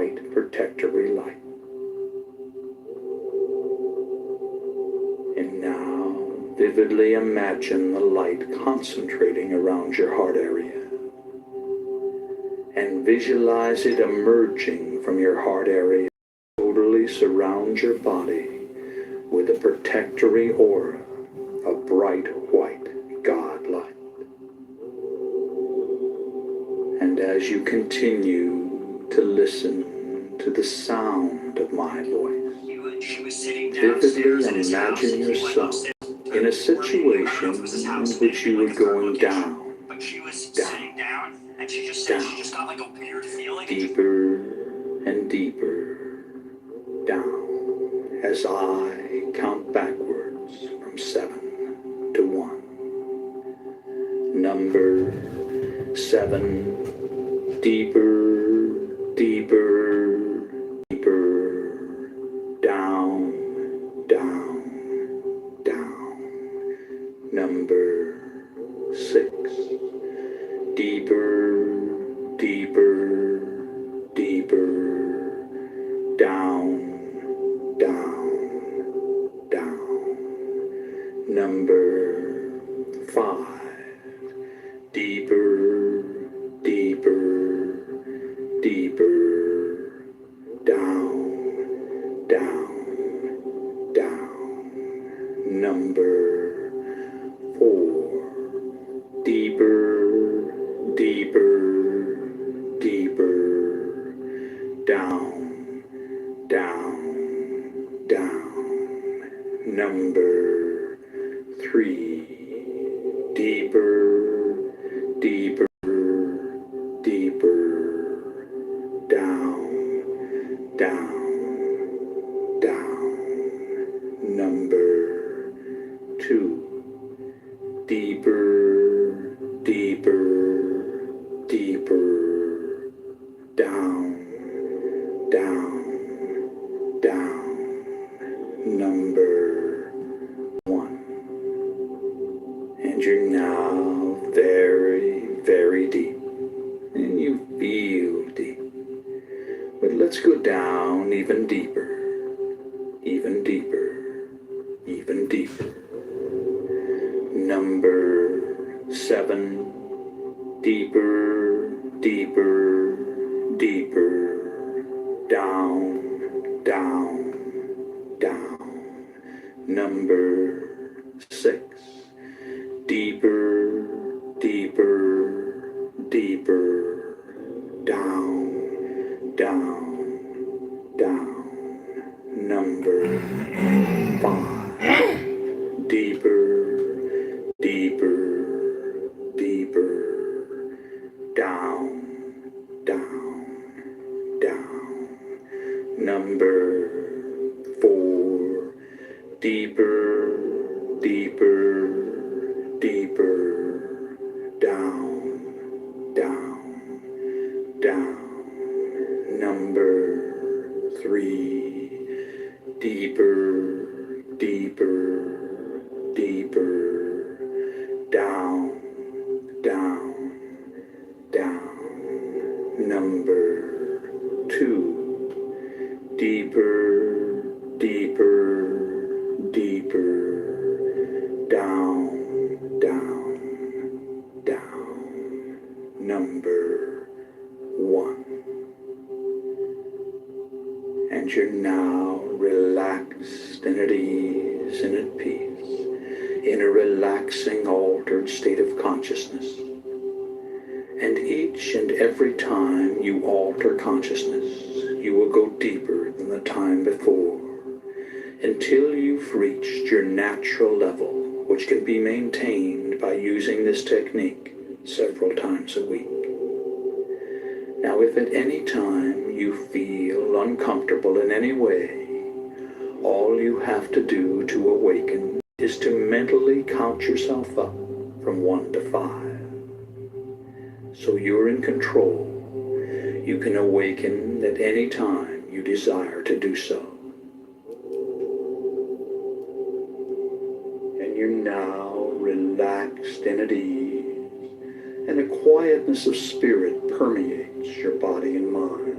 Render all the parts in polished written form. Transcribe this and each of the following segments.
white protectory light. And now, vividly imagine the light concentrating around your heart area. And visualize it emerging from your heart area, totally surround your body with a protectory aura of bright white God light. And as you continue to listen to the sound of my voice, vividly imagine yourself in a situation in which you were going down, deeper and deeper down as I count backwards from 7 to 1. Number 7, deeper, deeper, deeper, down, down, down. Number 6, deeper, deeper, deeper, down, down, down. Number 5, deeper, deeper, deeper, down, down, down. Number 4, deeper, deeper, deeper, down, down, down. Number 3, deeper, deeper, deeper, down, down, down. Number 2, deeper, deeper, deeper, down, down, down. Number 1. And you're now very, very deep. And you feel deep. But let's go down even deeper, even deeper, even deeper. Number 7, deeper, deeper, deeper, down, down, down. Number 6, deeper, deeper, deeper, down, down, down. Number 5, deeper, deeper, deeper, down, down, down. Number 4, deeper, deeper, deeper, down, down, down. Number 3, deeper, deeper, deeper, down, down, down. Number 2, deeper, deeper, deeper, down, down, down. Number 1. And you're now relaxed and at ease and at peace in a relaxing, altered state of consciousness. And each and every time you alter consciousness, you will go deeper than the time before until you've reached your natural level, which can be maintained by using this technique several times a week. Now, if at any time you feel uncomfortable in any way, all you have to do to awaken is to mentally count yourself up from 1 to 5. So you're in control. You can awaken at any time you desire to do so. And you're now relaxed and at ease, and a quietness of spirit permeates your body and mind.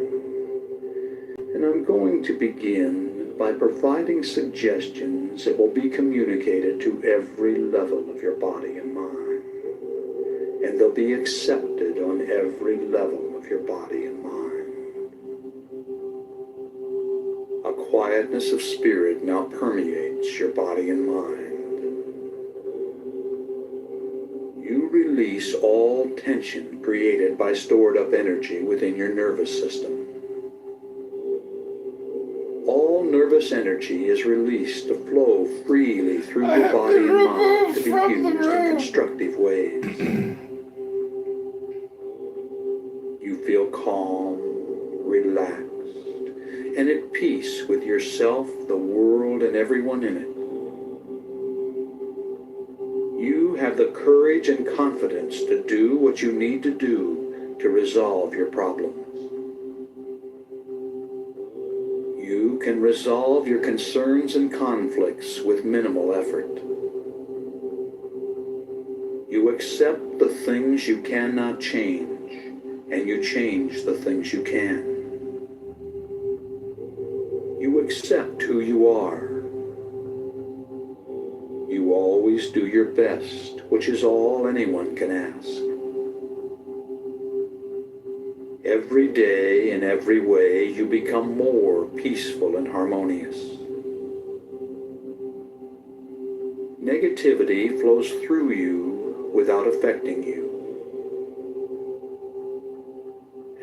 I'm going to begin by providing suggestions that will be communicated to every level of your body and mind, and they'll be accepted on every level of your body and mind. A quietness of spirit now permeates your body and mind. You release all tension created by stored up energy within your nervous system. All nervous energy is released to flow freely through your body and mind to be used in constructive ways. You feel calm, relaxed, and at peace with yourself, the world, and everyone in it. You have the courage and confidence to do what you need to do to resolve your problems. You can resolve your concerns and conflicts with minimal effort. You accept the things you cannot change, and you change the things you can. You accept who you are. You always do your best, which is all anyone can ask. Every day, in every way, you become more peaceful and harmonious. Negativity flows through you without affecting you.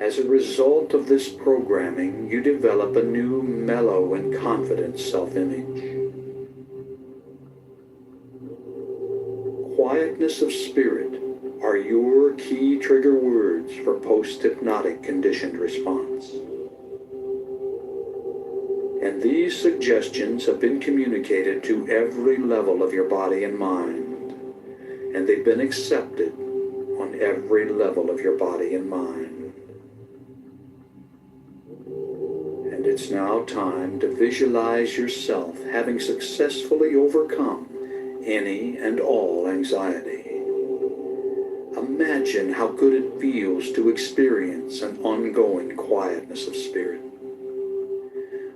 As a result of this programming, you develop a new mellow and confident self-image. Quietness of spirit are your key trigger words for post-hypnotic conditioned response. And these suggestions have been communicated to every level of your body and mind, and they've been accepted on every level of your body and mind. And it's now time to visualize yourself having successfully overcome any and all anxiety. Imagine how good it feels to experience an ongoing quietness of spirit.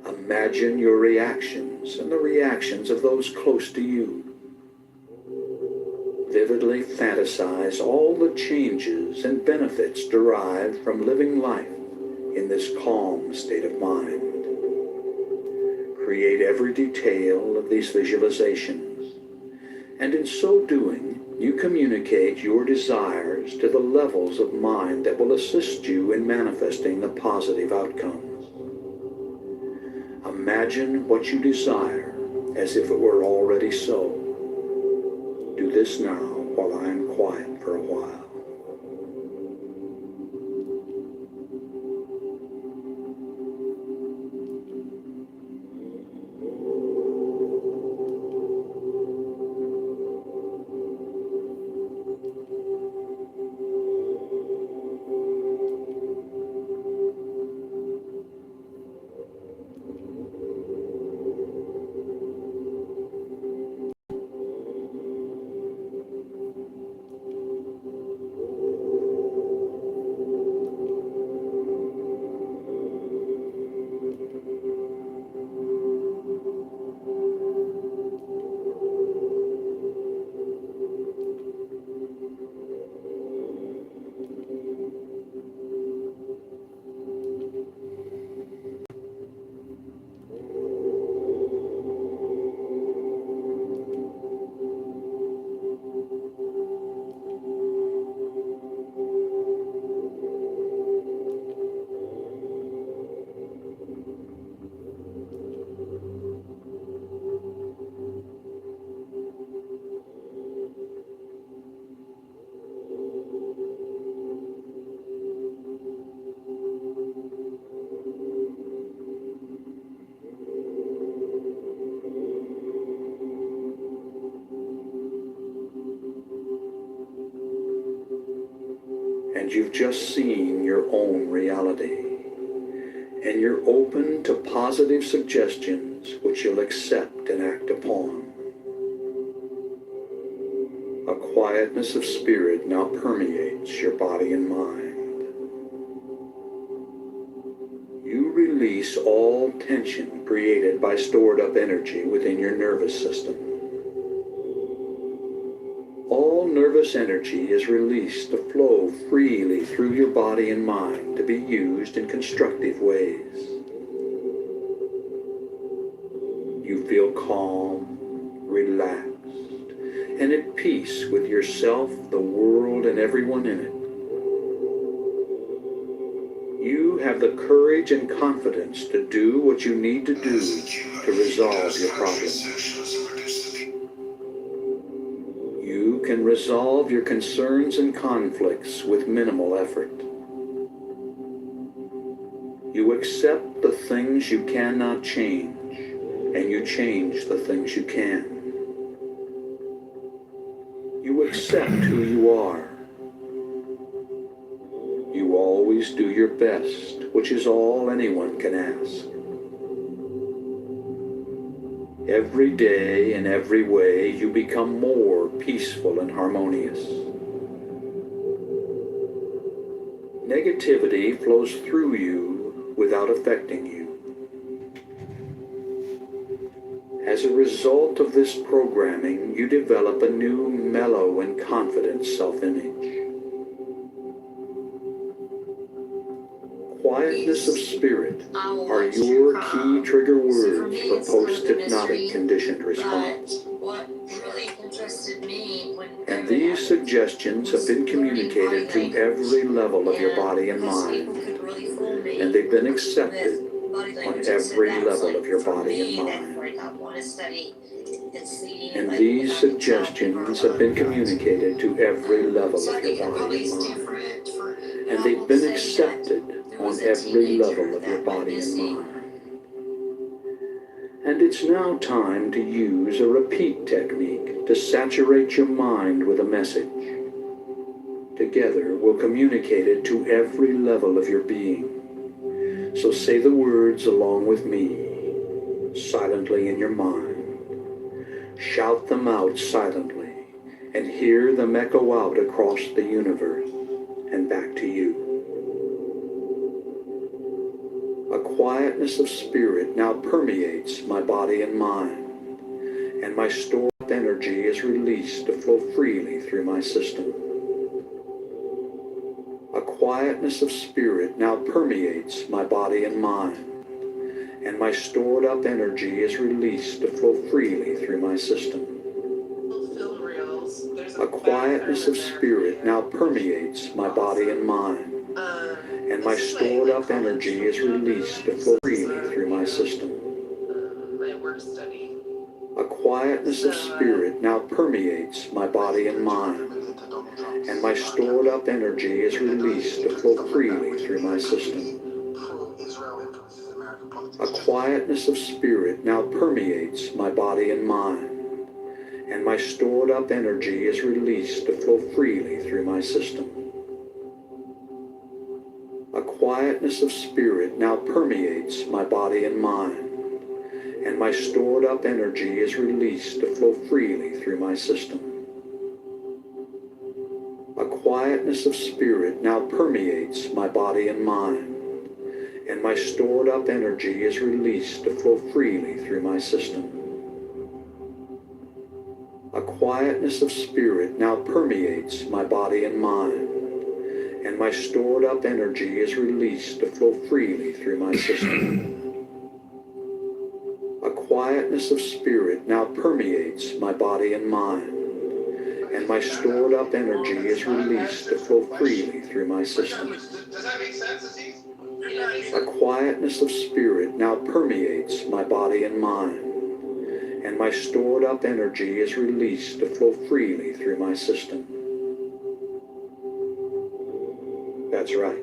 Imagine your reactions and the reactions of those close to you. Vividly fantasize all the changes and benefits derived from living life in this calm state of mind. Create every detail of these visualizations, and in so doing, you communicate your desires to the levels of mind that will assist you in manifesting the positive outcomes. Imagine what you desire as if it were already so. Do this now while I am quiet for a while. And you've just seen your own reality. And you're open to positive suggestions which you'll accept and act upon. A quietness of spirit now permeates your body and mind. You release all tension created by stored up energy within your nervous system. All nervous energy is released to flow freely through your body and mind to be used in constructive ways. You feel calm, relaxed, and at peace with yourself, the world, and everyone in it. You have the courage and confidence to do what you need to do to resolve your problems. You can resolve your concerns and conflicts with minimal effort. You accept the things you cannot change, and you change the things you can. You accept who you are. You always do your best, which is all anyone can ask. Every day, in every way, you become more peaceful and harmonious. Negativity flows through you without affecting you. As a result of this programming, you develop a new mellow and confident self-image. Quietness of spirit are your key trigger words for post-hypnotic conditioned response. And these suggestions have been communicated to every level of your body and mind, and they've been accepted on every level of your body and mind. And these suggestions have been communicated to every level of your body and mind, and they've been accepted on every level of your body and mind. And it's now time to use a repeat technique to saturate your mind with a message. Together, we'll communicate it to every level of your being. So say the words along with me, silently in your mind. Shout them out silently, and hear them echo out across the universe and back to you. A quietness of spirit now permeates my body and mind, and my stored energy is released to flow freely through my system. A quietness of spirit now permeates my body and mind, and my stored up energy is released to flow freely through my system. A quietness of spirit now permeates my body and mind, and my stored up energy is released to flow freely through my system. A quietness of spirit now permeates my body and mind, and my stored up energy is released to flow freely through my system. A quietness of spirit now permeates my body and mind, and my stored up energy is released to flow freely through my system. A quietness of spirit now permeates my body and mind, and my stored up energy is released to flow freely through my system. A quietness of spirit now permeates my body and mind, and my stored up energy is released to flow freely through my system. A quietness of spirit now permeates my body and mind, and my stored up energy is released to flow freely through my system. A quietness of spirit now permeates my body and mind, and my stored up energy is released to flow freely through my system. A quietness of spirit now permeates my body and mind, and my stored up energy is released to flow freely through my system. That's right.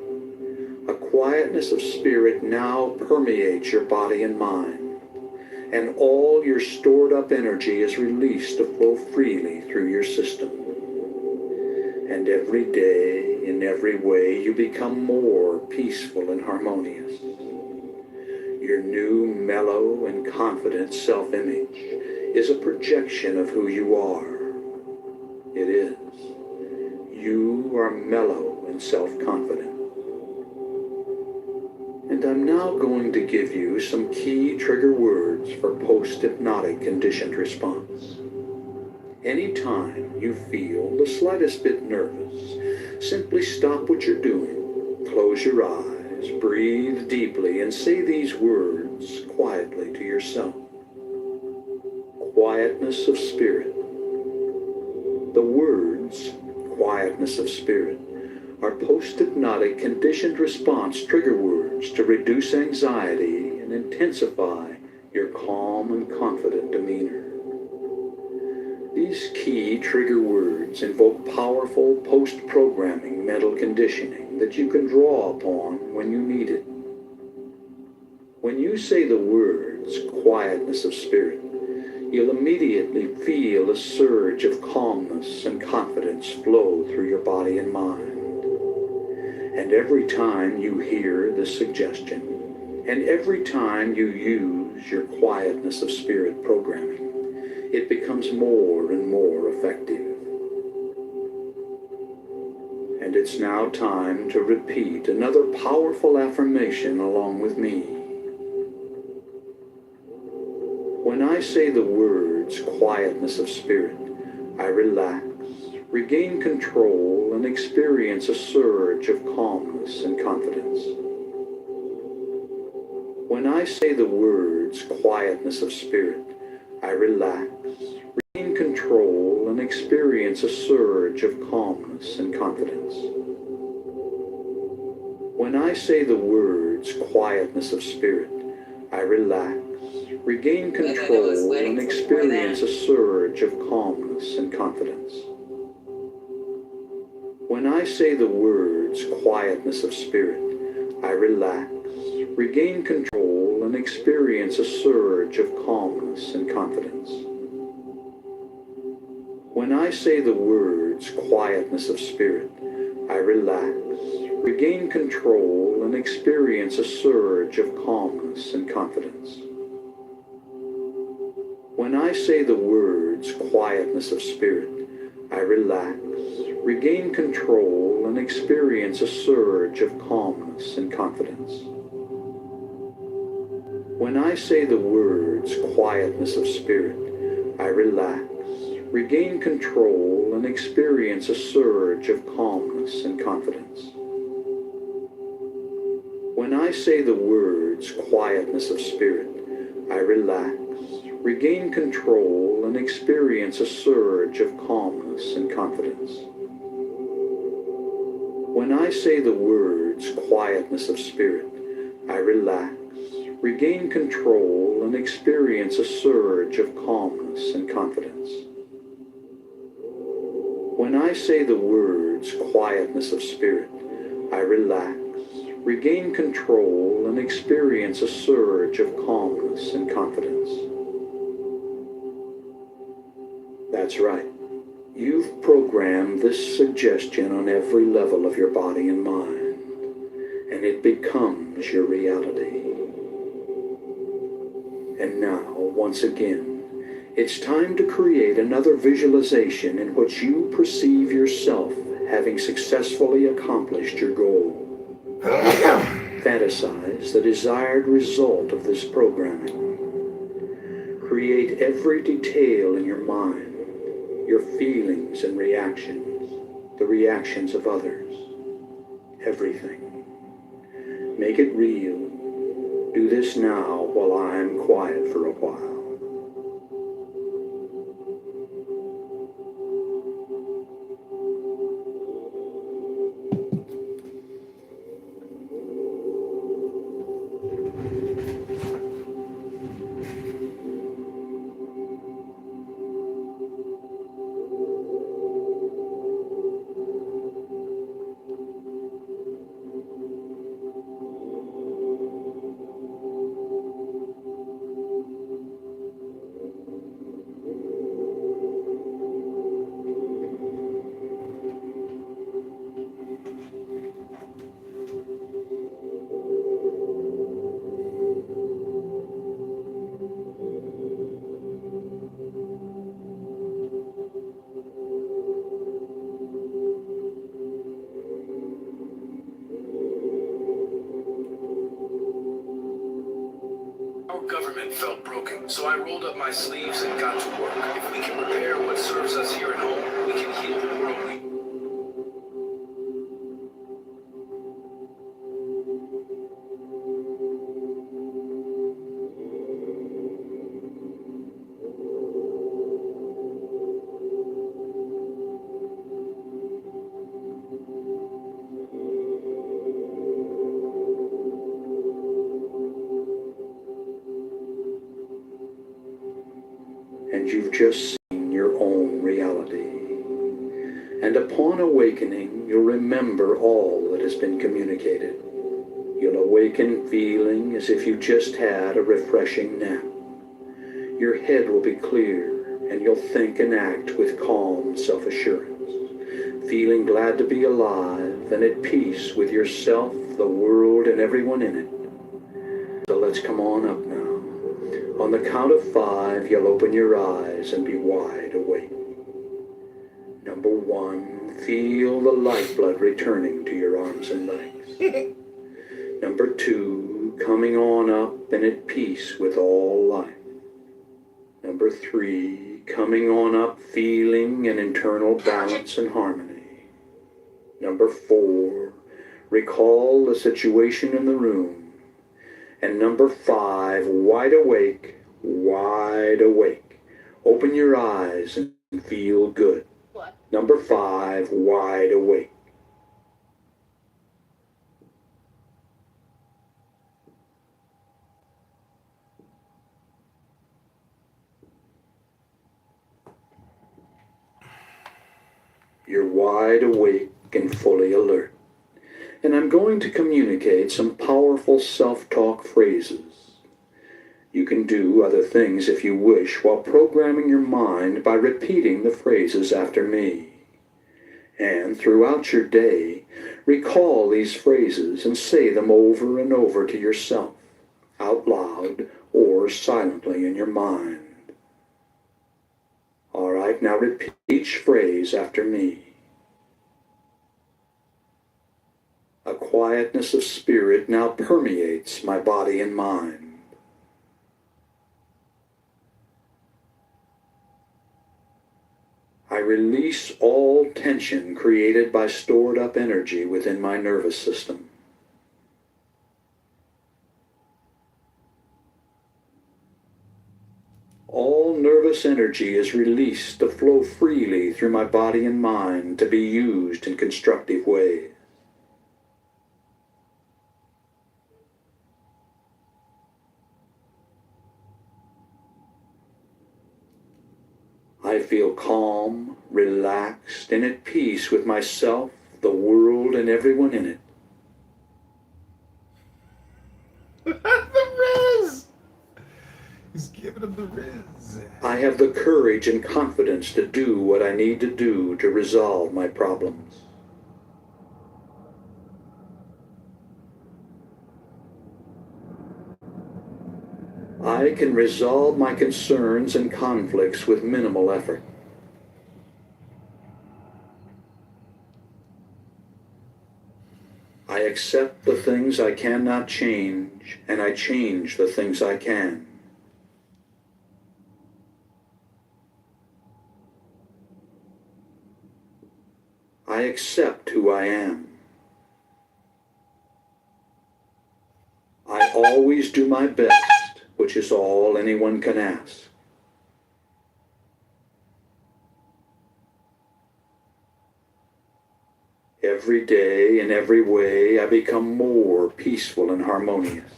A quietness of spirit now permeates your body and mind, and all your stored up energy is released to flow freely through your system. And every day, in every way, you become more peaceful and harmonious. Your new, mellow, and confident self-image is a projection of who you are. It is. You are mellow and self-confident. And And I'm now going to give you some key trigger words for post-hypnotic conditioned response. Anytime you feel the slightest bit nervous, simply stop what you're doing, close your eyes, breathe deeply, and say these words quietly to yourself. Quietness of spirit. The words, quietness of spirit, are post-hypnotic conditioned response trigger words to reduce anxiety and intensify your calm and confident demeanor. These key trigger words invoke powerful post-programming mental conditioning that you can draw upon when you need it. When you say the words, quietness of spirit, you'll immediately feel a surge of calmness and confidence flow through your body and mind. And every time you hear this suggestion, and every time you use your quietness of spirit programming, it becomes more and more effective. And it's now time to repeat another powerful affirmation along with me. When I say the words, quietness of spirit, I relax, regain control, and experience a surge of calmness and confidence. When I say the words, quietness of spirit, I relax, regain control, and experience a surge of calmness and confidence. When I say the words, quietness of spirit, I relax, regain control, and experience a surge of calmness and confidence. When I say the words, quietness of spirit, I relax, regain control, and experience a surge of calmness and confidence. When I say the words, quietness of spirit, I relax, regain control, and experience a surge of calmness and confidence. When I say the words, quietness of spirit, I relax, regain control, and experience a surge of calmness and confidence. When I say the words, quietness of spirit, I relax, regain control, and experience a surge of calmness and confidence. When I say the words, quietness of spirit, I relax, regain control, and experience a surge of calmness and confidence. When I say the words, quietness of spirit, I relax, regain control, and experience a surge of calmness and confidence. When I say the words, quietness of spirit, I relax, regain control, and experience a surge of calmness and confidence. That's right. You've programmed this suggestion on every level of your body and mind, and it becomes your reality. And now, once again, it's time to create another visualization in which you perceive yourself having successfully accomplished your goal. Fantasize the desired result of this programming. Create every detail in your mind, your feelings and reactions, the reactions of others, everything. Make it real. Do this now while I'm quiet for a while. Our government felt broken, so I rolled up my sleeves and got to work. If we can repair what serves us here at home, we can heal the world we... And you've just seen your own reality. And upon awakening, you'll remember all that has been communicated. You'll awaken feeling as if you just had a refreshing nap. Your head will be clear, and you'll think and act with calm self-assurance, feeling glad to be alive and at peace with yourself, the world, and everyone in it. So let's come on up now. On the count of 5, you'll open your eyes and be wide awake. Number 1, feel the lifeblood returning to your arms and legs. Number 2, coming on up and at peace with all life. Number 3, coming on up feeling an internal balance and harmony. Number 4, recall the situation in the room. And number 5, wide awake, wide awake. Open your eyes and feel good. What? Number 5, wide awake. You're wide awake and fully alert. And I'm going to communicate some powerful self-talk phrases. You can do other things if you wish while programming your mind by repeating the phrases after me. And throughout your day, recall these phrases and say them over and over to yourself, out loud or silently in your mind. All right, now repeat each phrase after me. A quietness of spirit now permeates my body and mind. I release all tension created by stored up energy within my nervous system. All nervous energy is released to flow freely through my body and mind to be used in constructive ways. I feel calm, relaxed, and at peace with myself, the world, and everyone in it. The Riz! He's giving him the Riz. I have the courage and confidence to do what I need to do to resolve my problems. I can resolve my concerns and conflicts with minimal effort. I accept the things I cannot change, and I change the things I can. I accept who I am. I always do my best, which is all anyone can ask. Every day, in every way, I become more peaceful and harmonious.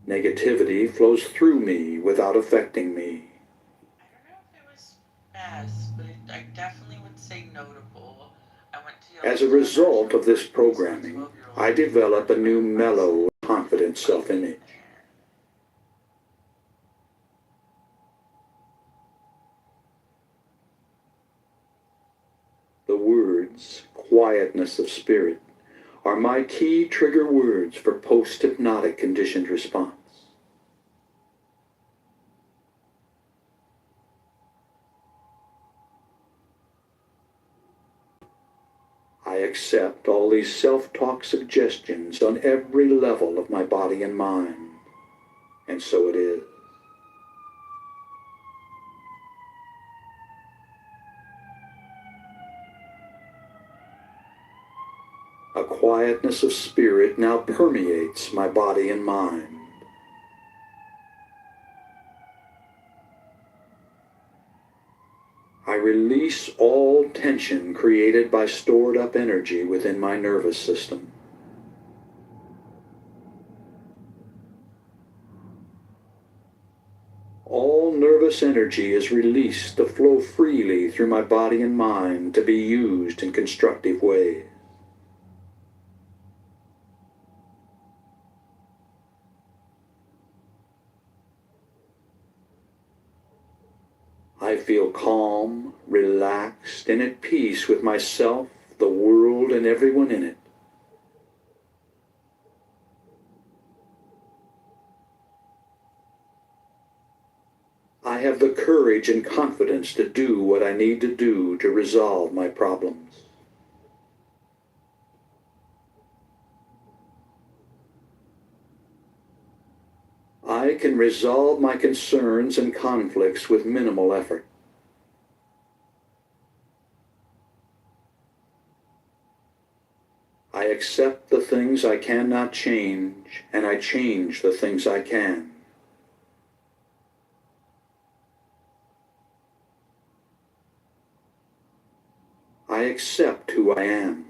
Negativity flows through me without affecting me. I don't know if it was best, but I definitely would say notable. I went to As a result of this programming, I develop a new mellow, confident self-image. The words, quietness of spirit, are my key trigger words for post-hypnotic conditioned response. I accept all these self-talk suggestions on every level of my body and mind. And so it is. A quietness of spirit now permeates my body and mind. I release all tension created by stored up energy within my nervous system. All nervous energy is released to flow freely through my body and mind to be used in constructive ways. I feel calm, relaxed, and at peace with myself, the world, and everyone in it. I have the courage and confidence to do what I need to do to resolve my problems. I can resolve my concerns and conflicts with minimal effort. I accept the things I cannot change, and I change the things I can. I accept who I am.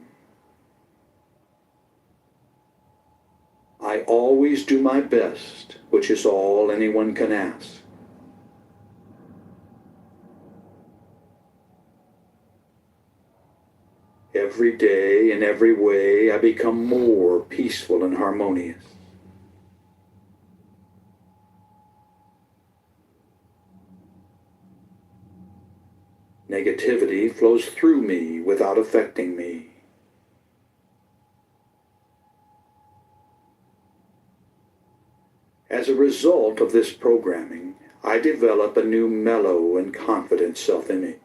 I always do my best, which is all anyone can ask. Every day, in every way, I become more peaceful and harmonious. Negativity flows through me without affecting me. As a result of this programming, I develop a new mellow and confident self-image.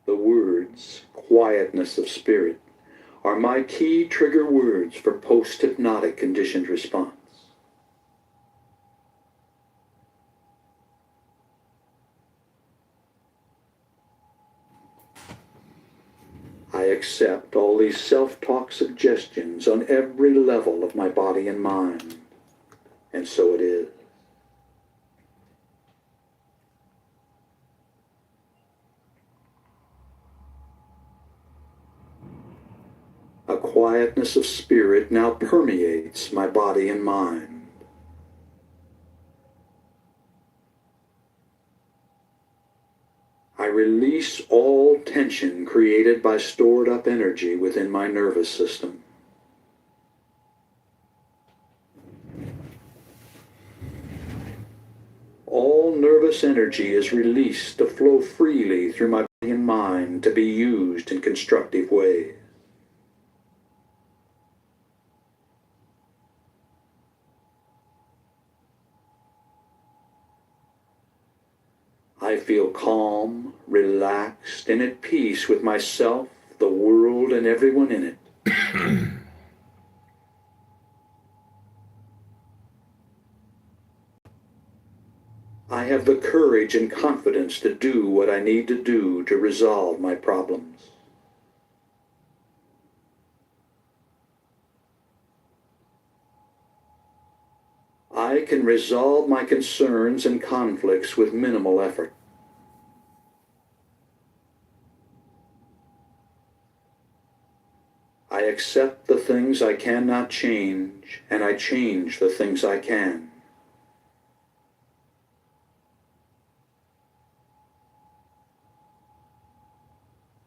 The words, quietness of spirit, are my key trigger words for post-hypnotic conditioned response. I accept all these self-talk suggestions on every level of my body and mind, and so it is. A quietness of spirit now permeates my body and mind. I release all tension created by stored up energy within my nervous system. All nervous energy is released to flow freely through my body and mind to be used in constructive ways. I feel calm, relaxed, and at peace with myself, the world, and everyone in it. I have the courage and confidence to do what I need to do to resolve my problems. I can resolve my concerns and conflicts with minimal effort. I accept the things I cannot change, and I change the things I can.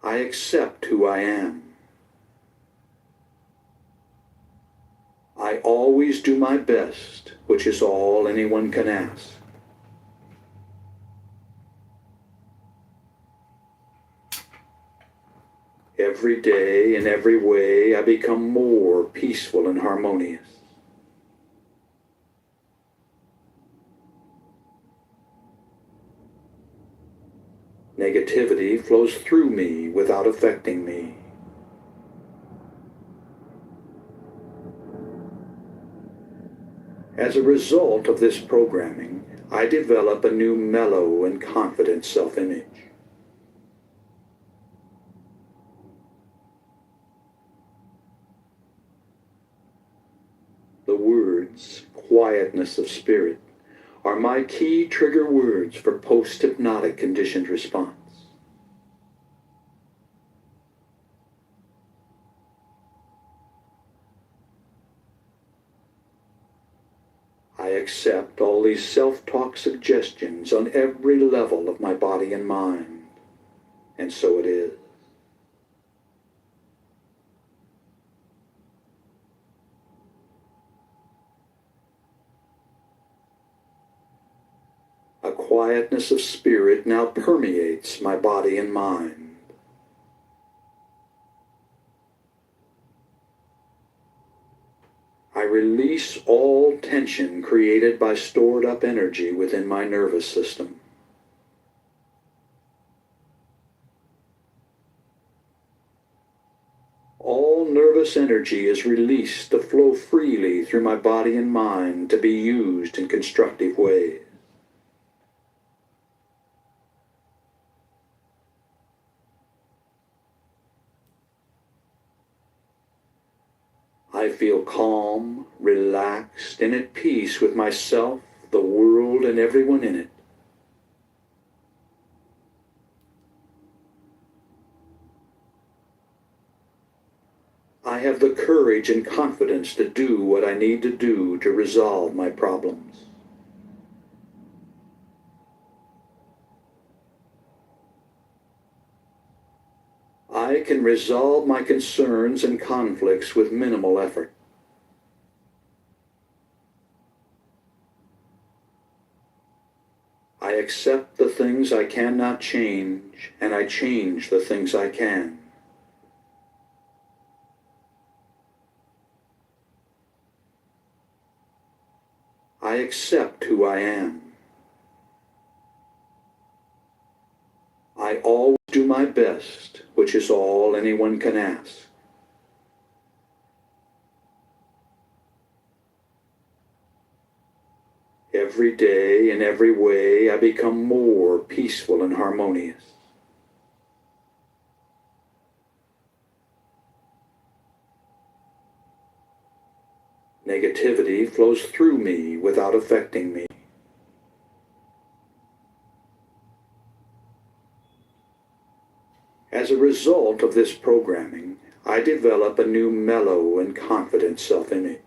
I accept who I am. I always do my best, which is all anyone can ask. Every day, in every way, I become more peaceful and harmonious. Negativity flows through me without affecting me. As a result of this programming, I develop a new mellow and confident self-image. The words, quietness of spirit, are my key trigger words for post-hypnotic conditioned response. I accept all these self-talk suggestions on every level of my body and mind, and so it is. A quietness of spirit now permeates my body and mind. I release all tension created by stored up energy within my nervous system. All nervous energy is released to flow freely through my body and mind to be used in constructive ways. I feel calm, relaxed, and at peace with myself, the world, and everyone in it. I have the courage and confidence to do what I need to do to resolve my problems. I can resolve my concerns and conflicts with minimal effort. I accept the things I cannot change, and I change the things I can. I accept who I am. I always do my best, which is all anyone can ask. Every day, in every way, I become more peaceful and harmonious. Negativity flows through me without affecting me. As a result of this programming, I develop a new mellow and confident self-image.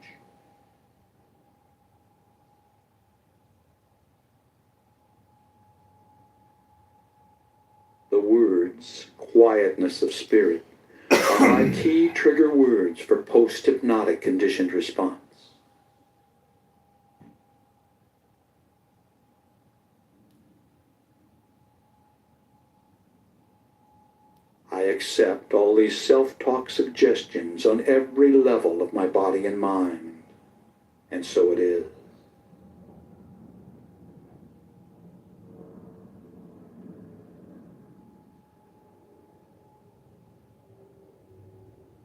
The words, quietness of spirit, are my key trigger words for post-hypnotic conditioned response. I accept all these self-talk suggestions on every level of my body and mind, and so it is.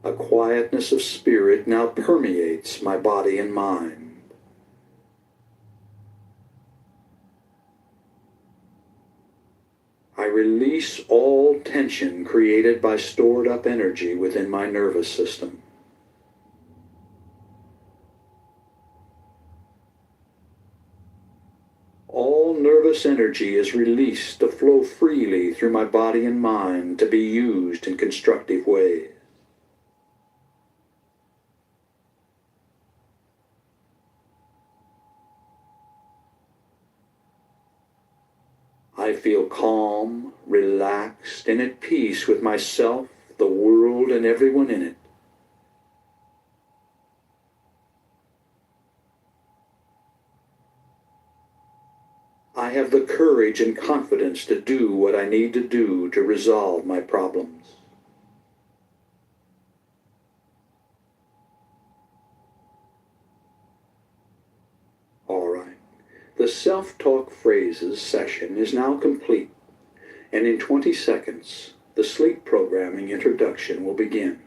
A quietness of spirit now permeates my body and mind. I release all tension created by stored up energy within my nervous system. All nervous energy is released to flow freely through my body and mind to be used in constructive ways. I feel calm, relaxed, and at peace with myself, the world, and everyone in it. I have the courage and confidence to do what I need to do to resolve my problems. All right. The self-talk phrases session is now complete, And in 20 seconds, the sleep programming introduction will begin.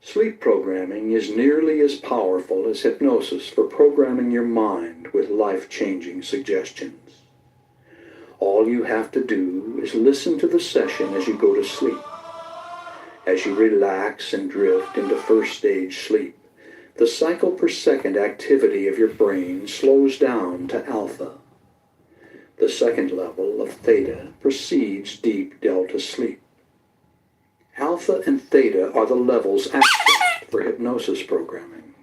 Sleep programming is nearly as powerful as hypnosis for programming your mind with life-changing suggestions. All you have to do is listen to the session as you go to sleep. As you relax and drift into first-stage sleep, the cycle per second activity of your brain slows down to alpha. The second level of theta precedes deep delta sleep. Alpha and theta are the levels active for hypnosis programming.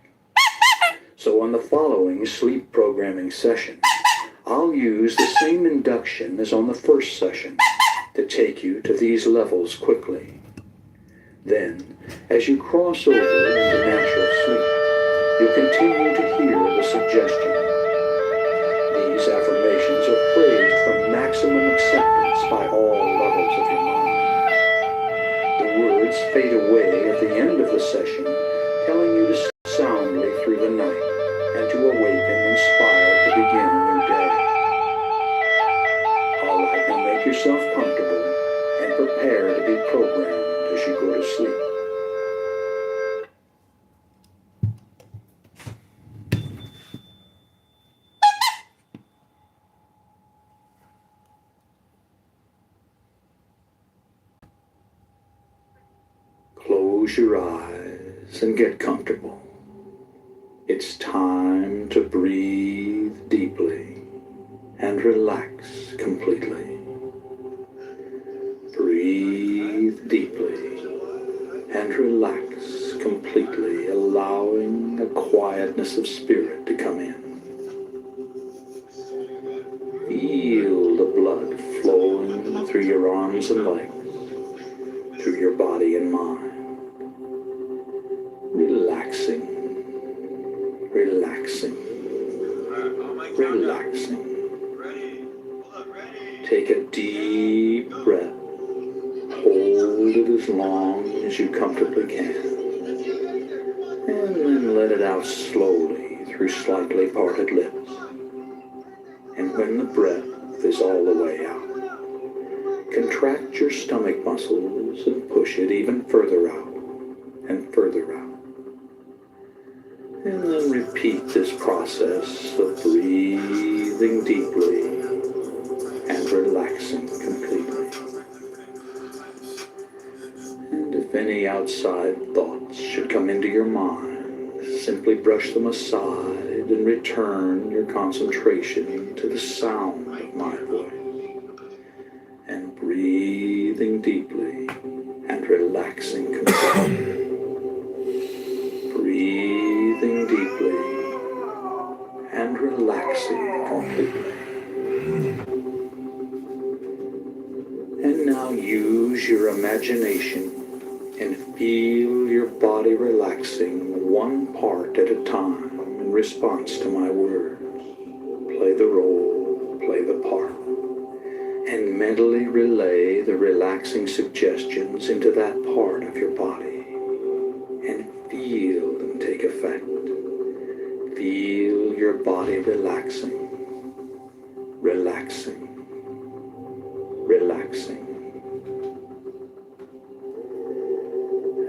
So on the following sleep programming session, I'll use the same induction as on the first session to take you to these levels quickly. Then, as you cross over into natural sleep, you'll continue to hear the suggestion. These affirmations are praised for maximum acceptance by all levels of your mind. The words fade away at the end of the session, telling you to sleep soundly through the night and to awaken inspired to begin a new day. All right, now make yourself comfortable and prepare to be programmed as you go to sleep. Close your eyes and get comfortable. It's time to breathe deeply and relax completely. Breathe deeply and relax completely, allowing a quietness of spirit to come in. Feel the blood flowing through your arms and legs, through your body and mind. Relaxing, relaxing, relaxing. Take a deep breath. Hold it as long as you comfortably can. And then let it out slowly through slightly parted lips. And when the breath is all the way out, contract your stomach muscles and push it even further out and further out. And then repeat this process of breathing deeply and relaxing completely. And if any outside thoughts should come into your mind, simply brush them aside and return your concentration to the sound of my voice. And breathing deeply and relaxing completely. Breathing deeply and relaxing completely. And now use your imagination and feel your body relaxing one part at a time in response to my words. Play the role, play the part, and mentally relay the relaxing suggestions into that part of your body. And feel them take effect. Feel your body relaxing, relaxing, relaxing.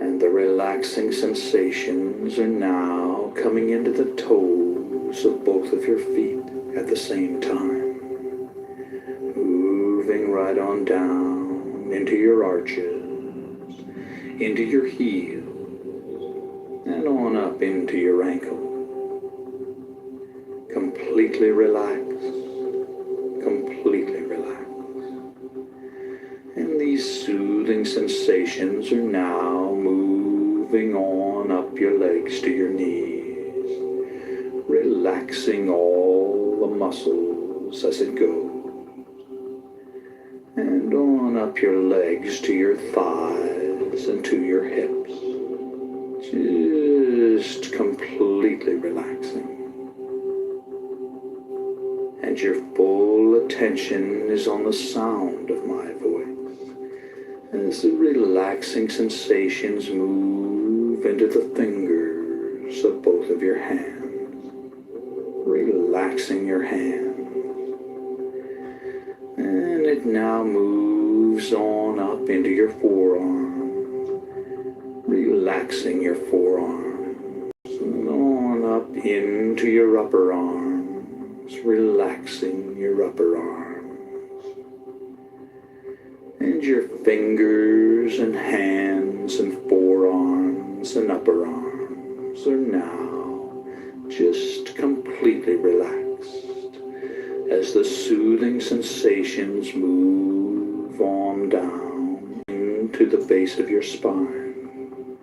And the relaxing sensations are now coming into the toes of both of your feet at the same time. Moving right on down into your arches, into your heels, and on up into your ankle. Completely relaxed, completely relaxed. And these soothing sensations are now moving on up your legs to your knees, relaxing all the muscles as it goes. And on up your legs to your thighs and to your hips. relaxing. And your full attention is on the sound of my voice as the relaxing sensations move into the fingers of both of your hands, relaxing your hands. And it now moves on up into your forearms, relaxing your forearms, and on up into your upper arms, relaxing your upper arms. And your fingers and hands and forearms and upper arms are now just completely relaxed as the soothing sensations move on down into the base of your spine,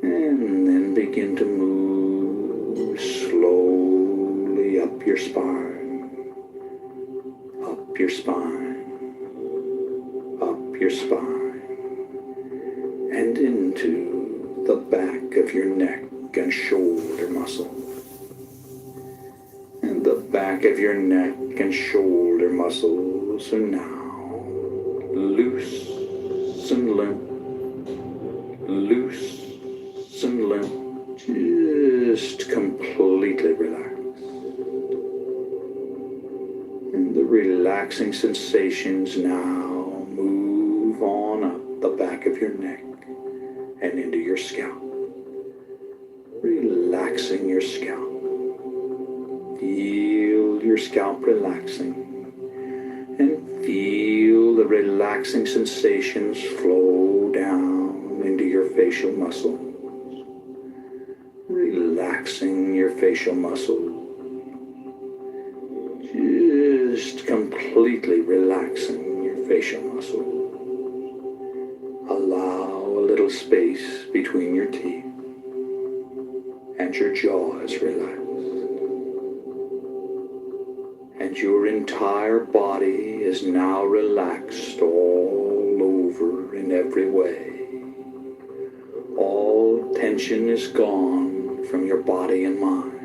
and then begin to move slowly up your spine, up your spine, up your spine, and into the back of your neck and shoulder muscles. And the back of your neck and shoulder muscles are now loose and limp, loose and limp, just completely relaxed. And the relaxing sensations now move on up the back of your neck and into your scalp, relaxing your scalp. Feel your scalp relaxing, and feel the relaxing sensations flow down into your facial muscles, relaxing your facial muscles, just completely relaxing your facial muscles. Allow a little space between your teeth, and your jaw is relaxed. And your entire body is now relaxed all over in every way. All tension is gone from your body and mind.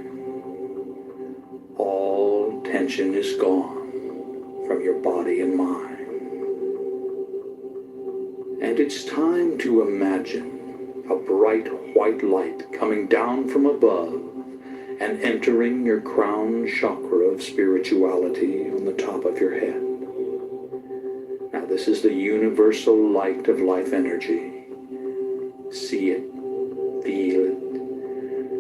All tension is gone from your body and mind. And it's time to imagine a bright white light coming down from above and entering your crown chakra of spirituality on the top of your head. Now this is the universal light of life energy. See it, feel it,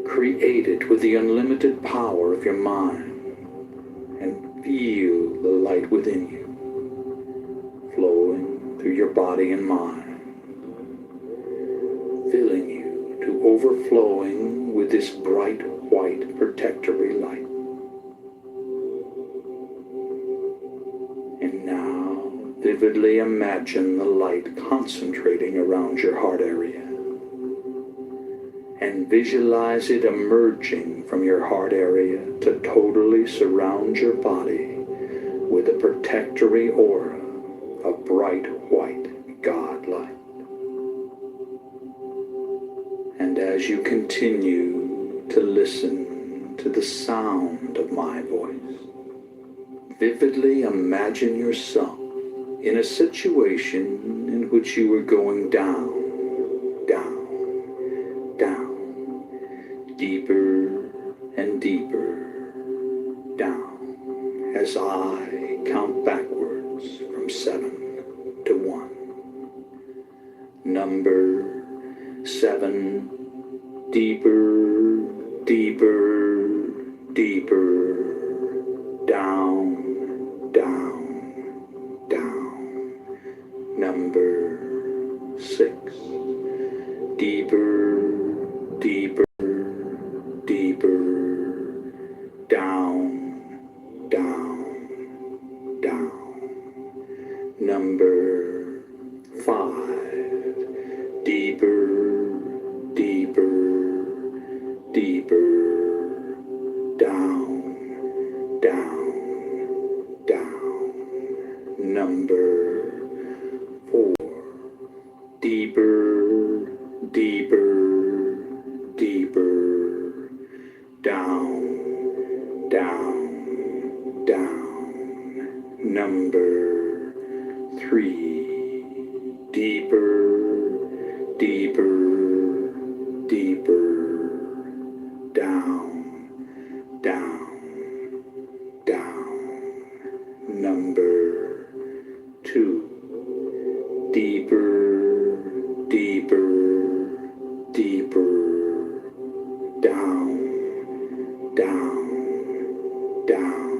create it with the unlimited power of your mind, and feel the light within you, flowing through your body and mind, filling you to overflowing with this bright white protectory light. And now vividly imagine the light concentrating around your heart area, and visualize it emerging from your heart area to totally surround your body with a protectory aura of bright white God light. And as you continue to listen to the sound of my voice, vividly imagine yourself in a situation in which you are going down, down, down, deeper and deeper down, as I count backwards from 7 to 1. Number 7, deeper, deeper, deeper, down, down, down. Number 6, deeper, deeper, deeper, down, down, down. Number 5, deeper, deeper, deeper, down, down, down. Number 4, deeper, deeper, deeper, down, down, down. Number 3, deeper, deeper, deeper, down, down, down. Number 2, deeper, deeper, deeper, down, down, down.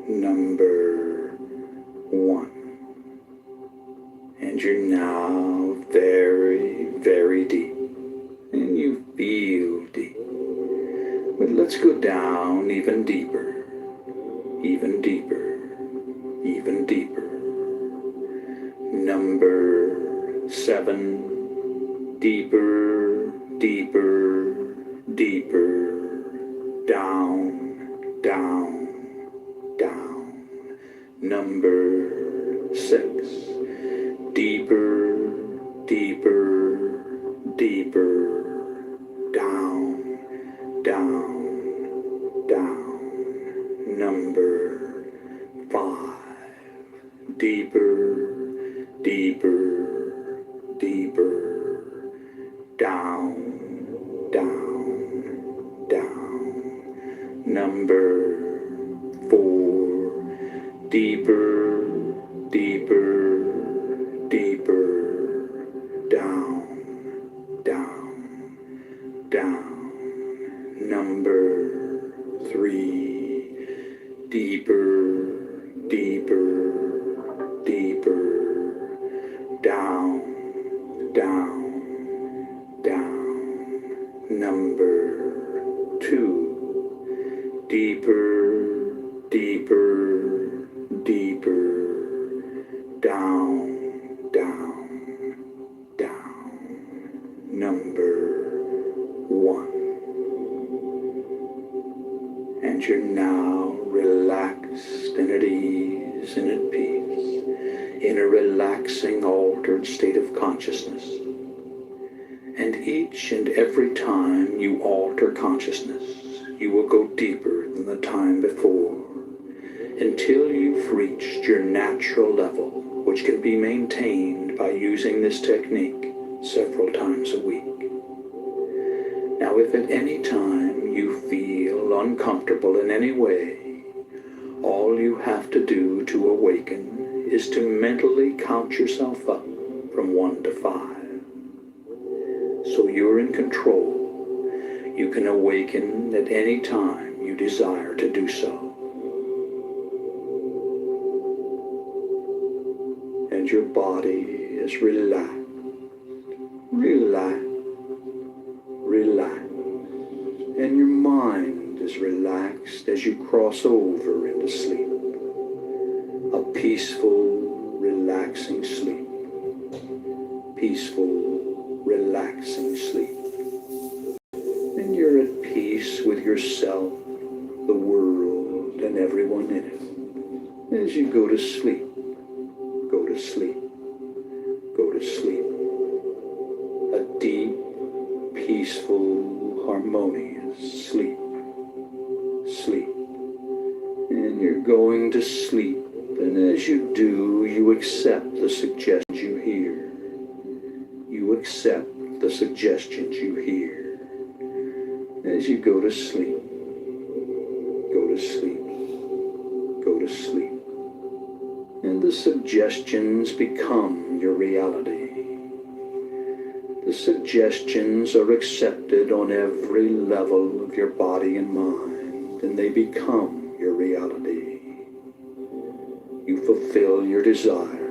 Number 1. And you're now very, very deep. And you feel deep. But let's go down even deeper, even deeper, even deeper. Number 7, deeper, deeper, deeper, down, down, down. Number 6, deeper, deeper, deeper, down, down, down. Number 5, deeper, deeper, deeper, down, down, down. Number 4, deeper, deeper, deeper, down, down, down. Number 3, deeper, deeper, deeper, down, down, down. Number 2, deeper, deeper, deeper, down, down, down. Number 1. And you're now relaxed and at ease and at peace in a relaxing, altered state of consciousness. And each and every time you alter consciousness, you will go deeper than the time before until you've reached your natural level, which can be maintained by using this technique several times a week. Now, if at any time you feel uncomfortable in any way, all you have to do to awaken is to mentally count yourself up from 1 to 5. So you're in control. You can awaken at any time you desire to do so. And your body is relaxed, relaxed, relaxed. And your mind is relaxed as you cross over into sleep. A peaceful, relaxing sleep. Peaceful, relaxing sleep. And you're at peace with yourself, the world, and everyone in it. As you go to sleep, go to sleep, go to sleep. A deep, peaceful, harmonious sleep. Sleep. And you're going to sleep. And as you do, you accept the suggestions you hear. You accept the suggestions you hear. As you go to sleep, go to sleep, go to sleep. And the suggestions become your reality. The suggestions are accepted on every level of your body and mind, and they become your reality. You fulfill your desire.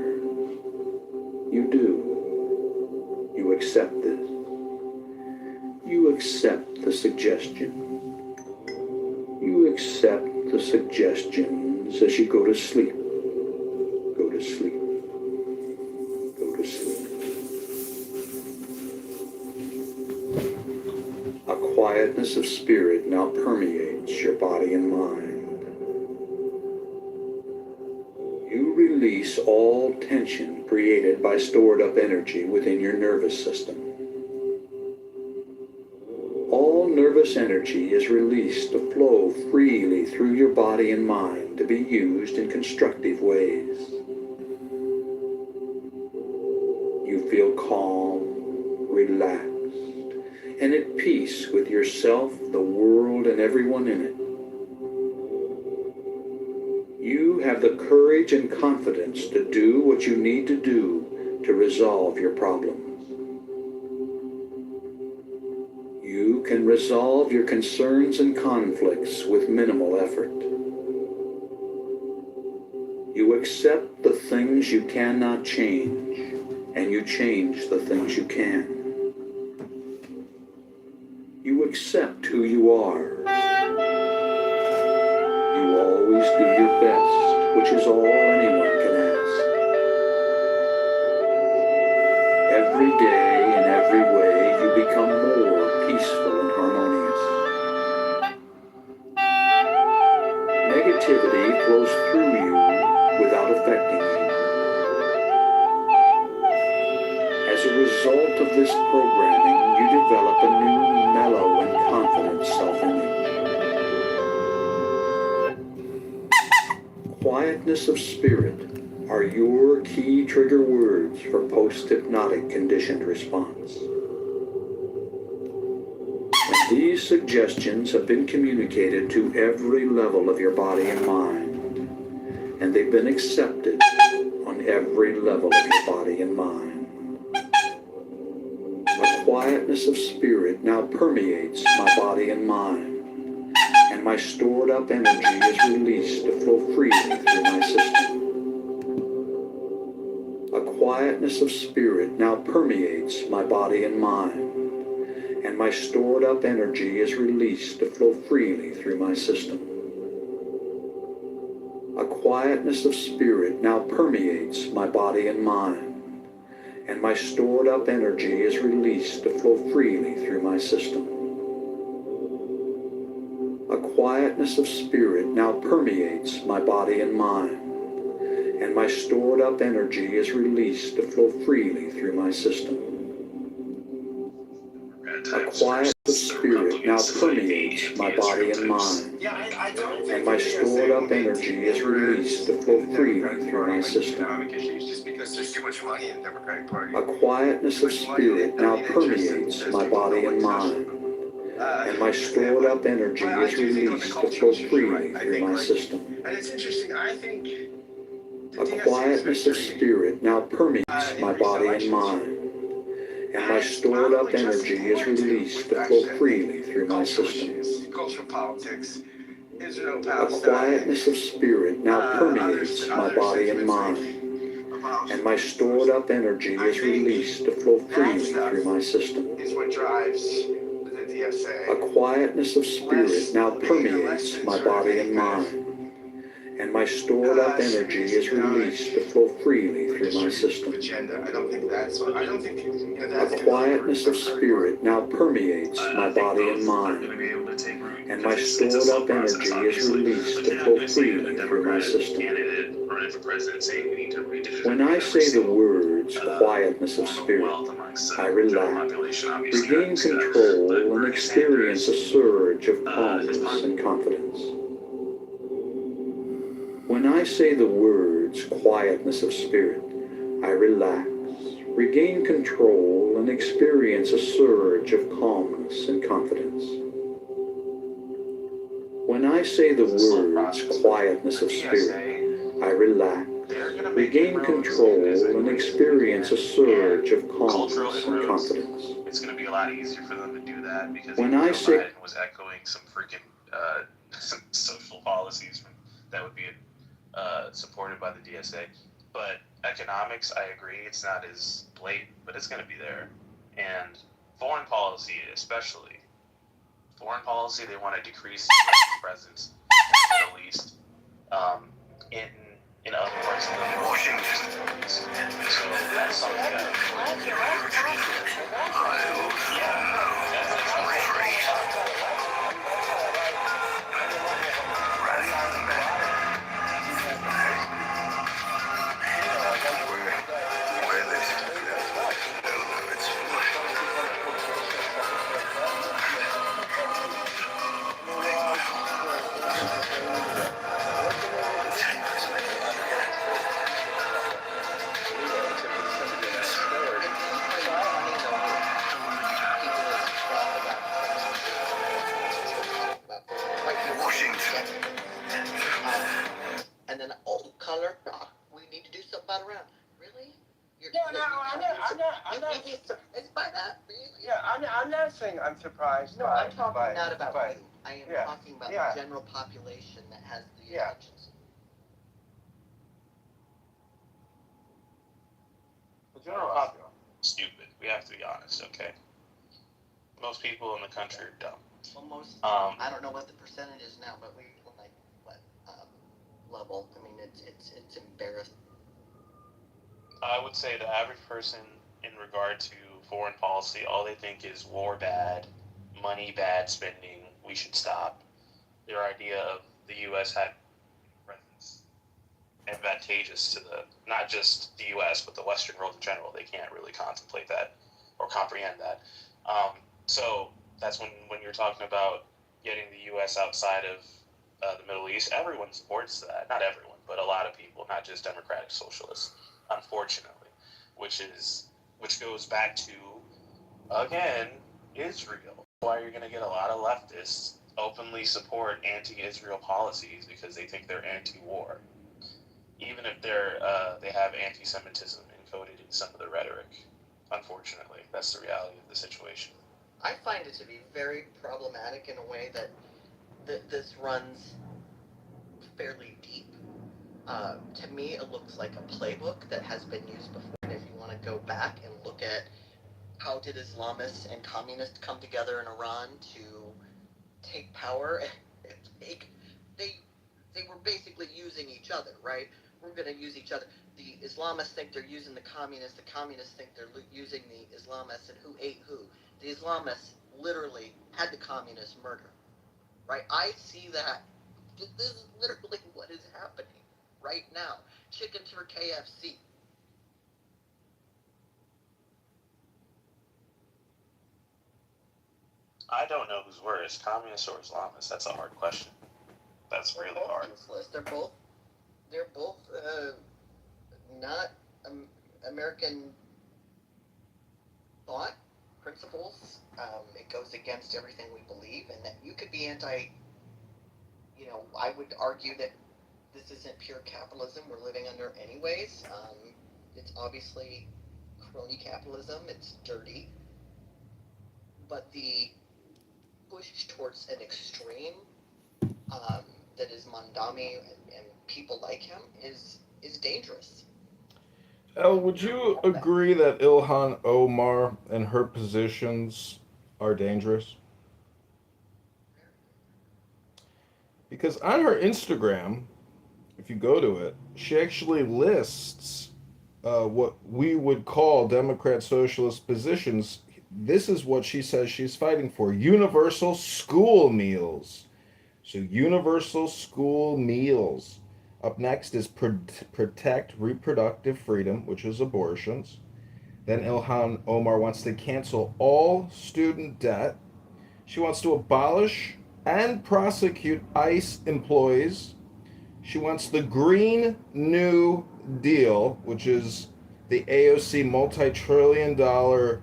You do. You accept this. You accept the suggestion. You accept the suggestions as you go to sleep. Go to sleep. Go to sleep. A quietness of spirit now permeates your body and mind. You release all tension created by stored up energy within your nervous system. All nervous nervous energy is released to flow freely through your body and mind to be used in constructive ways. You feel calm, relaxed, and at peace with yourself, the world, and everyone in it. You have the courage and confidence to do what you need to do to resolve your problems. You can resolve your concerns and conflicts with minimal effort. You accept the things you cannot change, and you change the things you can. You accept who you are. You always do your best, which is all anyone can ask. Every day, in every way, you become more peaceful and harmonious. Negativity flows through you without affecting you. As a result of this programming, you develop a new, mellow, and confident self-image. Quietness of spirit are your key trigger words for post-hypnotic conditioned response. And these suggestions have been communicated to every level of your body and mind, and they've been accepted on every level of your body and mind. A quietness of spirit now permeates my body and mind, and my stored up energy is released to flow freely through my system. A quietness of spirit now permeates my body and mind, and my stored up energy is released to flow freely through my system. A quietness of spirit now permeates my body and mind, and my stored up energy is released to flow freely through my system. A quietness of spirit now permeates my body and mind, and my stored up energy is released to flow freely through my system. A quiet of spirit now permeates my body and mind, and my stored up energy is released to flow freely through my system. A quietness of spirit now permeates my body and mind, and my stored up energy is released to flow freely through my system. A quietness of spirit now permeates my body and mind, and my stored up energy is released to flow freely through my system. A quietness of spirit now permeates my body and mind, and my stored up energy is released to flow freely through my system. A quietness of spirit now permeates my body and mind, and my stored up energy is released to flow freely through my system. A quietness of spirit now permeates my body and mind, and my stored up energy is released to flow freely through my system. When I say the words quietness of spirit, I relax, regain control, and experience a surge of calmness and confidence. When I say the words quietness of spirit, I relax, regain control, and experience a surge of calmness and confidence. When I say the words quietness of spirit, I relax, regain control, and experience a surge of calmness and confidence. It's going to be a lot easier for them to do that because when I say Biden was echoing some freaking some social policies that would be supported by the DSA. But economics, I agree, it's not as blatant, but it's going to be there. And foreign policy, especially. Foreign policy, they want to decrease the US presence in the Middle East, in other parts of the world. So that's something that... by that? Yeah, I'm not saying I'm surprised. No, I'm talking not about you. I am yeah, talking about yeah. the general population that has the Yeah. intentions. The general population. Stupid. We have to be honest, okay? Most people in the country are dumb. Well, most, I don't know what the percentage is now, but we like what level? I mean, it's embarrassing. I would say the average person, in regard to foreign policy, all they think is war bad, money bad spending, we should stop. Their idea of the U.S. had presence advantageous to not just the U.S., but the Western world in general. They can't really contemplate that or comprehend that. So that's when you're talking about getting the U.S. outside of the Middle East, everyone supports that. Not everyone, but a lot of people, not just democratic socialists, unfortunately, which goes back to, again, Israel. Why you're going to get a lot of leftists openly support anti-Israel policies because they think they're anti-war, even if they have anti-Semitism encoded in some of the rhetoric. Unfortunately, that's the reality of the situation. I find it to be very problematic in a way that this runs fairly deep. To me, it looks like a playbook that has been used before. And if you want to go back and look at how did Islamists and communists come together in Iran to take power, they were basically using each other, right? We're going to use each other. The Islamists think they're using the communists think they're using the Islamists, and who ate who. The Islamists literally had the communists murder, right? I see that. This is literally what is happening right now. Chickens for KFC. I don't know who's worse, communists or Islamists. That's a hard question. That's really hard. Useless. They're both not American thought principles. It goes against everything we believe, and that you could be anti. I would argue that this isn't pure capitalism we're living under, anyways. It's obviously crony capitalism. It's dirty, but the push towards an extreme that is Mandami and people like him is dangerous. El, would you agree that Ilhan Omar and her positions are dangerous? Because on her Instagram, if you go to it, she actually lists what we would call Democrat socialist positions. This is what she says she's fighting for: universal school meals. So, universal school meals. Up next is protect reproductive freedom, which is abortions. Then Ilhan Omar wants to cancel all student debt. She wants to abolish and prosecute ICE employees. She wants the Green New Deal, which is the AOC multi-trillion-dollar,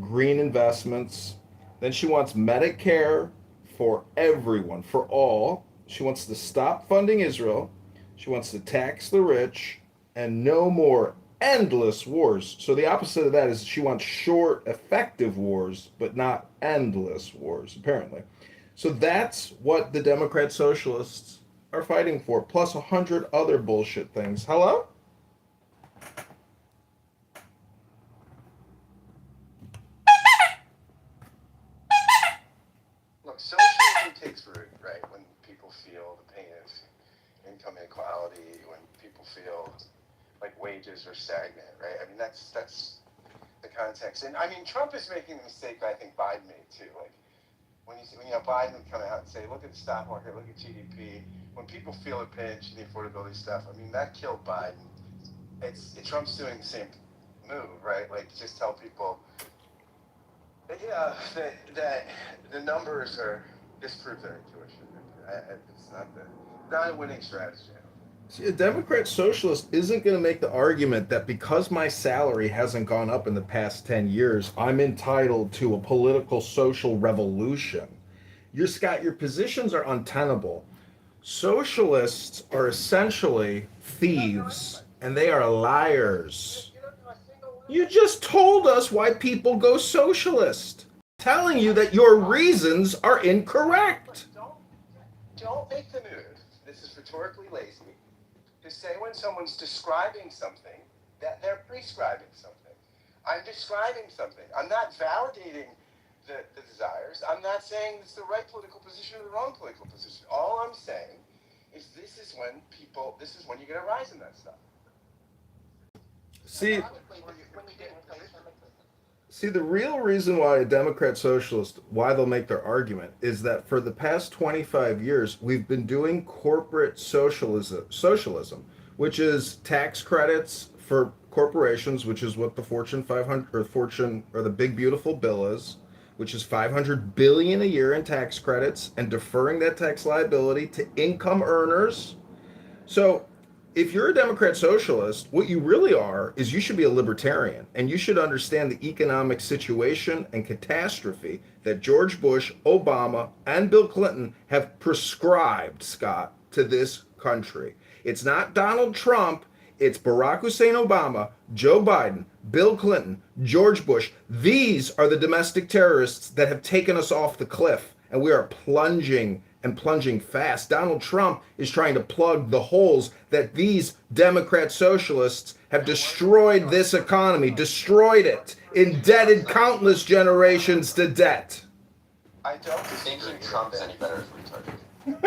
green investments. Then she wants Medicare for everyone, for all. She wants to stop funding Israel. She wants to tax the rich and no more endless wars. So the opposite of that is she wants short, effective wars, but not endless wars, apparently. So that's what the Democrat Socialists are fighting for, plus 100 other bullshit things. Hello? Look, socialism takes root, right? When people feel the pain of income inequality, when people feel like wages are stagnant, right? I mean, that's the context. And I mean, Trump is making the mistake that I think Biden made too. Like when Biden would come out and say, "Look at the stock market, look at GDP." When people feel a pinch and the affordability stuff, I mean, that killed Biden. Trump's doing the same move, right? Like just tell people, that the numbers disprove their intuition. It's not a winning strategy. See, a Democrat socialist isn't going to make the argument that because my salary hasn't gone up in the past 10 years, I'm entitled to a political social revolution. Scott, your positions are untenable. Socialists are essentially thieves, and they are liars. You just told us why people go socialist, telling you that your reasons are incorrect. Don't make the move. This is rhetorically lazy. To say when someone's describing something that they're prescribing something. I'm describing something. I'm not validating the desires. I'm not saying it's the right political position or the wrong political position. All I'm saying is this is when you're going to rise in that stuff. See, the real reason why a Democrat socialist, why they'll make their argument, is that for the past 25 years, we've been doing corporate socialism, which is tax credits for corporations, which is what the Fortune 500 or the Big Beautiful Bill is, which is 500 billion a year in tax credits and deferring that tax liability to income earners. So if you're a Democrat socialist, what you really are is you should be a libertarian, and you should understand the economic situation and catastrophe that George Bush, Obama, and Bill Clinton have prescribed, Scott, to this country. It's not Donald Trump, it's Barack Hussein Obama, Joe Biden, Bill Clinton, George Bush. These are the domestic terrorists that have taken us off the cliff, and we are plunging and plunging fast. Donald Trump is trying to plug the holes that these Democrat socialists have destroyed this economy, destroyed it, indebted countless generations to debt. I don't Thinking Trump's any better is retarded. You can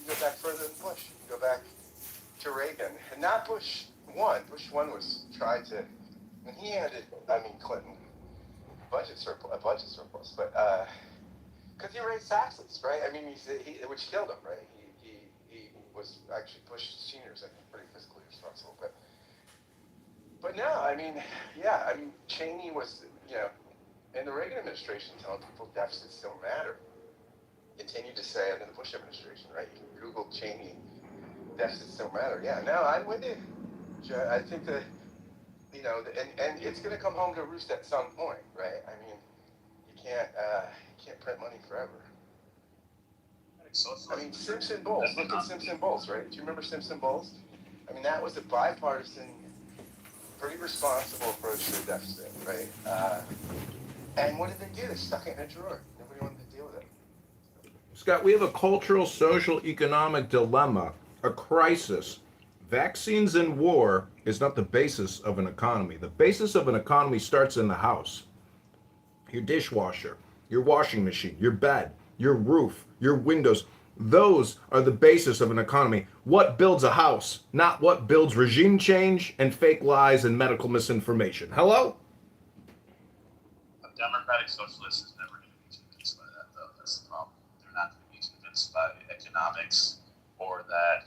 go back further than Bush. You can go back to Reagan, and not Bush 1. Bush 1 was tried to, and he handed, Clinton, a budget surplus, but because he raised taxes, right? Which killed him, right? He was actually Bush Senior's, I think, pretty fiscally responsible, but no, Cheney was, in the Reagan administration telling people deficits don't matter. Continued to say it in the Bush administration, right? You can Google Cheney, deficits don't matter. Yeah, no, I'm with you. I think that, and it's going to come home to roost at some point, right? You can't print money forever. Simpson Bowles. Look at Simpson Bowles, right? Do you remember Simpson Bowles? That was a bipartisan, pretty responsible approach to the deficit, right? And what did they do? They stuck it in a drawer. Nobody wanted to deal with it. Scott, we have a cultural, social, economic dilemma, a crisis. Vaccines and war is not the basis of an economy. The basis of an economy starts in the house. Your dishwasher, your washing machine, your bed, your roof, your windows. Those are the basis of an economy. What builds a house, not what builds regime change and fake lies and medical misinformation. Hello? A democratic socialist is never going to be convinced by that, though. That's the problem. They're not going to be convinced by economics or that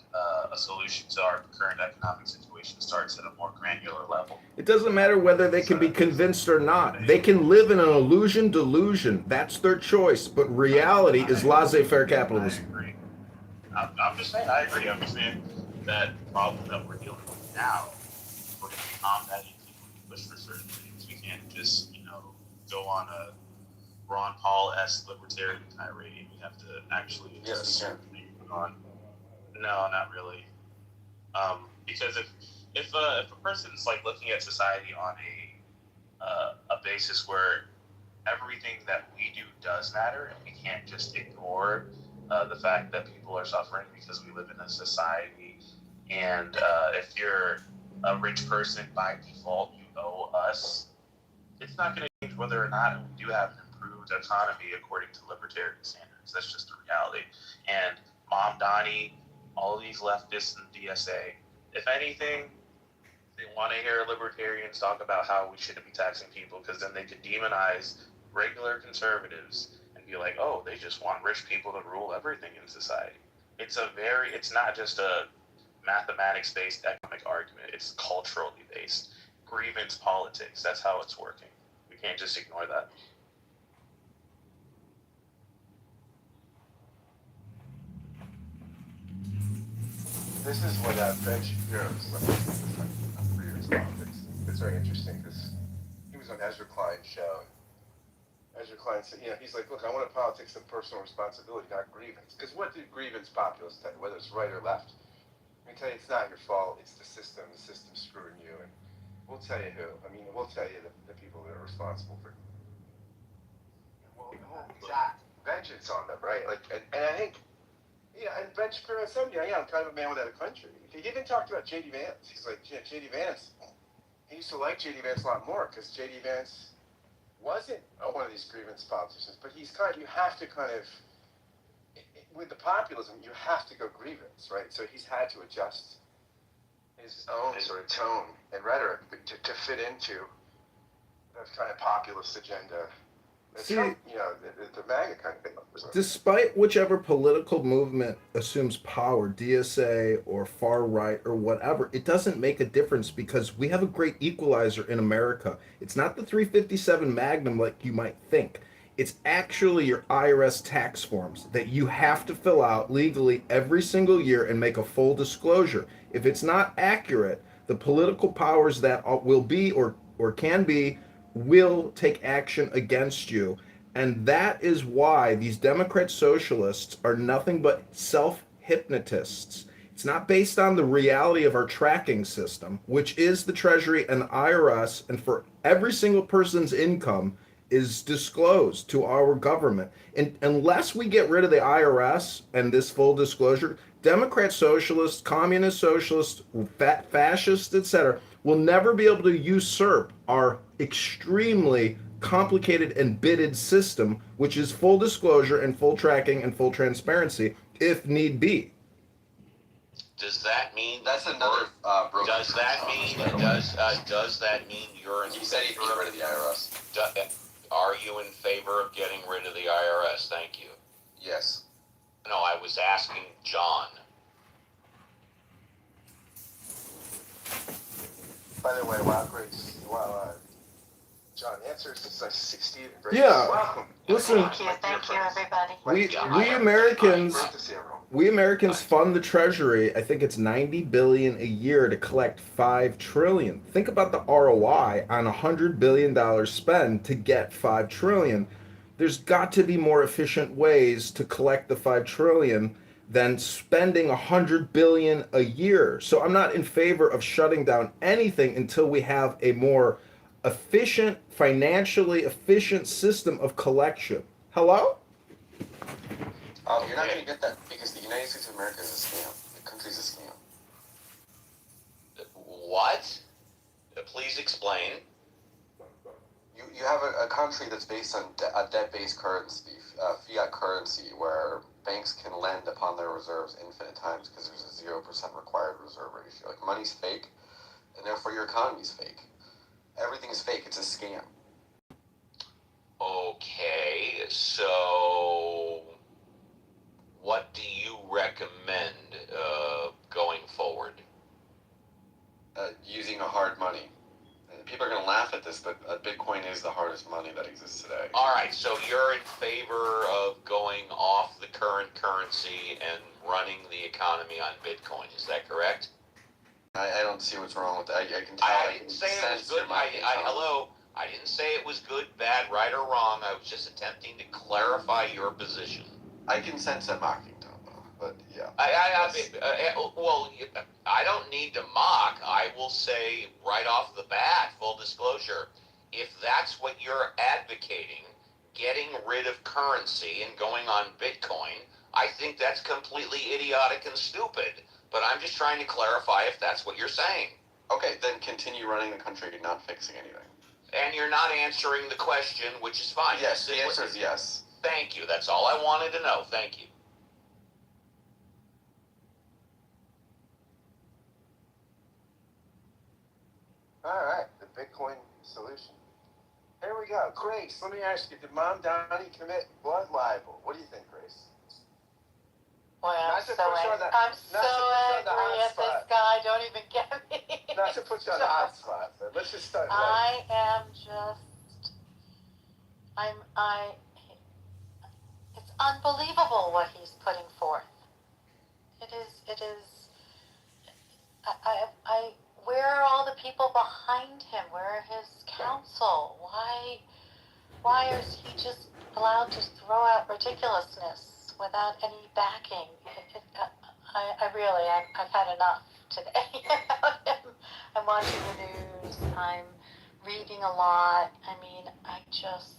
a solution to our current economic situation starts at a more granular level. It doesn't matter whether they can be convinced or not. They can live in an illusion delusion. That's their choice. But reality is laissez-faire capitalism. I agree. I'm just saying, I agree. I'm just saying that problem that we're dealing with now, we're going to be combating people who push for certain things. We can't just, go on a Ron Paul-esque libertarian tirade. We have to actually Yes, on. No, not really. Because if a person's like looking at society on a basis where everything that we do does matter, and we can't just ignore the fact that people are suffering because we live in a society, and if you're a rich person by default, you owe us. It's not going to change whether or not we do have an improved economy according to libertarian standards. That's just the reality. And Mom Donnie, all of these leftists and DSA, if anything, they want to hear libertarians talk about how we shouldn't be taxing people, because then they could demonize regular conservatives and be like, oh, they just want rich people to rule everything in society. It's not just a mathematics-based economic argument. It's culturally based. Grievance politics. That's how it's working. We can't just ignore that. This is what Ben Shapiro's career politics. It's very interesting because he was on Ezra Klein's show. Ezra Klein said, he's like, look, I want a politics of personal responsibility, not grievance. Because what do grievance populists tell you, whether it's right or left? Let me tell you, it's not your fault. It's the system. The system's screwing you. And We'll tell you who. I mean, we'll tell you the people that are responsible for. Well, exact vengeance on them, right? Like, and I think, and vengeance for somebody. I'm kind of a man without a country. He even talked about J.D. Vance. He's like, J.D. Vance. He used to like J.D. Vance a lot more because J.D. Vance wasn't one of these grievance politicians, but you have to kind of, with the populism, you have to go grievance, right? So he's had to adjust his own sort of tone and rhetoric to fit into that kind of populist agenda. See, Trump, the MAGA kind of thing. despite whichever political movement assumes power, DSA or far right or whatever, it doesn't make a difference because we have a great equalizer in America. It's not the 357 Magnum like you might think. It's actually your IRS tax forms that you have to fill out legally every single year and make a full disclosure. If it's not accurate, the political powers that will be or can be will take action against you. And that is why these Democrat socialists are nothing but self hypnotists. It's not based on the reality of our tracking system, which is the Treasury and the IRS, and for every single person's income is disclosed to our government. And unless we get rid of the IRS and this full disclosure, Democrat socialists, communist socialists, fascists, etc., will never be able to usurp our extremely complicated and bidded system, which is full disclosure and full tracking and full transparency, if need be. Does that mean that's another broken? Does that mean does that mean you're in? He said he'd get rid of the IRS. Are you in favor of getting rid of the IRS? Thank you. Yes. No, I was asking John. By the way, while John answers, it's like 60. Yeah. Welcome. Listen. Thank you, everybody. We Americans fund the Treasury. I think it's $90 billion a year to collect $5 trillion. Think about the ROI on $100 billion spend to get $5 trillion. There's got to be more efficient ways to collect the $5 trillion than spending $100 billion a year. So I'm not in favor of shutting down anything until we have a more efficient, financially efficient system of collection. Hello? You're not going to get that because the United States of America is a scam. The country's a scam. What? Please explain. You have a country that's based on a debt-based currency, fiat currency, where banks can lend upon their reserves infinite times because there's a 0% required reserve ratio. Like, money's fake, and therefore your economy's fake. Everything is fake. It's a scam. Okay, so what do you recommend going forward? Using a hard money. People are going to laugh at this, but Bitcoin is the hardest money that exists today. All right, so you're in favor of going off the current currency and running the economy on Bitcoin. Is that correct? I don't see what's wrong with that. I can tell. I didn't say it was good. Hello. I didn't say it was good, bad, right, or wrong. I was just attempting to clarify your position. I can sense a mocking tone, though. But yeah. I don't need to mock. I will say right off the bat, full disclosure, if that's what you're advocating, getting rid of currency and going on Bitcoin, I think that's completely idiotic and stupid. But I'm just trying to clarify if that's what you're saying. Okay, then continue running the country, not fixing anything. And you're not answering the question, which is fine. Yes, the answer is yes. Thank you. That's all I wanted to know. Thank you. All right, the Bitcoin solution. Here we go. Grace, let me ask you, did Mom Donnie commit blood libel? What do you think, Grace? Boy, I'm so angry at this guy. Don't even get me. Not to put you on the hot spot, but let's just start. I am just. It's unbelievable what he's putting forth. It is. Where are all the people behind him? Where are his counsel? Why is he just allowed to throw out ridiculousness without any backing? I've had enough. today about him. I'm watching the news. I'm reading a lot. I mean, I just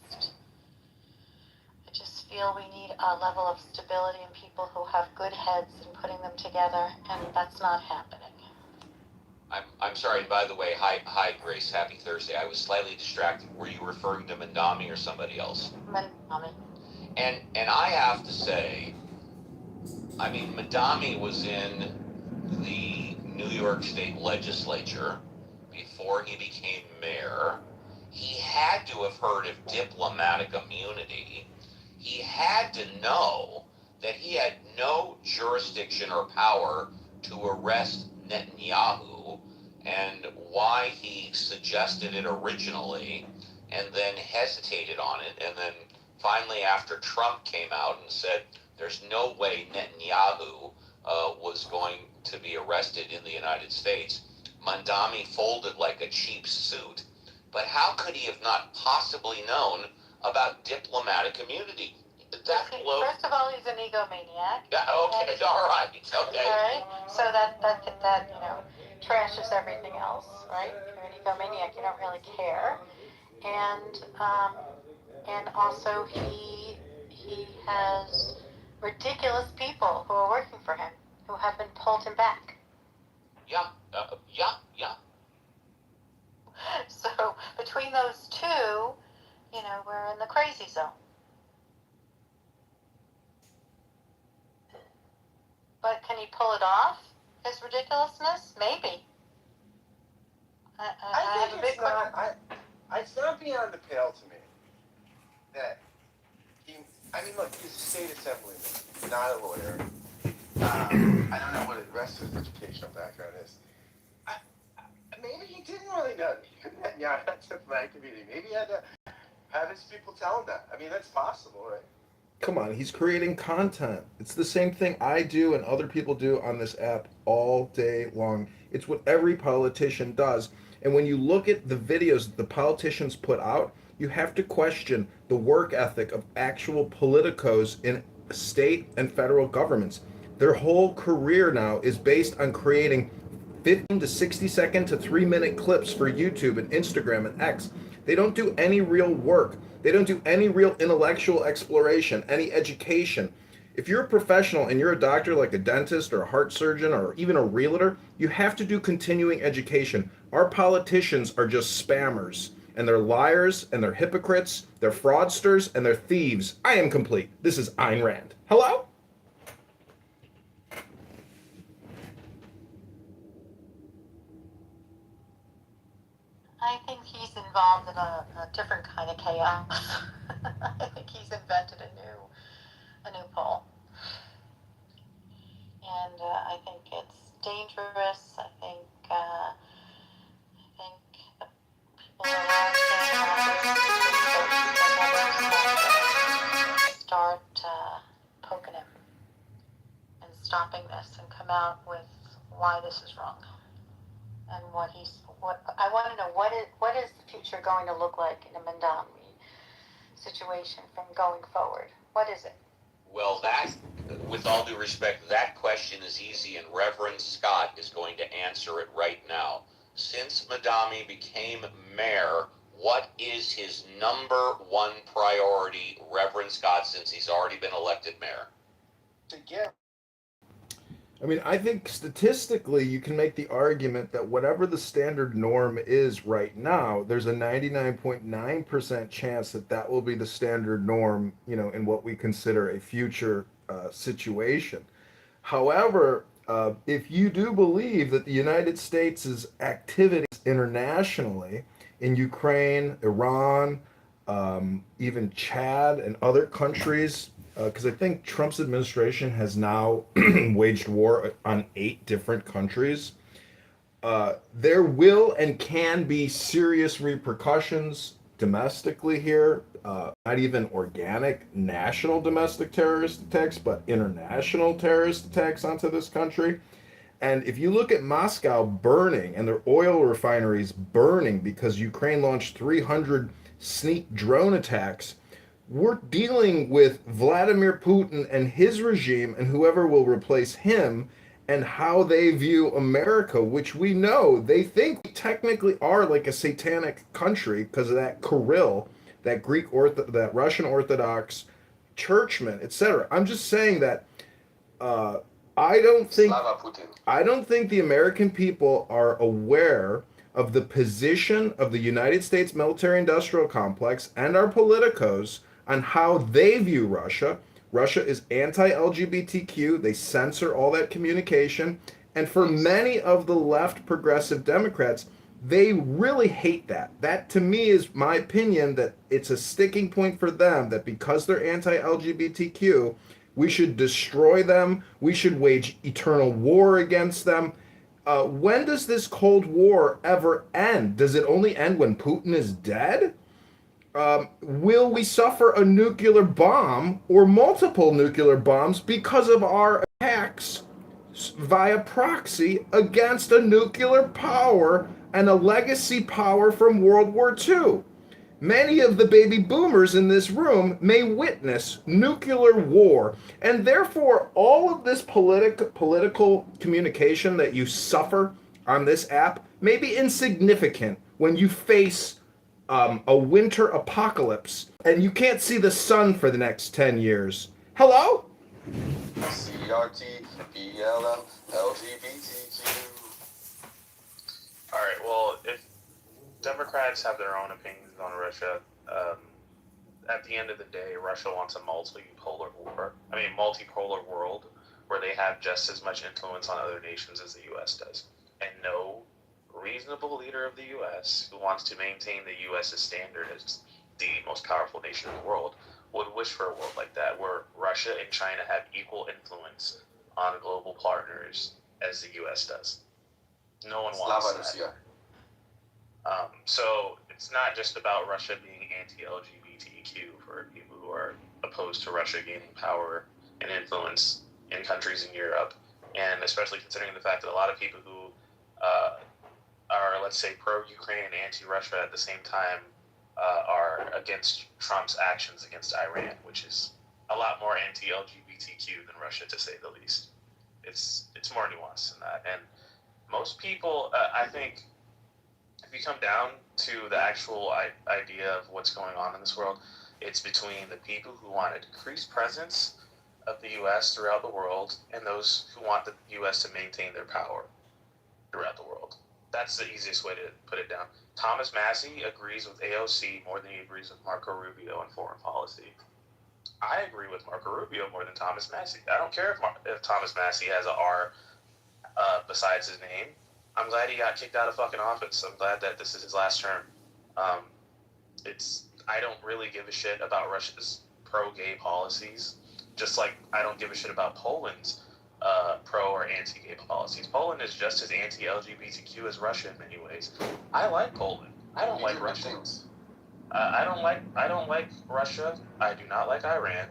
feel we need a level of stability in people who have good heads and putting them together, and that's not happening. I'm sorry. And by the way, hi, Grace. Happy Thursday. I was slightly distracted. Were you referring to Mandami or somebody else? Mandami. And I have to say, I mean, Mandami was in the New York State Legislature before he became mayor. He had to have heard of diplomatic immunity. He had to know that he had no jurisdiction or power to arrest Netanyahu, and why he suggested it originally and then hesitated on it, and then finally after Trump came out and said there's no way Netanyahu was going to be arrested in the United States, Mandami folded like a cheap suit. But how could he have not possibly known about diplomatic immunity? First of all, he's an egomaniac. Yeah, okay, all right, okay. Right? So that trashes everything else, right? If you're an egomaniac, you don't really care. And also he has ridiculous people who are working for him who have been pulled him back. Yeah. So between those two, we're in the crazy zone. But can he pull it off? His ridiculousness? Maybe. I have a big question. It's not beyond the pale to me that look, he's a state assemblyman, not a lawyer. I don't know what the rest of his educational background is. Maybe he didn't really know that. Yeah, that's a flag community. Maybe he had to have his people tell him that. I mean, that's possible, right? Come on, he's creating content. It's the same thing I do and other people do on this app all day long. It's what every politician does. And when you look at the videos that the politicians put out, you have to question the work ethic of actual politicos in state and federal governments. Their whole career now is based on creating 15 to 60 second to 3-minute clips for YouTube and Instagram and X. They don't do any real work. They don't do any real intellectual exploration, any education. If you're a professional and you're a doctor like a dentist or a heart surgeon or even a realtor, you have to do continuing education. Our politicians are just spammers, and they're liars, and they're hypocrites, they're fraudsters, and they're thieves. I am complete. This is Ayn Rand. Hello? I think he's involved in a different kind of chaos. I think he's invented a new pole. And I think it's dangerous. I think the people who are staying out start poking him and stopping this and come out with why this is wrong and what I want to know. What is the future going to look like in a Mandami situation from going forward? What is it? Well, that, with all due respect, that question is easy, and Reverend Scott is going to answer it right now. Since Mandami became mayor, what is his number one priority, Reverend Scott, since he's already been elected mayor? To get I mean, I think statistically you can make the argument that whatever the standard norm is right now, there's a 99.9% chance that that will be the standard norm, in what we consider a future situation. However, if you do believe that the United States' activities internationally in Ukraine, Iran, even Chad and other countries, because I think Trump's administration has now waged war on 8 different countries. There will and can be serious repercussions domestically here, not even organic national domestic terrorist attacks, but international terrorist attacks onto this country. And if you look at Moscow burning and their oil refineries burning because Ukraine launched 300 sneak drone attacks, we're dealing with Vladimir Putin and his regime and whoever will replace him and how they view America, which we know they think we technically are like a satanic country because of that Kirill, that that Russian Orthodox churchman, etc. I'm just saying that uh, I don't think Slava Putin. I don't think the American people are aware of the position of the United States military industrial complex and our politicos on how they view Russia. Russia is anti LGBTQ, they censor all that communication. And for many of the left progressive Democrats, they really hate that. That to me is my opinion that it's a sticking point for them that because they're anti LGBTQ, we should destroy them. We should wage eternal war against them. When does this Cold War ever end? Does it only end when Putin is dead? Will we suffer a nuclear bomb or multiple nuclear bombs because of our attacks via proxy against a nuclear power and a legacy power from World War II? Many of the baby boomers in this room may witness nuclear war, and therefore all of this political communication that you suffer on this app may be insignificant when you face a winter apocalypse and you can't see the sun for the next 10 years. Hello? CRT, BLM, LGBTQ. All right. Well, if Democrats have their own opinions on Russia, at the end of the day, Russia wants a multipolar world where they have just as much influence on other nations as the U.S. does. And no reasonable leader of the U.S. who wants to maintain the U.S.'s standard as the most powerful nation in the world would wish for a world like that, where Russia and China have equal influence on global partners as the U.S. does. No one wants that. So it's not just about Russia being anti-LGBTQ for people who are opposed to Russia gaining power and influence in countries in Europe, and especially considering the fact that a lot of people who are, let's say, pro-Ukraine and anti-Russia at the same time are against Trump's actions against Iran, which is a lot more anti-LGBTQ than Russia, to say the least. It's more nuanced than that, and most people, I think, if you come down to the actual idea of what's going on in this world, it's between the people who want a decreased presence of the U.S. throughout the world and those who want the U.S. to maintain their power throughout the world. That's the easiest way to put it down. Thomas Massey agrees with AOC more than he agrees with Marco Rubio on foreign policy. I agree with Marco Rubio more than Thomas Massey. I don't care if Thomas Massey has a R besides his name. I'm glad he got kicked out of fucking office. I'm glad that this is his last term. I don't really give a shit about Russia's pro-gay policies, just like I don't give a shit about Poland's pro or anti-gay policies. Poland is just as anti-LGBTQ as Russia in many ways. I like Poland. I don't like Russia. I don't like Russia. I do not like Iran.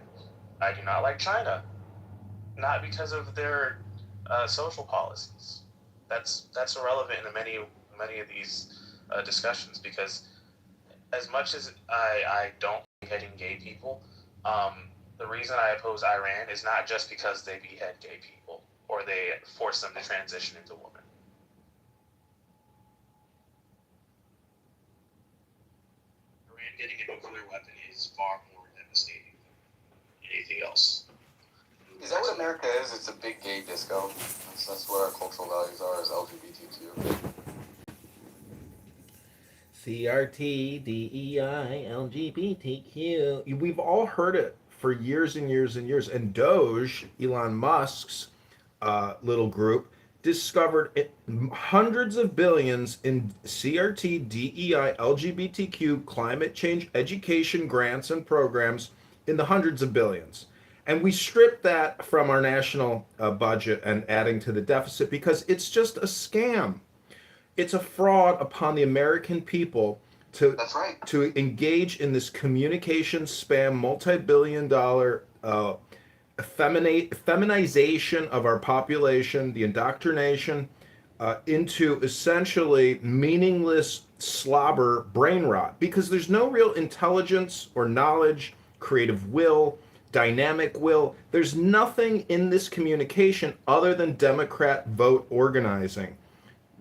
I do not like China. Not because of their social policies. That's irrelevant in many of these discussions, because as much as I don't beheading gay people, the reason I oppose Iran is not just because they behead gay people or they force them to transition into women. Iran getting a nuclear weapon is far more devastating than anything else. Is that what America is? It's a big gay disco. That's what our cultural values are, as LGBTQ. CRT, DEI, LGBTQ. We've all heard it for years and years and years. And Doge, Elon Musk's little group, discovered hundreds of billions in CRT, DEI, LGBTQ, climate change, education grants and programs in the hundreds of billions. And we stripped that from our national budget and adding to the deficit because it's just a scam. It's a fraud upon the American people to engage in this communication spam, multi-billion-dollar feminization of our population, the indoctrination into essentially meaningless slobber brain rot, because there's no real intelligence or knowledge, creative will dynamic will. There's nothing in this communication other than Democrat vote organizing.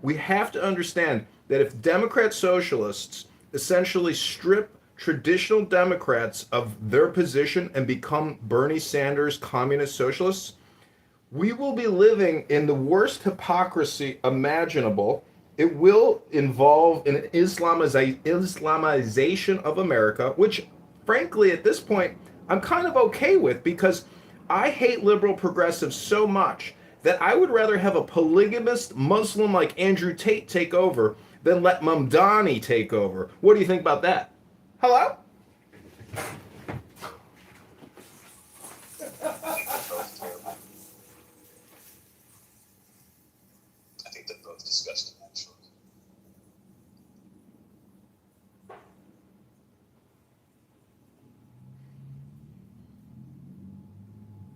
We have to understand that if Democrat socialists essentially strip traditional Democrats of their position and become Bernie Sanders communist socialists, we will be living in the worst hypocrisy imaginable. It will involve an Islamization of America, which, frankly, at this point, I'm kind of okay with because I hate liberal progressives so much that I would rather have a polygamist Muslim like Andrew Tate take over than let Mamdani take over. What do you think about that? Hello? I think they're both disgusting, actually.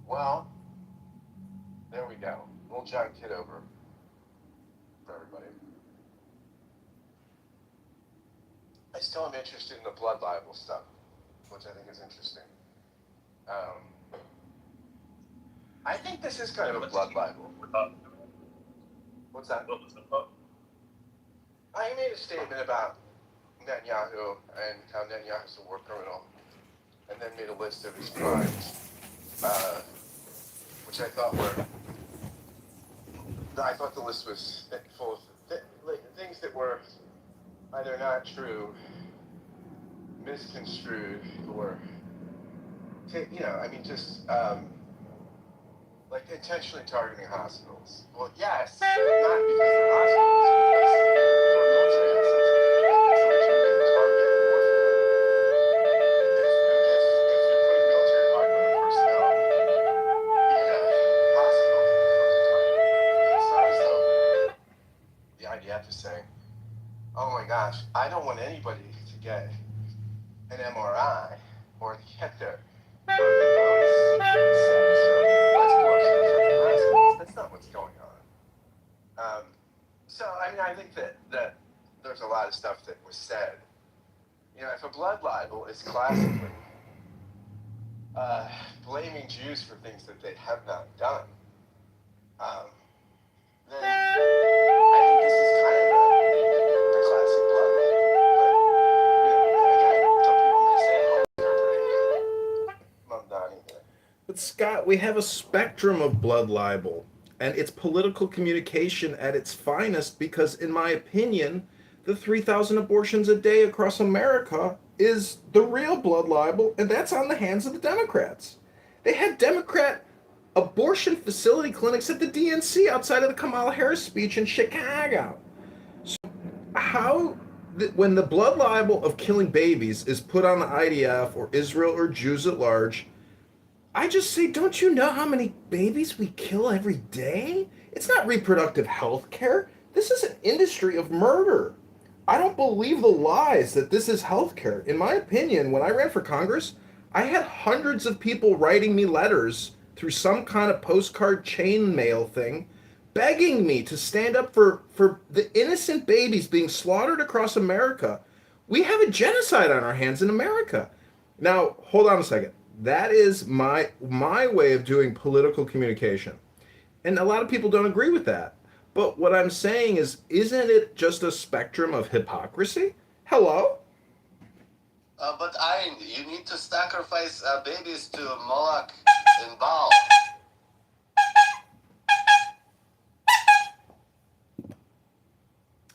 Well, there we go. Little John Kitover for everybody. I still am interested in the blood libel stuff, which I think is interesting. I think this is kind of a blood libel. What's that? I made a statement about Netanyahu and how Netanyahu's a war criminal, and then made a list of his crimes, which I thought the list was full of things that were either not true, misconstrued, or like intentionally targeting hospitals. Well, yes, not because they're hospitals, because they're military assets. It's a legitimate target warfare. If you're putting military hardware personnel in a hospital, it becomes a target. It's not as though the IDF is saying, oh my gosh, I don't want anybody to get an MRI or to get their that's not what's going on. So, I mean, I think that there's a lot of stuff that was said. If a blood libel is classically blaming Jews for things that they have not done, then I think this is kind of a classic blood libel. But, again, some people may say, Mamdani here. But Scott, we have a spectrum of blood libel, and it's political communication at its finest because, in my opinion, the 3,000 abortions a day across America is the real blood libel, and that's on the hands of the Democrats. They had Democrat abortion facility clinics at the DNC outside of the Kamala Harris speech in Chicago. So when the blood libel of killing babies is put on the IDF or Israel or Jews at large, I just say, don't you know how many babies we kill every day? It's not reproductive health care. This is an industry of murder. I don't believe the lies that this is health care. In my opinion, when I ran for Congress, I had hundreds of people writing me letters through some kind of postcard chain mail thing, begging me to stand up for the innocent babies being slaughtered across America. We have a genocide on our hands in America. Now, hold on a second. That is my way of doing political communication. And a lot of people don't agree with that. But what I'm saying is, isn't it just a spectrum of hypocrisy? Hello? But you need to sacrifice babies to Moloch and Baal.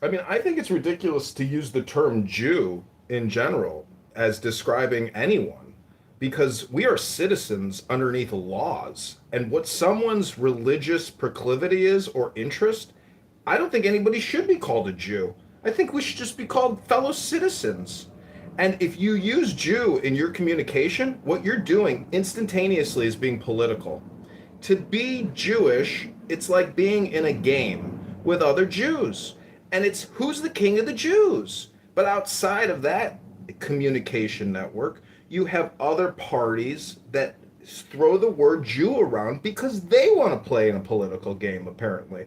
I mean, I think it's ridiculous to use the term Jew in general as describing anyone, because we are citizens underneath laws. And what someone's religious proclivity is or interest, I don't think anybody should be called a Jew. I think we should just be called fellow citizens. And if you use Jew in your communication, what you're doing instantaneously is being political. To be Jewish, it's like being in a game with other Jews. And it's who's the king of the Jews? But outside of that communication network, you have other parties that throw the word Jew around because they want to play in a political game, apparently.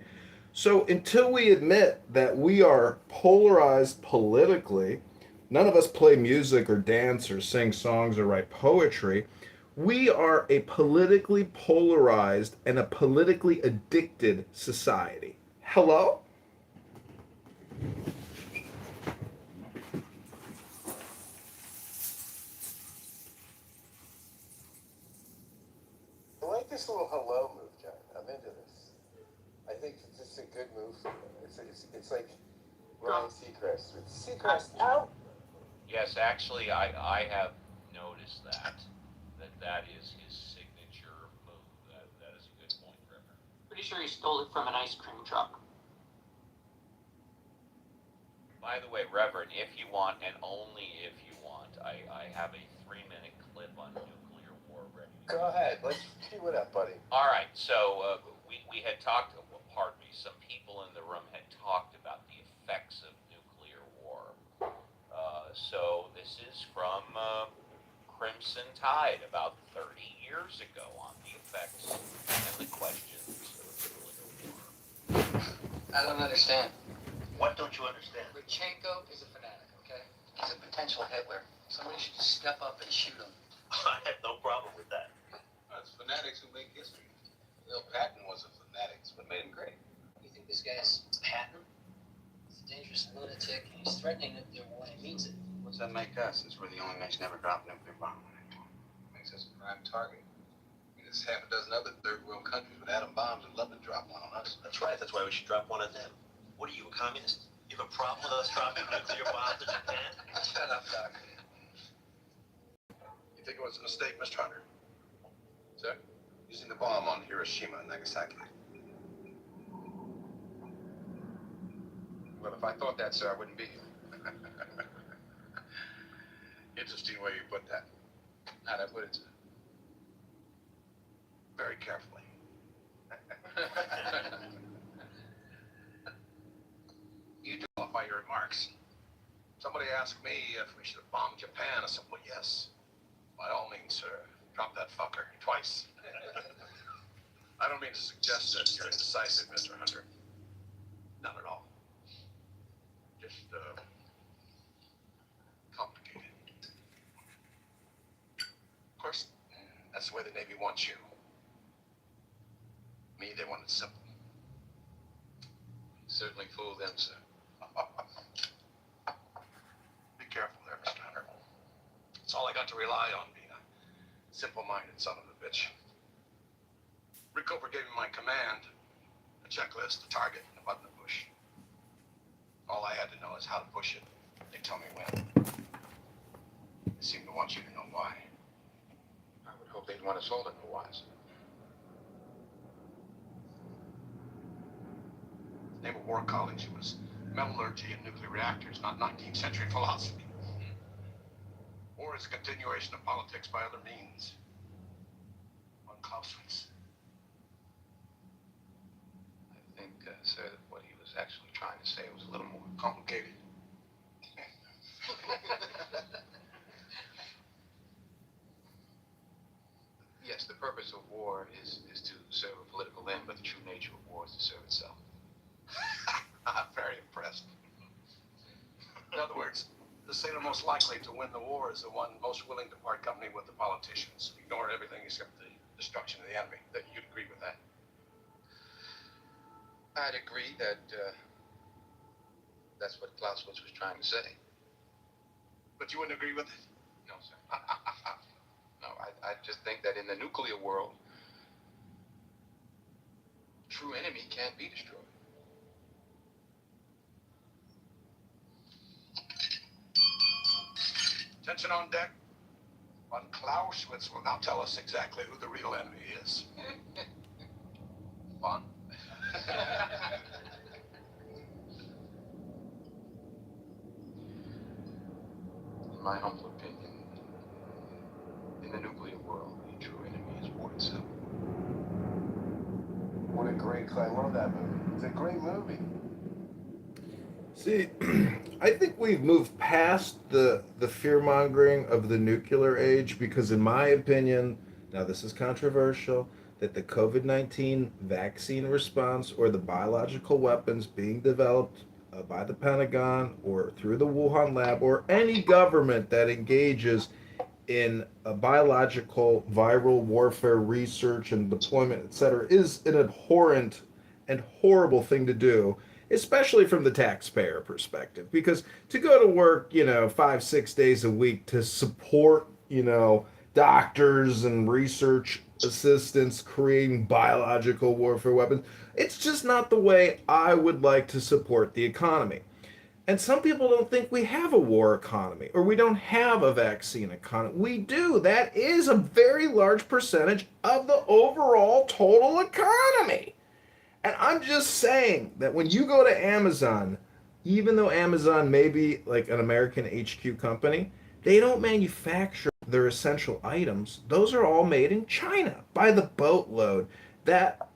So until we admit that we are polarized politically, none of us play music or dance or sing songs or write poetry, We are a politically polarized and a politically addicted society. Hello? I like this little hello move, John. I'm into this. I think it's a good move. It's like Ryan Seacrest. Seacrest out. Yes, actually, I have noticed that is his signature move. That is a good point, Reverend. Pretty sure he stole it from an ice cream truck. By the way, Reverend, if you want, and only if you want, I have a 3-minute clip on nuclear war ready. Go ahead. Let's cue it up, buddy. All right, so we had talked, well, pardon me, some people in the room had talked about the effects of nuclear war. So this is from Crimson Tide about 30 years ago on the effects and the questions of nuclear war. I don't understand. What don't you understand? Lutsenko is a fanatic, okay? He's a potential Hitler. Somebody should step up and shoot him. I have no problem with that. It's fanatics who make history. Bill Patton was a fanatic. It's what made him great. You think this guy's Patton? He's a dangerous lunatic, and he's threatening nuclear war when he means it. What's that make us, since we're the only nation ever dropped a nuclear bomb? Makes us a prime target. I mean, there's half a dozen other third world countries with atom bombs who'd love to drop one on us. That's right. That's why we should drop one on them. What are you, a communist? You have a problem with us dropping nuclear bombs in Japan? Shut up, Doc. You think it was a mistake, Mr. Hunter? Sir? Using the bomb on Hiroshima and Nagasaki. Well, if I thought that, sir, I wouldn't be here. Interesting way you put that. How'd I put it, sir? Very carefully. You do qualify your remarks. Somebody asked me if we should have bombed Japan. I said, well, yes. By all means, sir. Drop that fucker twice. I don't mean to suggest that you're indecisive, Mr. Hunter. Not at all. Just, complicated. Of course, that's the way the Navy wants you. Me, they want it simple. Certainly fool them, sir. Be careful there, Mr. Hunter. It's all I got to rely on, being a simple-minded son of a bitch. Kitover gave me my command, a checklist, a target, and a button to push. All I had to know is how to push it. They tell me when. They seem to want you to know why. I would hope they'd want us all to know why. Naval War College, it was metallurgy and nuclear reactors, not 19th century philosophy. War is a continuation of politics by other means. On Clausewitz. I think, sir, that what he was actually trying to say was a little more complicated. Yes, the purpose of war is to serve a political end, but the true nature of war is to serve itself. I'm very impressed. In other words, the sailor most likely to win the war is the one most willing to part company with the politicians, ignore everything except the destruction of the enemy. That you'd agree with that? I'd agree that that's what Clausewitz was trying to say. But you wouldn't agree with it? No, sir. No, I just think that in the nuclear world, true enemy can't be destroyed. Attention on deck. Von Clausewitz will now tell us exactly who the real enemy is. Fun. In my humble opinion, in the nuclear world, the true enemy is war itself. What a great I love that movie. It's a great movie. See, I think we've moved past the fear-mongering of the nuclear age because, in my opinion, now this is controversial, that the COVID-19 vaccine response or the biological weapons being developed by the Pentagon or through the Wuhan lab or any government that engages in biological viral warfare research and deployment, etc., is an abhorrent and horrible thing to do, especially from the taxpayer perspective. Because to go to work, 5, 6 days a week to support, doctors and research assistants creating biological warfare weapons, it's just not the way I would like to support the economy. And some people don't think we have a war economy or we don't have a vaccine economy. We do. That is a very large percentage of the overall total economy. And I'm just saying that when you go to Amazon, even though Amazon may be like an American HQ company, they don't manufacture their essential items. Those are all made in China by the boatload. That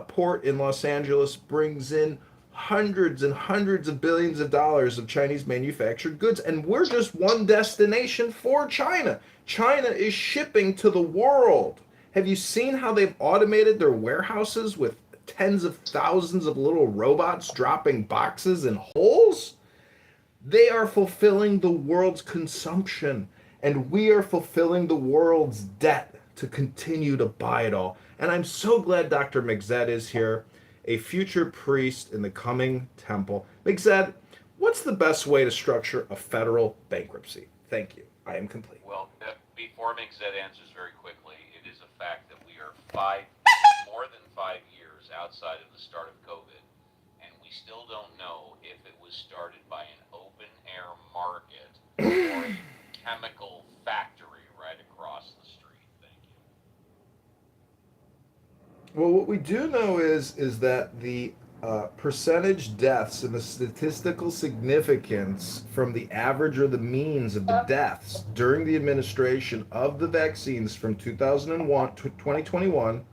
port in Los Angeles brings in hundreds and hundreds of billions of dollars of Chinese manufactured goods, and we're just one destination for China. China is shipping to the world. Have you seen how they've automated their warehouses with tens of thousands of little robots dropping boxes in holes? They are fulfilling the world's consumption, and we are fulfilling the world's debt to continue to buy it all. And I'm so glad Dr. Migzed is here, a future priest in the coming temple. Migzed, what's the best way to structure a federal bankruptcy? Thank you. I am complete. Well, before Mixed answers very quickly, it is a fact that we are more than 5 years outside of the start of COVID, and we still don't know if it was started by an open air market or a chemical factory right across the street. Thank you. Well, what we do know is that the percentage deaths and the statistical significance from the average or the means of the deaths during the administration of the vaccines from 2001 to 2021,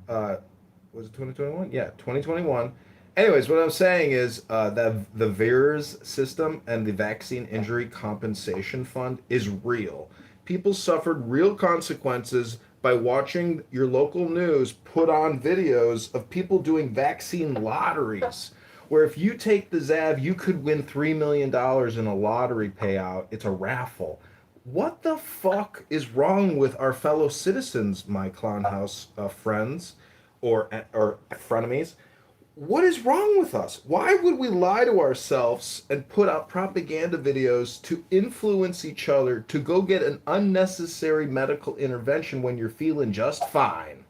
was it 2021? Yeah, 2021. Anyways, what I'm saying is that the VAERS system and the Vaccine Injury Compensation Fund is real. People suffered real consequences by watching your local news put on videos of people doing vaccine lotteries, where if you take the ZAV, you could win $3 million in a lottery payout. It's a raffle. What the fuck is wrong with our fellow citizens, my Clown House friends or frenemies? What is wrong with us? Why would we lie to ourselves and put out propaganda videos to influence each other to go get an unnecessary medical intervention when you're feeling just fine?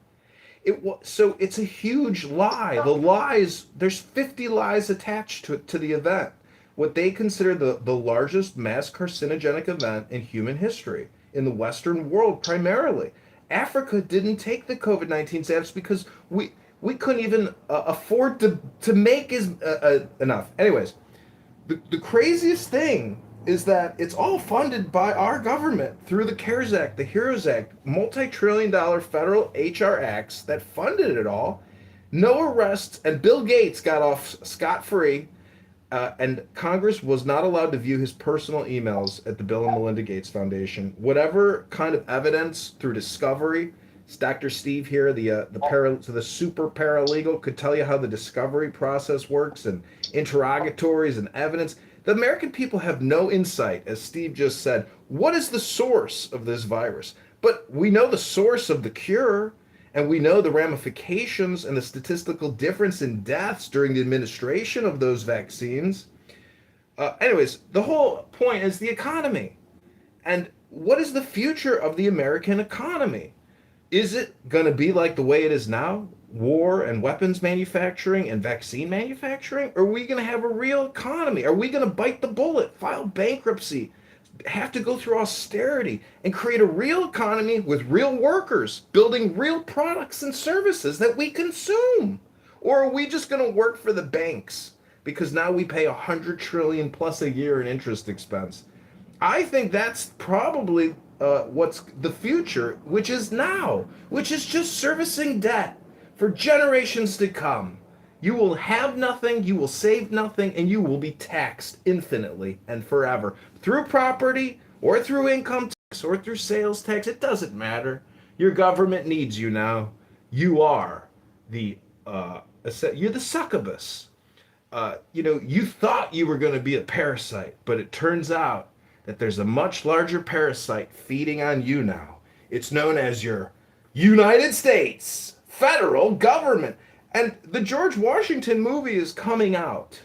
So it's a huge lie. The lies, there's 50 lies attached to the event. What they consider the largest mass carcinogenic event in human history, in the Western world primarily. Africa didn't take the COVID-19 jabs because we couldn't even afford to make enough. Anyways, the craziest thing is that it's all funded by our government through the CARES Act, the HEROES Act, multi-trillion-dollar federal HR acts that funded it all. No arrests, and Bill Gates got off scot-free, and Congress was not allowed to view his personal emails at the Bill and Melinda Gates Foundation. Whatever kind of evidence through discovery, Dr. Steve here, the super paralegal, could tell you how the discovery process works and interrogatories and evidence. The American people have no insight, as Steve just said. What is the source of this virus? But we know the source of the cure, and we know the ramifications and the statistical difference in deaths during the administration of those vaccines. Anyways, the whole point is the economy. And what is the future of the American economy? Is it going to be like the way it is now? War and weapons manufacturing and vaccine manufacturing? Or are we going to have a real economy? Are we going to bite the bullet, file bankruptcy, have to go through austerity, and create a real economy with real workers, building real products and services that we consume? Or are we just going to work for the banks because now we pay $100 trillion plus a year in interest expense? I think that's probably what's the future, which is now, which is just servicing debt for generations to come. You will have nothing, you will save nothing, and you will be taxed infinitely and forever through property or through income tax or through sales tax. It doesn't matter. Your government needs you now. You are you're the succubus. You thought you were going to be a parasite, but it turns out that there's a much larger parasite feeding on you now. It's known as your United States federal government. And the George Washington movie is coming out.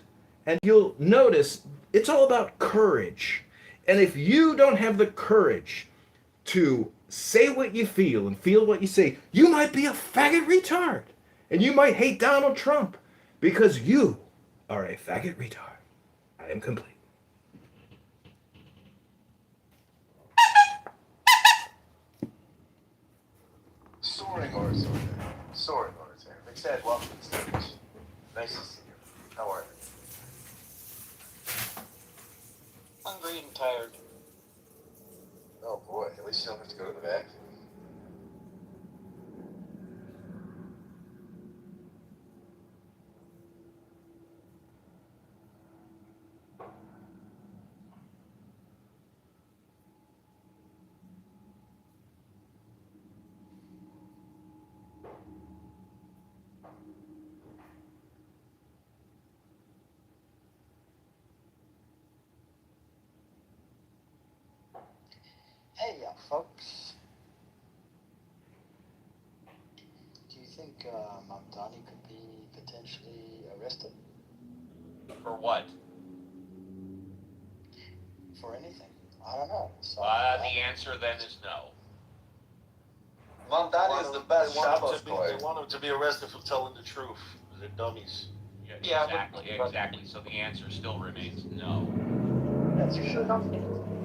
And you'll notice it's all about courage. And if you don't have the courage to say what you feel and feel what you say, you might be a faggot retard. And you might hate Donald Trump because you are a faggot retard. I am complete. Soaring orator. Soaring orator. McSad, welcome to the stage. Nice to see you. How are you? Hungry and tired. Oh boy, at least you don't have to go to the bathroom. Hey, folks. Do you think Mamdani could be potentially arrested For what? for anything? I don't know. So, The answer then is no. Mamdani is the best Shabbos They boy. want him to be arrested for telling the truth. They're dummies. Yeah, exactly. So the answer still remains no. that's your show.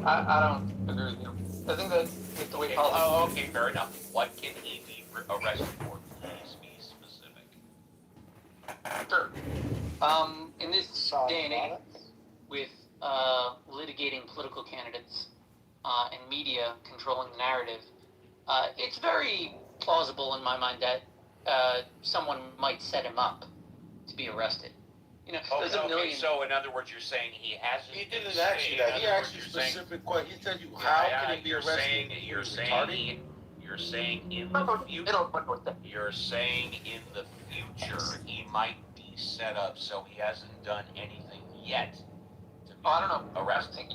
I don't agree with you. I think that with the way Okay, politics. okay, fair enough. What can he be arrested for? Please be specific. Sure. In this Sorry, day and age, violence? with litigating political candidates and media controlling the narrative, it's very plausible in my mind that someone might set him up to be arrested. You know, there's a million. So in other words, you're saying he hasn't. He didn't ask you that. He asked you specific question. He said, "How can he be arrested?" You're saying in the future. You're saying in the future he might be set up, so he hasn't done anything yet to be I don't know. arrested.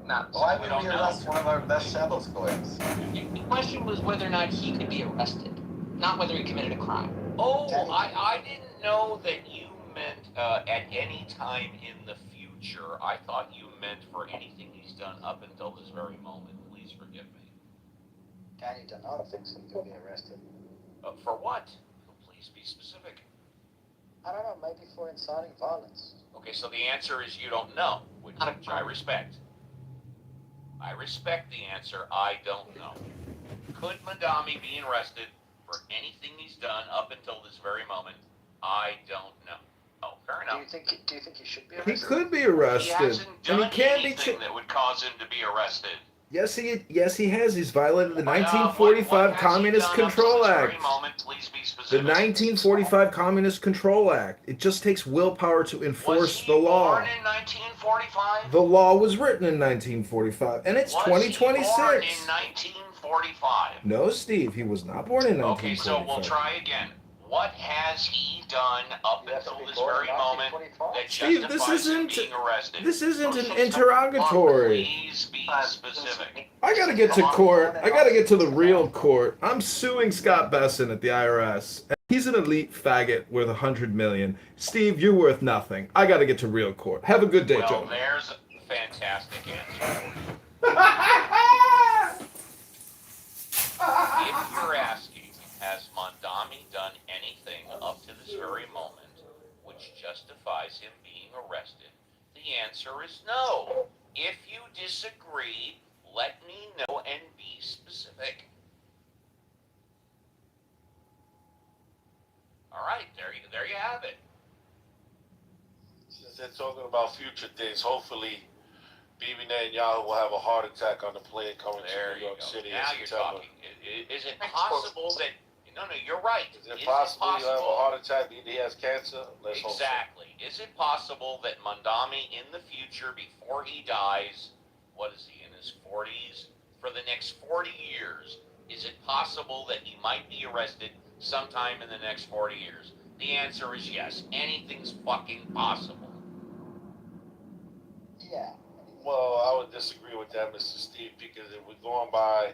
Not. Why We would we don't know. arrest one of our best Shabbos boys? The question was whether or not he could be arrested, not whether he committed a crime. Oh, I didn't know that you meant at any time in the future. I thought you meant for anything he's done up until this very moment. Please forgive me. Danny Donato thinks he could be arrested. For what? Please be specific. I don't know, maybe for inciting violence. Okay, so the answer is you don't know, which I respect. I respect the answer. I don't know. Could Madami be arrested for anything he's done up until this very moment? I don't know. Oh, fair Do enough. you think he should be He arrested? could be He arrested. hasn't And done he can be. anything that would cause him to be arrested. Yes, he has. He's violated the What 1945 has he Communist done up to Control this Act. very moment? Please be The specific. 1945 Communist Control Act. It just takes willpower to Was enforce he the law. born in 1945? The law was written in 1945, and it's Was he born in 2026. 1945? No, Steve, he was not born in 1945. Okay, so we'll try again. What has he done up You have to until be this born very in moment 1945? that Steve, justifies him being arrested? This isn't an interrogatory. Please be specific. I gotta get to court. I gotta get to the real court. I'm suing Scott Besson at the IRS. He's an elite faggot worth $100 million. Steve, you're worth nothing. I gotta get to real court. Have a good day, Well, Joe. there's a fantastic answer. If you're asking, has Mondami done anything up to this very moment which justifies him being arrested? The answer is no. If you disagree, let me know and be specific. All right, there you have it. Since they're talking about future things, hopefully Bibi Netanyahu will have a heart attack on the plane coming There to New you York go. City Now in you're September. talking. Is it possible that? No, you're right. Is it possible he'll have a heart attack? He has cancer? Let's hope so. Exactly. Is it possible that Mondami in the future, before he dies, what is he, in his 40s? For the next 40 years, is it possible that he might be arrested sometime in the next 40 years? The answer is yes. Anything's fucking possible. Yeah. Well, I would disagree with that, Mr. Steve, because if we're going by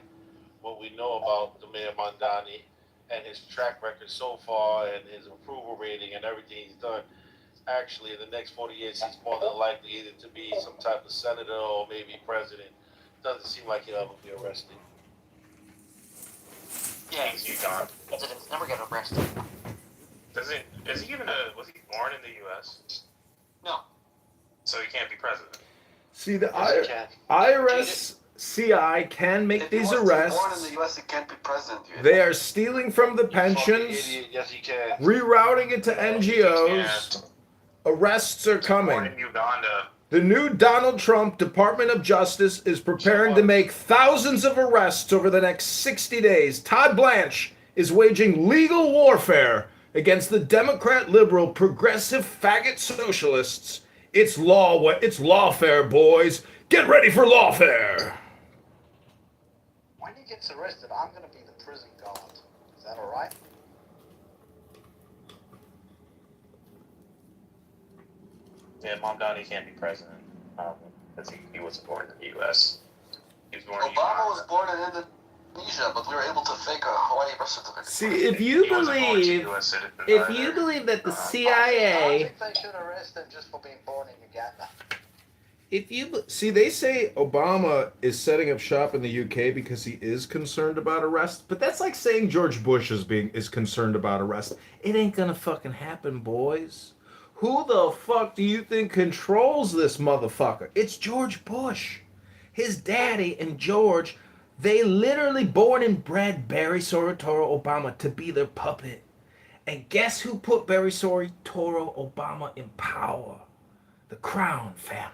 what we know about the Mayor Mondani and his track record so far and his approval rating and everything he's done, actually in the next 40 years he's more than likely either to be some type of senator or maybe president. Doesn't seem like he'll ever be arrested. Yeah, He's Uganda. presidents never get arrested. Was he born in the U.S.? No. So he can't be president. See, the Yes, he can. IRS CI can make If he these was born in arrests. the U.S., he can't be president. Dude. They are stealing from the You fucking pensions, idiot. Yes, he can. rerouting it to He NGOs. can't. Arrests are He's born coming. in Uganda. The new Donald Trump Department of Justice is preparing to make thousands of arrests over the next 60 days. Todd Blanche is waging legal warfare against the Democrat, liberal, progressive, faggot socialists. It's lawfare, boys. Get ready for lawfare. When he gets arrested, I'm going to be the prison guard. Is that all right? Yeah, Mamdani can't be president because he wasn't born in the U.S. He was born in Obama was Uganda. born in Indonesia, but we were able to fake a Hawaii birth certificate. See, if you He wasn't born to believe, U.S. citizen if either. you believe that the I CIA, think they should arrest him just for being born in Uganda. see, they say Obama is setting up shop in the UK because he is concerned about arrest, but that's like saying George Bush is concerned about arrest. It ain't gonna fucking happen, boys. Who the fuck do you think controls this motherfucker? It's George Bush. His daddy and George, they literally born and bred Barry Soetoro Obama to be their puppet. And guess who put Barry Soetoro Obama in power? The Crown family.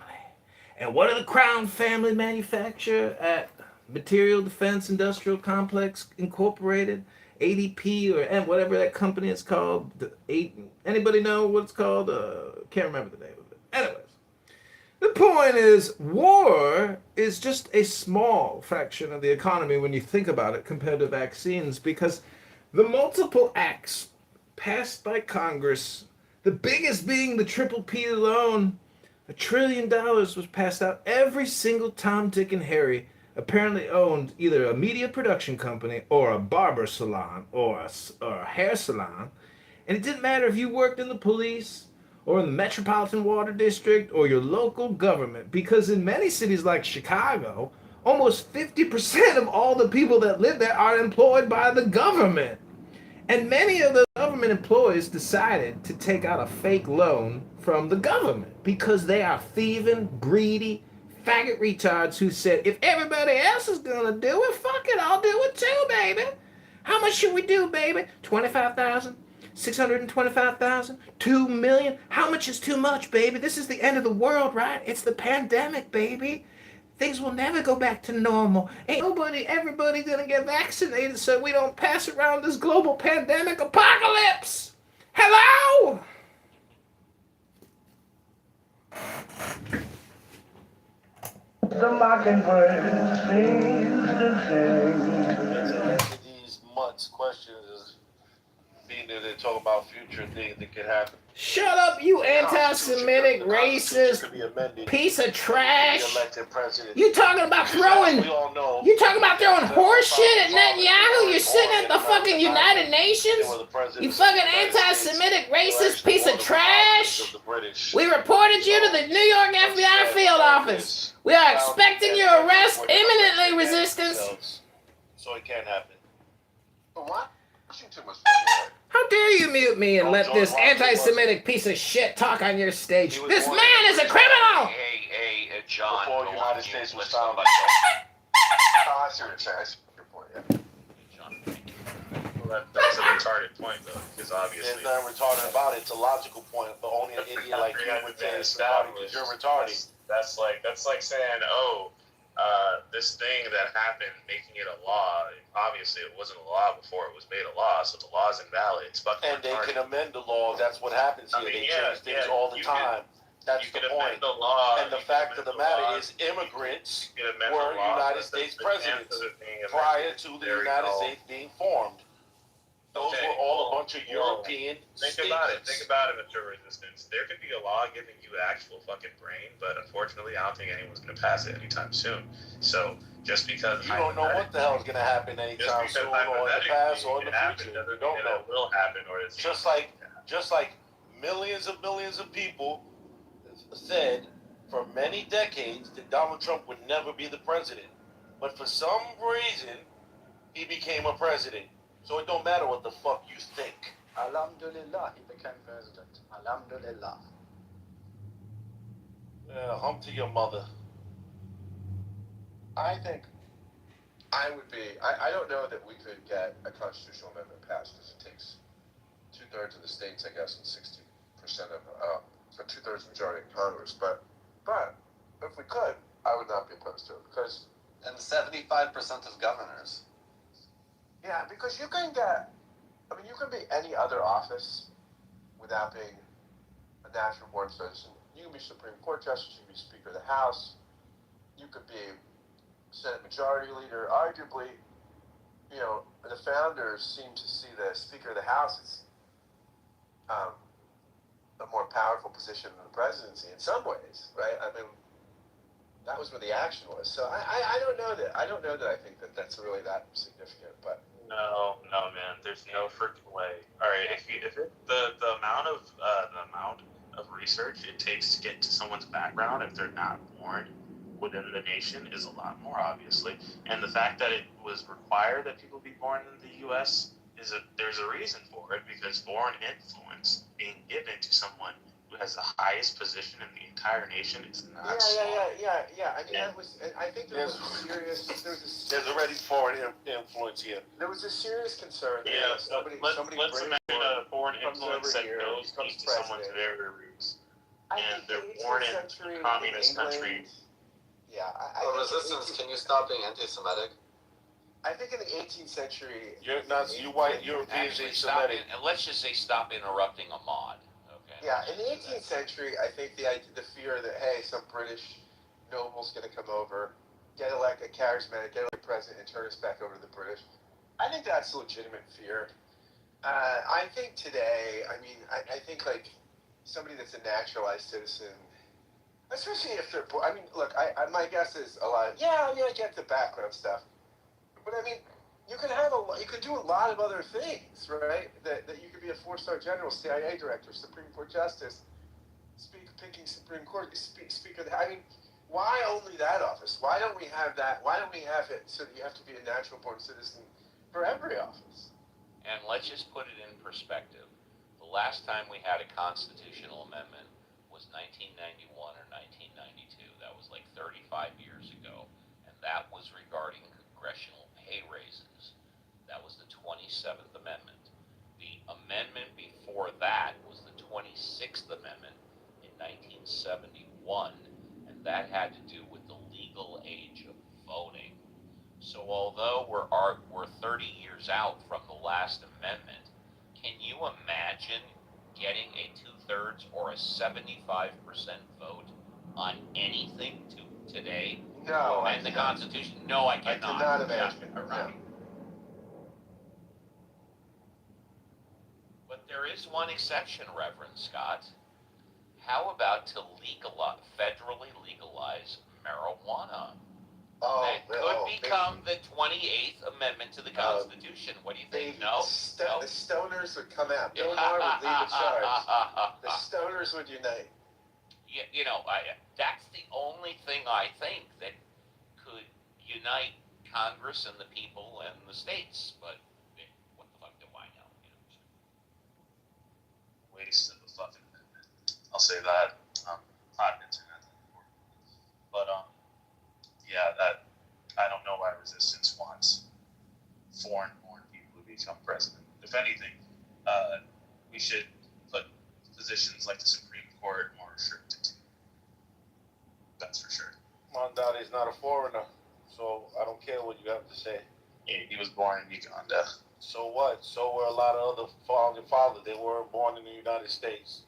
And what do the Crown family manufacture at Material Defense Industrial Complex Incorporated? ADP or whatever that company is called. Anybody know what it's called? Can't remember the name of it. Anyways, the point is, war is just a small fraction of the economy when you think about it compared to vaccines, because the multiple acts passed by Congress, the biggest being the Triple P loan, $1 trillion was passed out. Every single Tom, Dick, and Harry apparently owned either a media production company or a barber salon or a hair salon. And it didn't matter if you worked in the police or in the Metropolitan Water District or your local government, because in many cities like Chicago, almost 50% of all the people that live there are employed by the government. And many of the government employees decided to take out a fake loan from the government because they are thieving, greedy, faggot retards who said, if everybody else is gonna do it, fuck it, I'll do it too, baby. How much should we do, baby? 25,000? 625,000? 2 million? How much is too much, baby? This is the end of the world, right? It's the pandemic, baby. Things will never go back to normal. Ain't everybody gonna get vaccinated so we don't pass around this global pandemic apocalypse. Hello? The mockingbird sings to sing. Answer these mutts questions is being that they're talking about future things that could happen. Shut up, you anti-Semitic, racist Could be amended. piece of Be trash. elected president. You talking about throwing... We all know. You talking about throwing horse shit at Netanyahu? You're sitting at the fucking United Nations? You fucking anti-Semitic, racist piece of trash? We reported you to the New York FBI field office. We are expecting your arrest imminently, resistance. So it can't happen. But what? Pushing too much. Right? How dare you mute me and let this anti-Semitic piece of shit talk on your stage? This man is a criminal! Hey, John. Before go United on, States was let's found. go. I see what you're saying. I see your point. Yeah. John. Well, that's a retarded point, though, because obviously. There's nothing retarded about it. It's a logical point, but only an idiot like you would say it's retarded because you're retarded. That's like saying, this thing that happened, making it a law. Obviously, it wasn't a law before it was made a law, so the law's invalid. It's fucking And they retarded. can amend the law. That's what happens here. They change things all the time. That's You the can point. amend the law. And the you can fact of amend the the matter law, is, immigrants you can amend were the law, United but States the presidents answer to being prior amended to is the very United dull. States being formed. Those Okay, were all well, a bunch of European Think statements. about it. Think about it, Mr. Resistance. There could be a law giving you actual fucking brain, but unfortunately, I don't think anyone's going to pass it anytime soon. So just because You don't know what the hell is going to happen anytime soon, or in the past, or in the future. You don't know. It will happen, or it's Just like millions of people said for many decades that Donald Trump would never be the president, but for some reason he became a president. So it don't matter what the fuck you think. Alhamdulillah, he became president. Alhamdulillah. Hum to your mother. I think I would be. I don't know that we could get a constitutional amendment passed because it takes 2/3 of the states, I guess, and 60% of a 2/3 majority in Congress. But if we could, I would not be opposed to it because. And 75% of governors. Yeah, because you can get. I mean, you can be any other office without being a natural born citizen. You can be Supreme Court Justice. You can be Speaker of the House. You could be Senate Majority Leader. Arguably, the founders seem to see the Speaker of the House as a more powerful position than the presidency in some ways, right? I mean, that was where the action was. So I don't know that. I don't know that I think that that's really that significant. But no, man. There's no freaking way. All right, the amount of research it takes to get to someone's background if they're not born within the nation is a lot more, obviously. And the fact that it was required that people be born in the U.S. there's a reason for it, because foreign influence being given to someone who has the highest position in the entire nation is not small. Yeah. I mean, I think there was a serious. There's already foreign influence here. There was a serious concern. That, Yeah, somebody let's British imagine a foreign comes influence over that here, goes becomes into someone's president. very roots, I and think they're the born 18th in century a communist England, country. Yeah, Resistance, can you stop being anti-Semitic? I think in the 18th century, You're not. You white Europeans ain't Semitic. And let's just say stop interrupting a mod. Okay. Yeah, in the 18th century, I think the fear that hey, some British noble's going to come over, get elected, charismatic, get elected president, and turn us back over to the British. I think that's a legitimate fear. I think today, I mean, I think like somebody that's a naturalized citizen, especially if they're. I mean, look, my guess is a lot. I get the background stuff, but I mean, you can do a lot of other things, right? That you could be a 4-star general, CIA director, Supreme Court justice, picking Supreme Court speaker. I mean, why only that office? Why don't we have that? Why don't we have it so that you have to be a natural born citizen for every office? And let's just put it in perspective. The last time we had a constitutional amendment was 1991 or 1992. That was like 35 years ago. And that was regarding congressional pay raises. That was the 27th Amendment. The amendment before that was the 26th Amendment in 1971. And that had to do with the legal age of voting. So although we're 30 years out from the last amendment, can you imagine getting a 2/3 or a 75% vote on anything today to amend the Constitution? No, I cannot. I cannot imagine. Right. But there is one exception, Reverend Scott. How about to federally legalize marijuana? That could become the 28th Amendment to the Constitution. What do you think? No? The stoners would come out. Bill Maher would lead the charge. The stoners would unite. That's the only thing I think that could unite Congress and the people and the states. But what the fuck do I know? Waste of a fucking amendment. I'll say that. Not into that anymore. But yeah, that I don't know why resistance wants foreign-born people to become president. If anything, we should put positions like the Supreme Court more restricted. That's for sure. Mondani is not a foreigner, so I don't care what you have to say. Yeah, he was born in Uganda. So what? So were a lot of other founding fathers. They were born in the United States.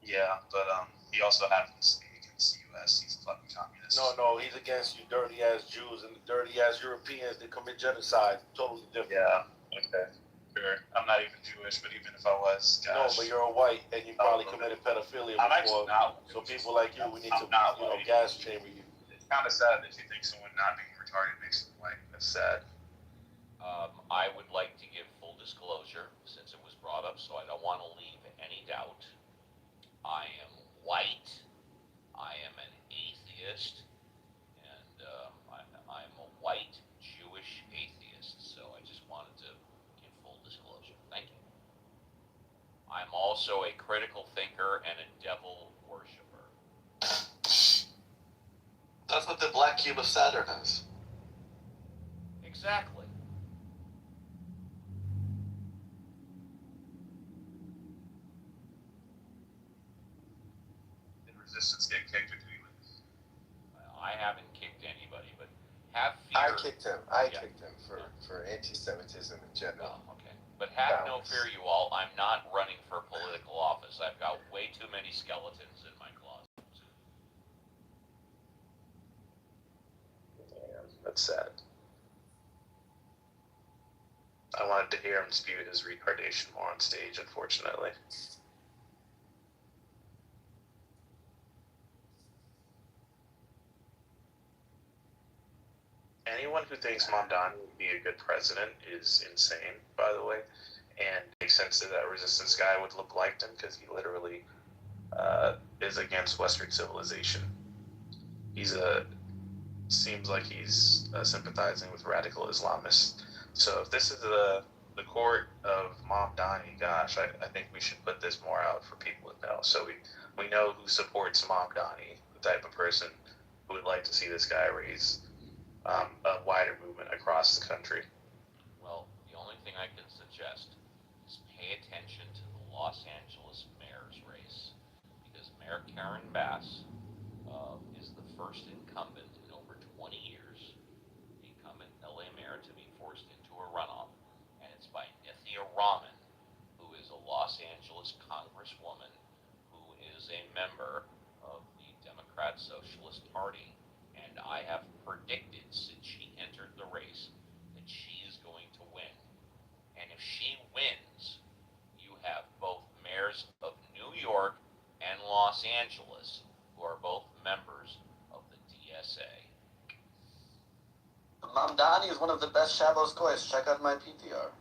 Yeah, but he also happens to be against the U.S. He's a fucking communist. No, he's against you dirty ass Jews and the dirty ass Europeans that commit genocide. Totally different. Yeah. Okay. Sure. I'm not even Jewish, but even if I was, No, gosh. but you're a white and you probably committed pedophilia I'm actually before. not. So people like you, we need to, I'm not white. gas chamber you. It's kind of sad that you think someone not being retarded makes them white. That's sad. I would like to give full disclosure, since it was brought up, so I don't want to leave any doubt. I am white. I am an atheist, and I'm a white Jewish atheist. So I just wanted to give full disclosure. Thank you. I'm also a critical thinker and a devil worshiper. That's what the black cube of Saturn is. Exactly. Did Resistance get kicked or did he lose? I haven't kicked anybody, but have I fear. kicked him. I kicked him for anti-Semitism in general. Oh, okay. But have no fear, you all. I'm not running for political office. I've got way too many skeletons in my closet. Damn, that's sad. I wanted to hear him spew his retardation more on stage, unfortunately. Anyone who thinks Mamdani would be a good president is insane, by the way, and makes sense that that resistance guy would look like him because he literally is against Western civilization. Seems like he's sympathizing with radical Islamists. So if this is the court of Mamdani, gosh, I think we should put this more out for people to know. So we know who supports Mamdani, the type of person who would like to see this guy raise a wider movement across the country. Well, the only thing I can suggest is pay attention to the Los Angeles mayor's race, because Mayor Karen Bass is the first incumbent in over 20 years, the incumbent LA mayor to be forced into a runoff, and it's by Nithya Raman, who is a Los Angeles congresswoman who is a member of the Democrat Socialist Party. And I have predicted since she entered the race that she is going to win. And if she wins, you have both mayors of New York and Los Angeles, who are both members of the DSA. Mamdani is one of the best Shabos Goys. Check out my PTR.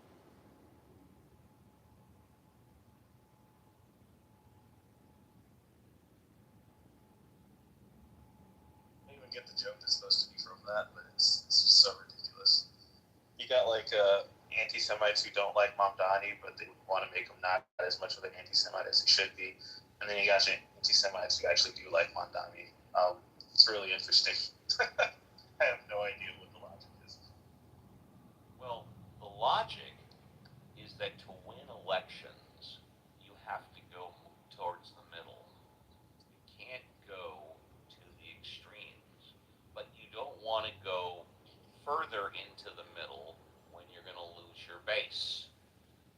I don't even get the joke that's supposed to be from that, but it's just so ridiculous. You got like anti-Semites who don't like Mamdani, but they want to make him not as much of an anti-Semite as he should be. And then you got anti-Semites who actually do like Mamdani. It's really interesting. I have no idea what the logic is. Well, the logic is that to win elections, you have to go towards the middle. You can't go to the extremes, but you don't want to go further into the middle when you're going to lose your base.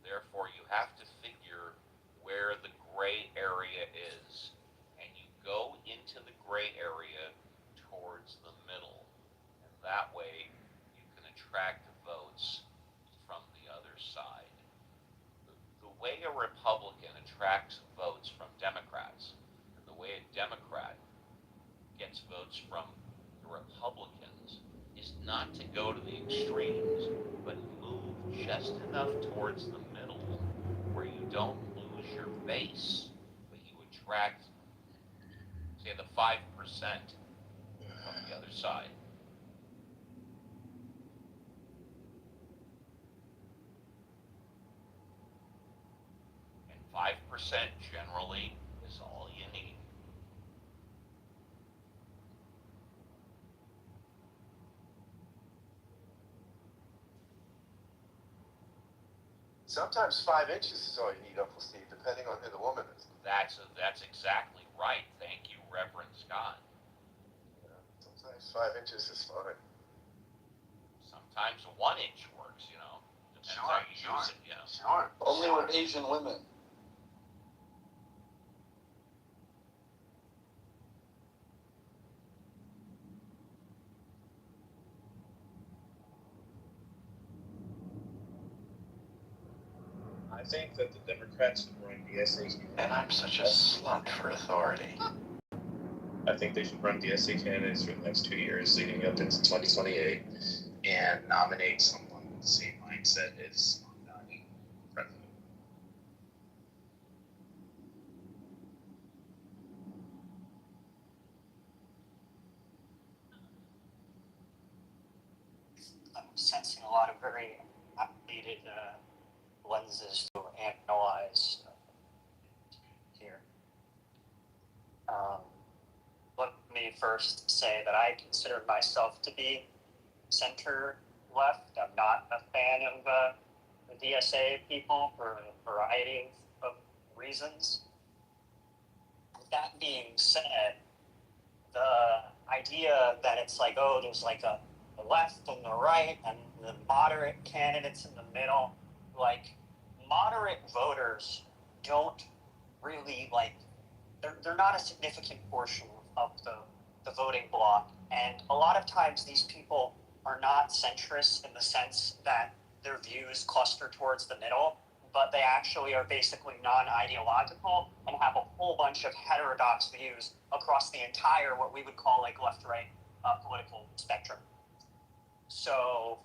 Therefore, you have to figure where the gray area is, and you go into the gray area towards the middle. And that way, you can attract votes from the other side. The way a Republican attracts votes from Democrats, and the way a Democrat gets votes from the Republicans, is not to go to the extremes, but move just enough towards the middle where you don't lose your base, but you attract, say, the 5% from the other side. And 5% generally is all you need. Sometimes 5 inches is all you need, Uncle Steve, depending on who the woman is. That's exactly right. Thank you, Reverend Scott. Yeah, sometimes 5 inches is fine. Sometimes 1 inch works, you know. Depends how you use it, you know. Sure. Only with Asian women. I think that the Democrats should run DSA. And I'm such a slut for authority. I think they should run DSA candidates for the next 2 years, leading up into 2028, and nominate someone with the same mindset as Mamdani president. I'm sensing a lot of very outdated lenses to analyze here. Let me first say that I consider myself to be center left. I'm not a fan of the DSA people for a variety of reasons. That being said, the idea that it's like, oh, there's like a the left and the right and the moderate candidates in the middle, like moderate voters don't really like, they're not a significant portion of the voting bloc. And a lot of times these people are not centrists in the sense that their views cluster towards the middle, but they actually are basically non-ideological and have a whole bunch of heterodox views across the entire, what we would call like left-right political spectrum. So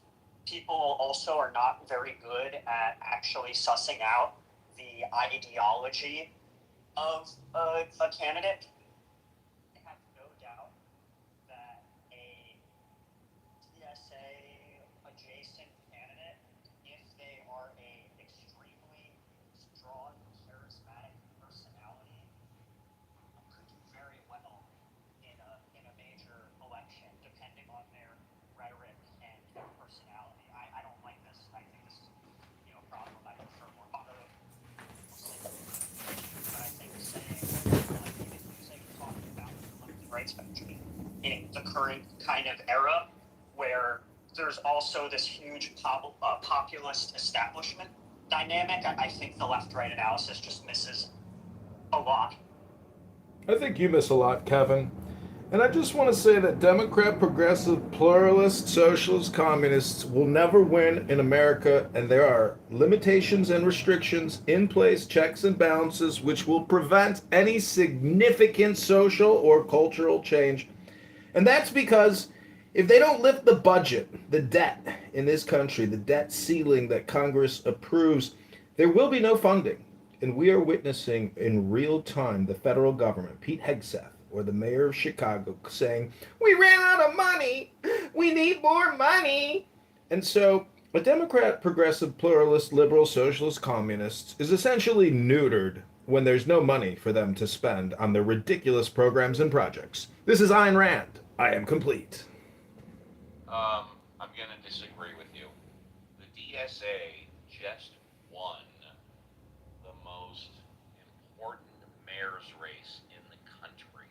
people also are not very good at actually sussing out the ideology of a candidate. I have no doubt that a TSA adjacent candidate, if they are a extremely strong, charismatic personality, could do very well in a major election, depending on their rhetoric and their personality. I don't like this. I think this is a problem. I prefer more moderate. But I think saying, like even using talking about the right spectrum in the current kind of era where there's also this huge populist establishment dynamic, I think the left-right analysis just misses a lot. I think you miss a lot, Kevin. And I just want to say that Democrat, progressive, pluralist, socialist, communists will never win in America, and there are limitations and restrictions in place, checks and balances, which will prevent any significant social or cultural change. And that's because if they don't lift the budget, the debt in this country, the debt ceiling that Congress approves, there will be no funding. And we are witnessing in real time the federal government, Pete Hegseth, or the mayor of Chicago, saying, "We ran out of money. We need more money." And so a Democrat, progressive, pluralist, liberal, socialist, communist is essentially neutered when there's no money for them to spend on their ridiculous programs and projects. This is Ayn Rand. I am complete. I'm going to disagree with you. The DSA just won the most important mayor's race in the country.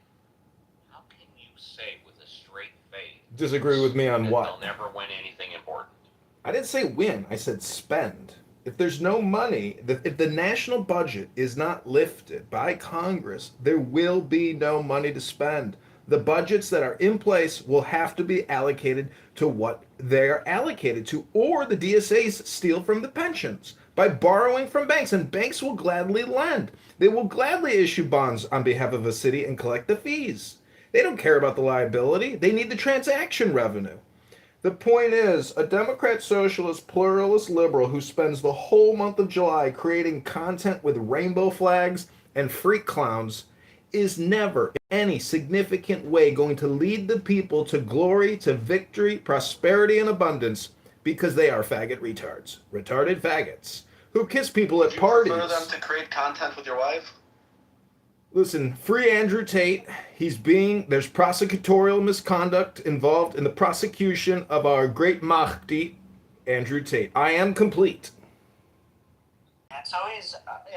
How can you say with a straight face Disagree with me on that what? they'll never win anything important? I didn't say win. I said spend. If there's no money, if the national budget is not lifted by Congress, there will be no money to spend. The budgets that are in place will have to be allocated to what they're allocated to, or the DSAs steal from the pensions by borrowing from banks, and banks will gladly lend. They will gladly issue bonds on behalf of a city and collect the fees. They don't care about the liability. They need the transaction revenue. The point is, a Democrat, socialist, pluralist, liberal who spends the whole month of July creating content with rainbow flags and freak clowns is never in any significant way going to lead the people to glory, to victory, prosperity, and abundance, because they are faggot retards. Retarded faggots who kiss people at parties. Would you prefer them to create content with your wife? Listen, free Andrew Tate. There's prosecutorial misconduct involved in the prosecution of our great Mahdi, Andrew Tate. I am complete. It's always,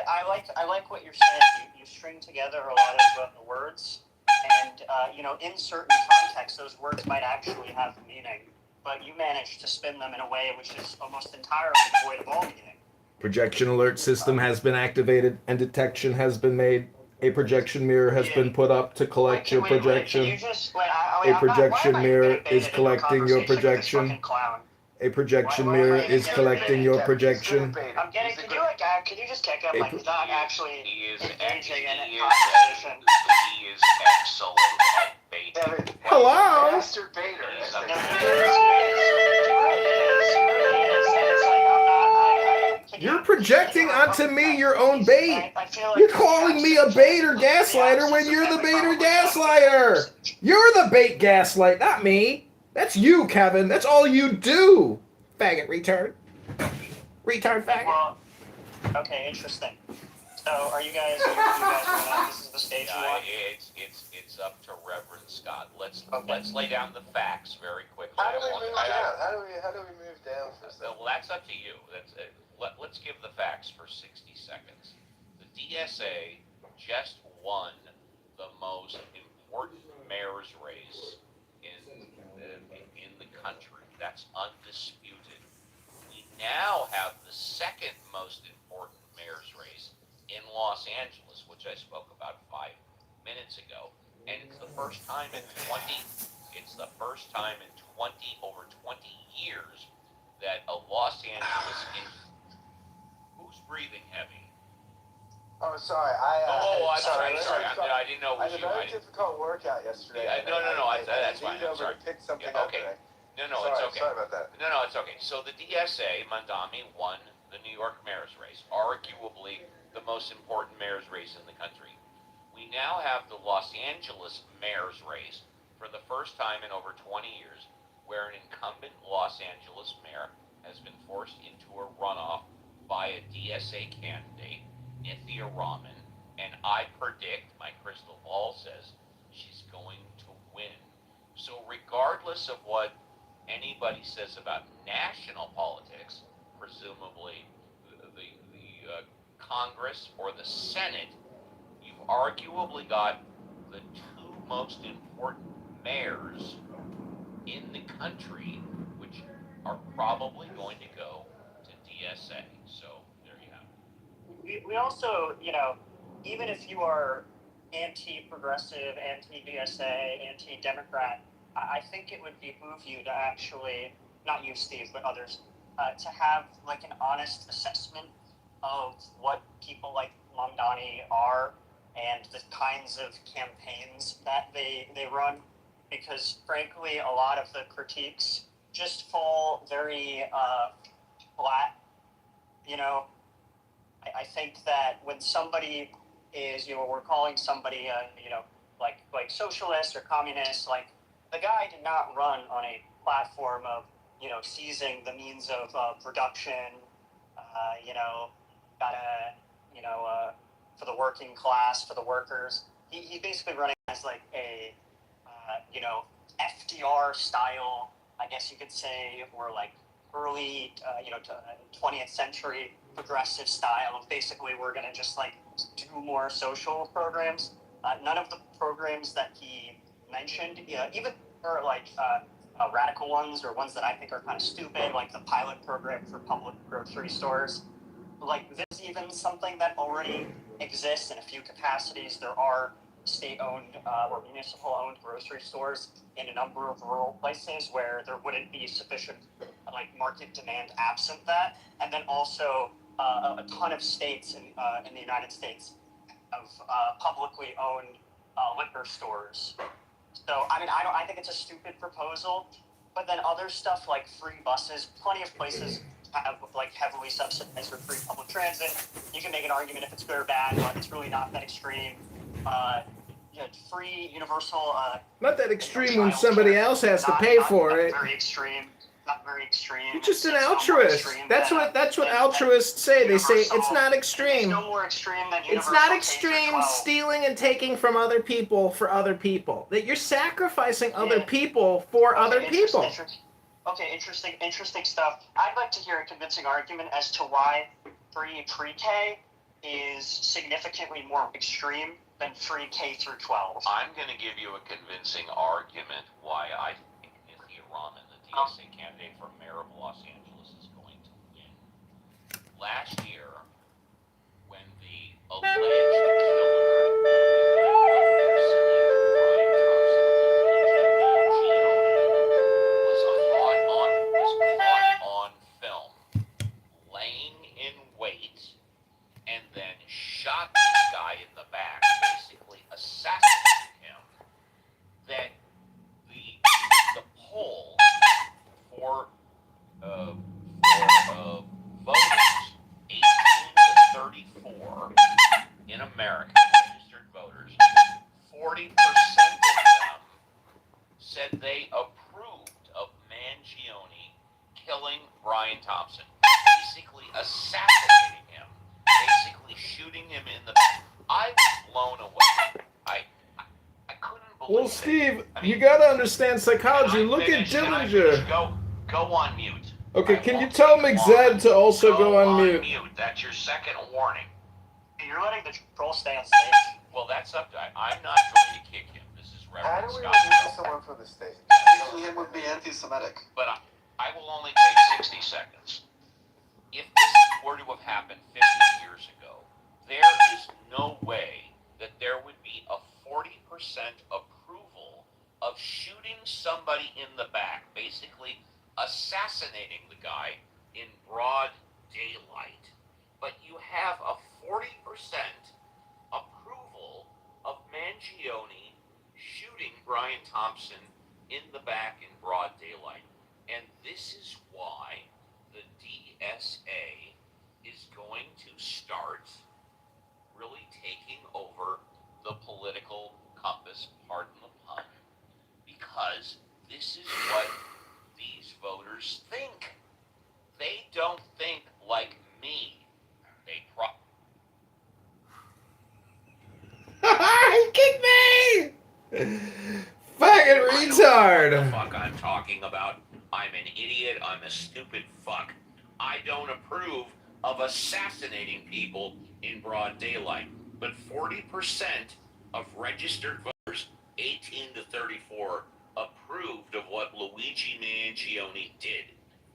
I like what you're saying. You string together a lot of words, and in certain contexts, those words might actually have meaning, but you manage to spin them in a way which is almost entirely devoid of all meaning. Projection alert system has been activated, and detection has been made. A projection mirror has been put up to collect your projection. A projection mirror is collecting your projection. A projection Why mirror am I is getting collecting baited, your Kevin? projection. I'm getting. Could you like? Could you just kick him? Like he's not actually He is engaging in he a is conversation. he is excellent at bait. Kevin, Hello? master baiter. He's No, a he is. He really is. And it's like I'm not. You're projecting onto me your own bait. I feel like You're calling me a bait or gaslighter when you're the bait or gaslighter. You're the bait gaslight, not me. That's you, Kevin. That's all you do. Faggot retard. Retard faggot. Well, okay, interesting. So, are you guys? This is the stage you want. It's up to Reverend Scott. Let's lay down the facts very quickly. How do we move down? How do we move down for a second? Well, that's up to you. Let's give the facts for 60 seconds. The DSA just won the most important mayor's race in the country. That's undisputed. We now have the second most important mayor's race in Los Angeles, which I spoke about 5 minutes ago, and it's the first time in 20 over 20 years that a Los Angeles who's breathing heavy? Oh, sorry. I'm sorry. I didn't know I it was had a you. very difficult workout yesterday. No. That's fine. I'm sorry. Pick something Yeah, up. okay. And No, it's okay. Sorry about that. No, it's okay. So the DSA, Mandami, won the New York mayor's race, arguably the most important mayor's race in the country. We now have the Los Angeles mayor's race for the first time in over 20 years, where an incumbent Los Angeles mayor has been forced into a runoff by a DSA candidate, Nithya Raman, and I predict, my crystal ball says, she's going to win. So regardless of what anybody says about national politics, presumably the Congress or the Senate, you've arguably got the two most important mayors in the country, which are probably going to go to DSA. So there you have it. We also, even if you are anti-progressive, anti-DSA, anti-Democrat, I think it would behoove you to actually, not you, Steve, but others, to have like an honest assessment of what people like Mamdani are and the kinds of campaigns that they run, because frankly, a lot of the critiques just fall very flat. I think that when somebody is, we're calling somebody, like socialist or communist, like the guy did not run on a platform of, seizing the means of production, for the working class, for the workers. He basically running as like a, FDR style, I guess you could say, or like early, 20th century progressive style of basically we're going to just like do more social programs. None of the programs that he mentioned, even for like radical ones or ones that I think are kind of stupid, like the pilot program for public grocery stores. Like this is even something that already exists in a few capacities. There are state-owned or municipal-owned grocery stores in a number of rural places where there wouldn't be sufficient like market demand absent that, and then also a ton of states in the United States of publicly owned liquor stores. So I think it's a stupid proposal, but then other stuff like free buses, plenty of places have like heavily subsidized or free public transit. You can make an argument if it's good or bad, but it's really not that extreme. Free universal. Not that extreme when somebody else has to pay for it. Very extreme. Not very extreme. You're just an altruist. That's what altruists say. They say it's not extreme. It's no more extreme than It's not extreme stealing and taking from other people for other people. That you're sacrificing other people for other people. Okay, interesting stuff. I'd like to hear a convincing argument as to why free pre-K is significantly more extreme than free K through 12. I'm going to give you a convincing argument why I think Nithya Raman, the DSA candidate for mayor of Los Angeles, is going to win. Last year, when the alleged killer was caught killing Brian Thompson, basically assassinating him, basically shooting him in the back. I was blown away. I couldn't believe Well, it. Steve, I mean, you gotta understand psychology. can I Look at finish? Can I finish? Dillinger. Go on mute. Okay, I can you won't tell take McZed long. to also go on mute? That's your second warning. You're letting the troll stay on stage. Well, that's up to I'm not going to kick him. This is How Reverend do we Scott. remove someone from the stage? Kicking him would be anti-Semitic. But I will only take 60 seconds. If this were to have happened 50 years ago, there is no way that there would be a 40% approval of shooting somebody in the back, basically assassinating the guy in broad daylight. But you have a 40% approval of Mangione shooting Brian Thompson in the back in broad daylight. And this is why the DSA is going to start really taking over the political compass, pardon the pun, because this is what these voters think. They don't think like me. They He kicked me! Fucking retard! What the fuck I'm talking about. I'm an idiot. I'm a stupid fuck. I don't approve of assassinating people in broad daylight. But 40% of registered voters, 18 to 34, approved of what Luigi Mangione did.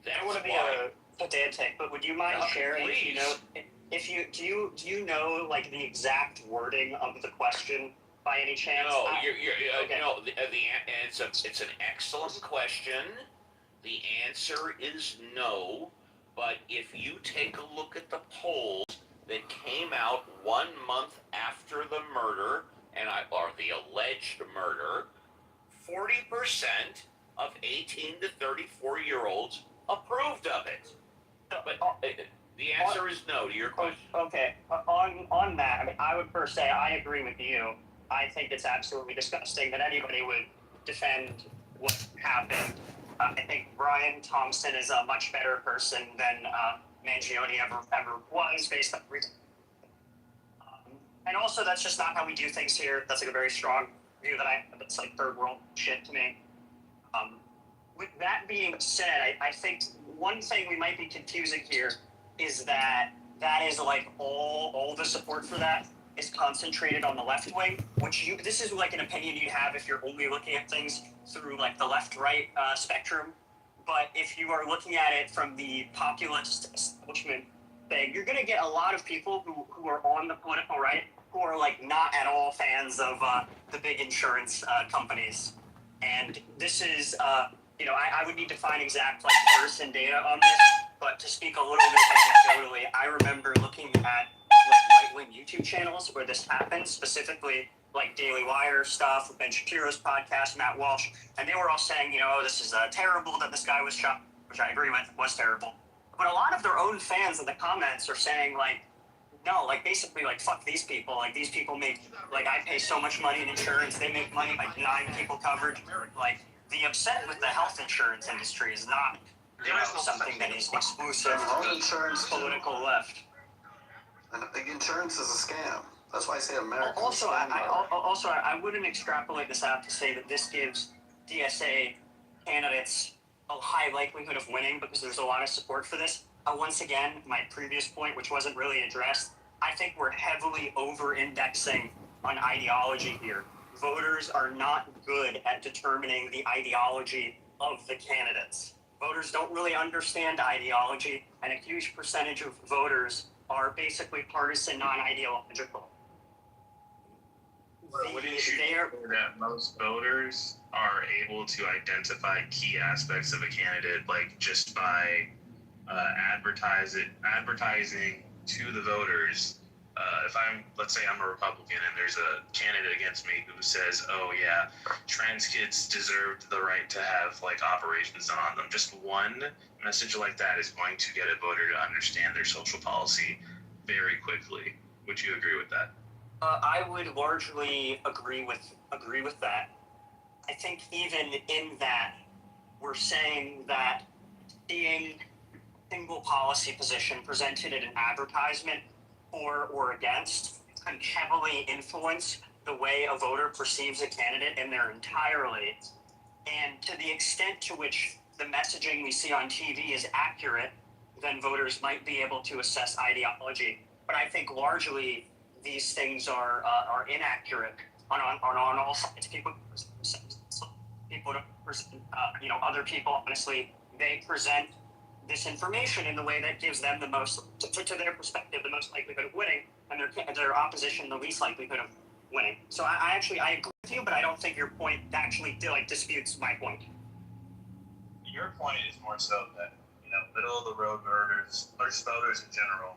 That's I want to be why. a pedantic, but would you mind sharing? Please. You know, if you do you know like the exact wording of the question by any chance? No, okay. no. It's an excellent question. The answer is no. But if you take a look at the polls that came out 1 month after the murder, or the alleged murder, 40% of 18 to 34-year-olds approved of it. But the answer is no to your question. Okay, on that, I mean, I would first say I agree with you. I think it's absolutely disgusting that anybody would defend what happened. I think Brian Thompson is a much better person than Mangione ever was, based on and also that's just not how we do things here. That's like a very strong view that's like third world shit to me. With that being said, I think one thing we might be confusing here is that is like all the support for that is concentrated on the left wing, this is like an opinion you'd have if you're only looking at things through like the left-right spectrum. But if you are looking at it from the populist establishment thing, you're going to get a lot of people who are on the political right who are like not at all fans of the big insurance companies. And this is, I would need to find exact like partisan data on this, but to speak a little bit anecdotally, I remember looking at like right-wing YouTube channels where this happened, specifically like Daily Wire stuff, Ben Shapiro's podcast, Matt Walsh, and they were all saying, this is terrible that this guy was shot, which I agree with, was terrible. But a lot of their own fans in the comments are saying like, no, like basically like fuck these people. Like these people make like I pay so much money in insurance, they make money by denying people coverage. Like the upset with the health insurance industry is not something that is exclusive to the Insurance political left. And insurance is a scam. That's why I say America. Also, I wouldn't extrapolate this out to say that this gives DSA candidates a high likelihood of winning because there's a lot of support for this. Once again, my previous point, which wasn't really addressed, I think we're heavily over-indexing on ideology here. Voters are not good at determining the ideology of the candidates. Voters don't really understand ideology, and a huge percentage of voters are basically partisan, non-ideological. Wouldn't you say that most voters are able to identify key aspects of a candidate, like just by advertising to the voters? Let's say I'm a Republican and there's a candidate against me who says, oh yeah, trans kids deserved the right to have like operations done on them. Just one message like that is going to get a voter to understand their social policy very quickly. Would you agree with that? I would largely agree with that. I think even in that, we're saying that being single policy position presented in an advertisement for or against can heavily influence the way a voter perceives a candidate in their entirety. And to the extent to which the messaging we see on TV is accurate, then voters might be able to assess ideology. But I think largely these things are inaccurate on all sides. People don't present, other people, honestly, they present this information in the way that gives them the most, to their perspective, the most likelihood of winning, and their opposition the least likelihood of winning. So I agree with you, but I don't think your point actually disputes my point. Your point is more so that middle of the road voters, or just voters in general,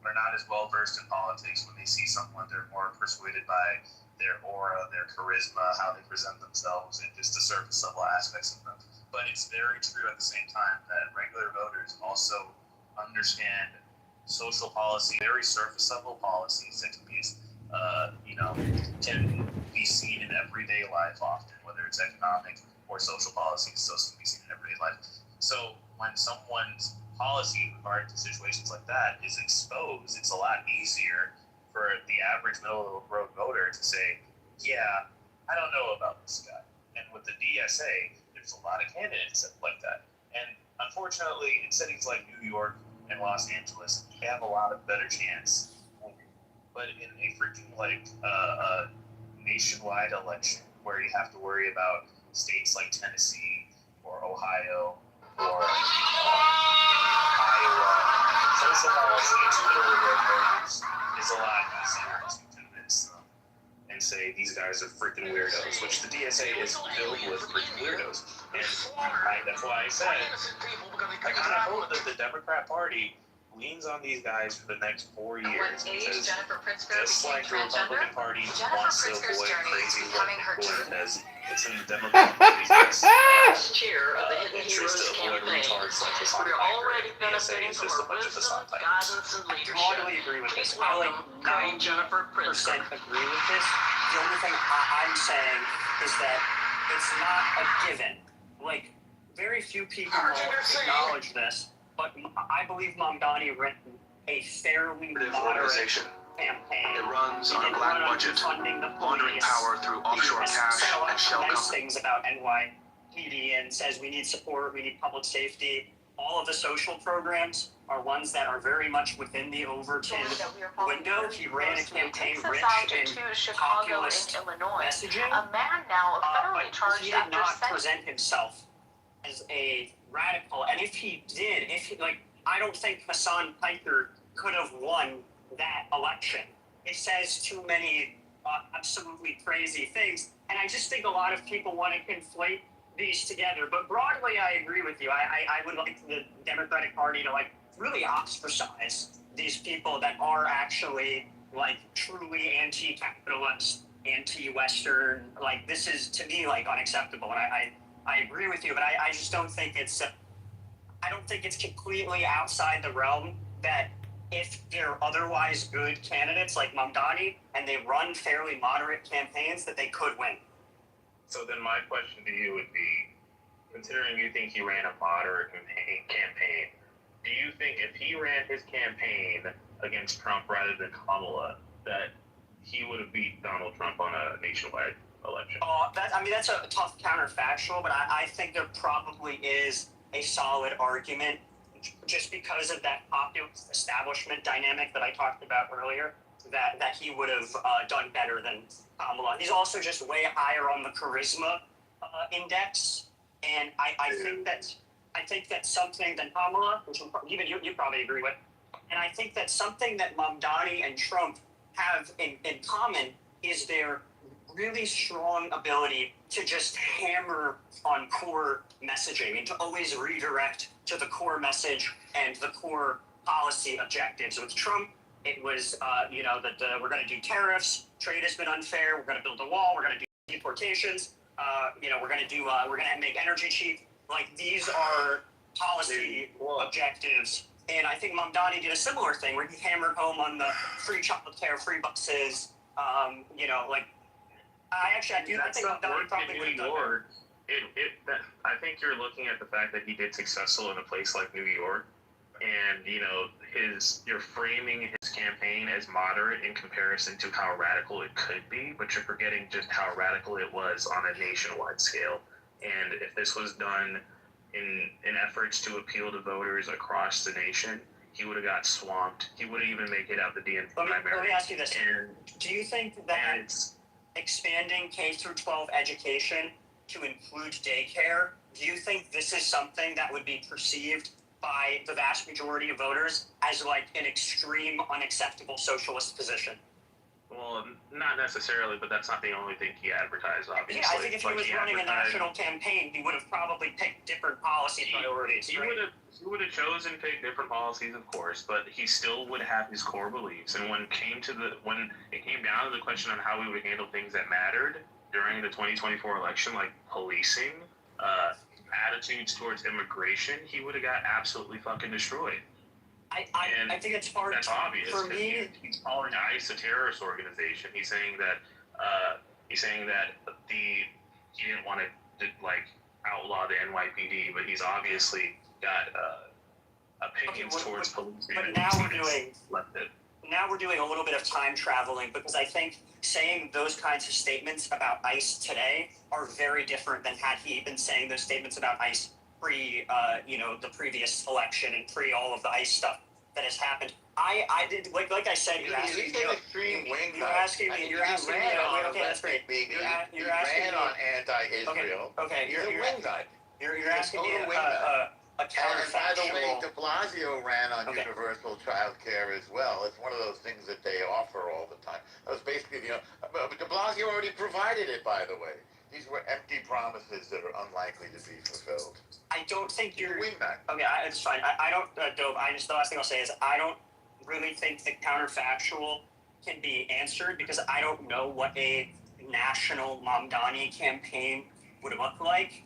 are not as well versed in politics. When they see someone, they're more persuaded by their aura, their charisma, how they present themselves, and just the surface level aspects of them. But it's very true at the same time that regular voters also understand social policy, very surface level policies that can be, can be seen in everyday life often, whether it's economic or social policies, still can be seen in everyday life. So when someone's policy in regard to situations like that is exposed, it's a lot easier for the average middle of the road voter to say, yeah, I don't know about this guy. And with the DSA, there's a lot of candidates like that. And unfortunately, in cities like New York and Los Angeles, they have a lot of better chance. But in a freaking nationwide election where you have to worry about states like Tennessee or Ohio or Iowa, social policy to middle of the road voters is a lot easier to convince them and say these guys are freaking weirdos, which the DSA is filled with freaking weirdos. And that's why I said I kind of hope that the Democrat Party leans on these guys for the next 4 years, because just like the Republican Party wants to avoid crazy white Cortez, it's in the Democrat Party's best interest to avoid retards like the Sonic Biker. The DSA is just a bunch of the Sonic Bikers. I totally agree with this. I 90% agree with this. The only thing I'm saying is that it's not a given. Very few people will acknowledge this, but I believe Mamdani ran a fairly moderate campaign. It runs on a black budget, laundering power through offshore cash and shell companies. Things about NYPD and says we need support, we need public safety. All of the social programs are ones that are very much within the Overton window. He ran a campaign rich in populist messaging. A man now federally charged he did not present himself as a radical. And if he did, I don't think Hassan Piker could have won that election. It says too many absolutely crazy things. And I just think a lot of people want to conflate these together. But broadly, I agree with you. I would like the Democratic Party to really ostracize these people that are actually truly anti-capitalist, anti-Western. This is, to me, unacceptable. And I agree with you, but I just don't think it's completely outside the realm that if they're otherwise good candidates like Mamdani and they run fairly moderate campaigns, that they could win. So then my question to you would be, considering you think he ran a moderate campaign, do you think if he ran his campaign against Trump rather than Kamala, that he would have beat Donald Trump on a nationwide election? That's a tough counterfactual, but I think there probably is a solid argument just because of that populist establishment dynamic that I talked about earlier, that he would have done better than Kamala. He's also just way higher on the charisma index, and I think that something that Kamala, which even you probably agree with, and I think that something that Mamdani and Trump have in common is their really strong ability to just hammer on core messaging and to always redirect to the core message and the core policy objectives. With Trump, it was, that we're going to do tariffs, trade has been unfair, we're going to build a wall, we're going to do deportations, we're going to make energy cheap. These are policy objectives. And I think Mamdani did a similar thing where he hammered home on the free childcare, free buses, I think Mamdani probably would have done better. I think you're looking at the fact that he did successful in a place like New York, and you're framing his campaign as moderate in comparison to how radical it could be, but you're forgetting just how radical it was on a nationwide scale. And if this was done in efforts to appeal to voters across the nation, he would have got swamped. He wouldn't even make it out the DNC primary. Let me ask you this: do you think that expanding K through 12 education to include daycare, do you think this is something that would be perceived by the vast majority of voters as like an extreme, unacceptable socialist position? Well, not necessarily, but that's not the only thing he advertised, obviously. Yeah, I think if he was running a national campaign, he would have probably picked different policy priorities. He would have chosen to pick different policies, of course, but he still would have his core beliefs. And when it came down to the question on how we would handle things that mattered during the 2024 election, like policing, attitudes towards immigration, he would have got absolutely fucking destroyed. I think it's hard. That's obvious. For me, he's calling ICE a terrorist organization. He's saying that he didn't want to outlaw the NYPD, but he's obviously got opinions towards policing. But now we're doing a little bit of time traveling, because I think saying those kinds of statements about ICE today are very different than had he been saying those statements about ICE pre, the previous election and pre all of the ICE stuff that has happened. I did, like I said, you're asking me. You're asking me. Okay, that's great. You're asking me on anti-Israel. Okay. He's a wing guy. You're asking me a And by the way, counterfactual. de Blasio ran on universal child care as well. It's one of those things that they offer all the time. That was basically, de Blasio already provided it, by the way. These were empty promises that are unlikely to be fulfilled. I don't think you're. Wing back. Okay, it's fine. I don't, Dope. The last thing I'll say is I don't really think the counterfactual can be answered, because I don't know what a national Mamdani campaign would look like.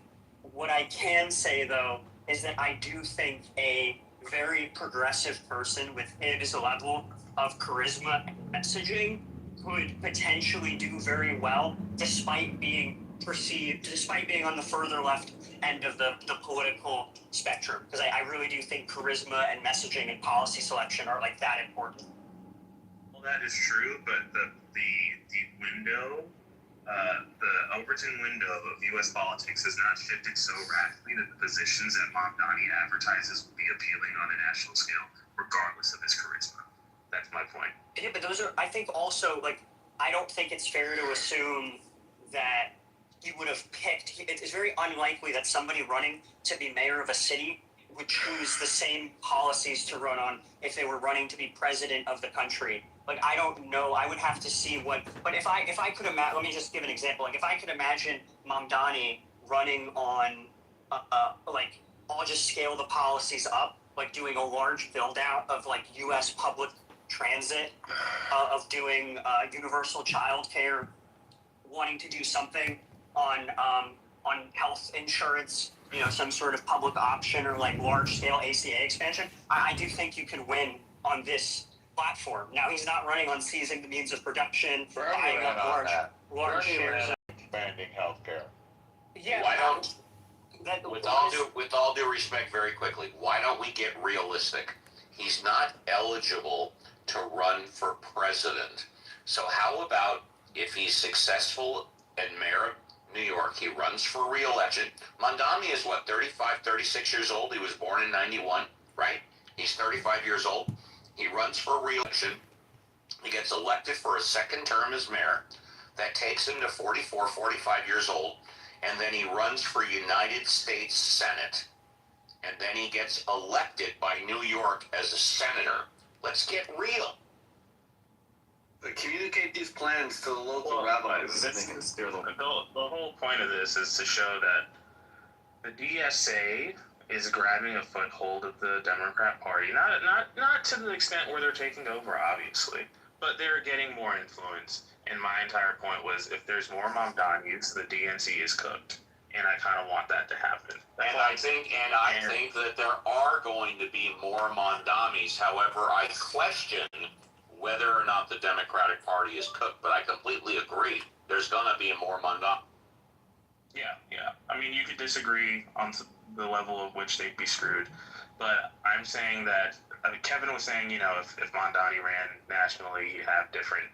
What I can say, though, is that I do think a very progressive person with his level of charisma and messaging could potentially do very well, despite being on the further left end of the political spectrum. Because I really do think charisma and messaging and policy selection are like that important. Well, that is true, but the window, the Overton window of U.S. politics has not shifted so rapidly that the positions that Mamdani advertises will be appealing on a national scale, regardless of his charisma. That's my point. Yeah, but those are, I think also, I don't think it's fair to assume that he would have picked, it's very unlikely that somebody running to be mayor of a city would choose the same policies to run on if they were running to be president of the country. I don't know. I would have to see but if I could imagine, let me just give an example. If I could imagine Mamdani running on, I'll just scale the policies up, doing a large build out of U.S. public transit, of doing universal child care, wanting to do something on health insurance, some sort of public option or large scale ACA expansion. I do think you can win on this platform. Now he's not running on seizing the means of production, buying up large shares. Expanding healthcare. Yeah. Why don't, with all due respect, very quickly, why don't we get realistic? He's not eligible to run for president. So how about if he's successful at mayor of New York, he runs for re-election. Mamdani is 35, 36 years old. He was born in 91, right? He's 35 years old. He runs for re-election. He gets elected for a second term as mayor. That takes him to 44, 45 years old. And then he runs for United States Senate. And then he gets elected by New York as a senator. Let's get real. Communicate these plans to the local rabbis. The whole point of this is to show that the DSA is grabbing a foothold of the Democrat Party. Not to the extent where they're taking over, obviously, but they're getting more influence. And my entire point was, if there's more Mamdanis, the DNC is cooked, and I kind of want that to happen. I think that there are going to be more Mamdanis. However, I question whether or not the Democratic Party is cooked, but I completely agree. There's going to be more Mamdani. Yeah. I I mean, you could disagree on the level of which they'd be screwed, but I'm saying that Kevin was saying, you know, if Mondani ran nationally, he'd have different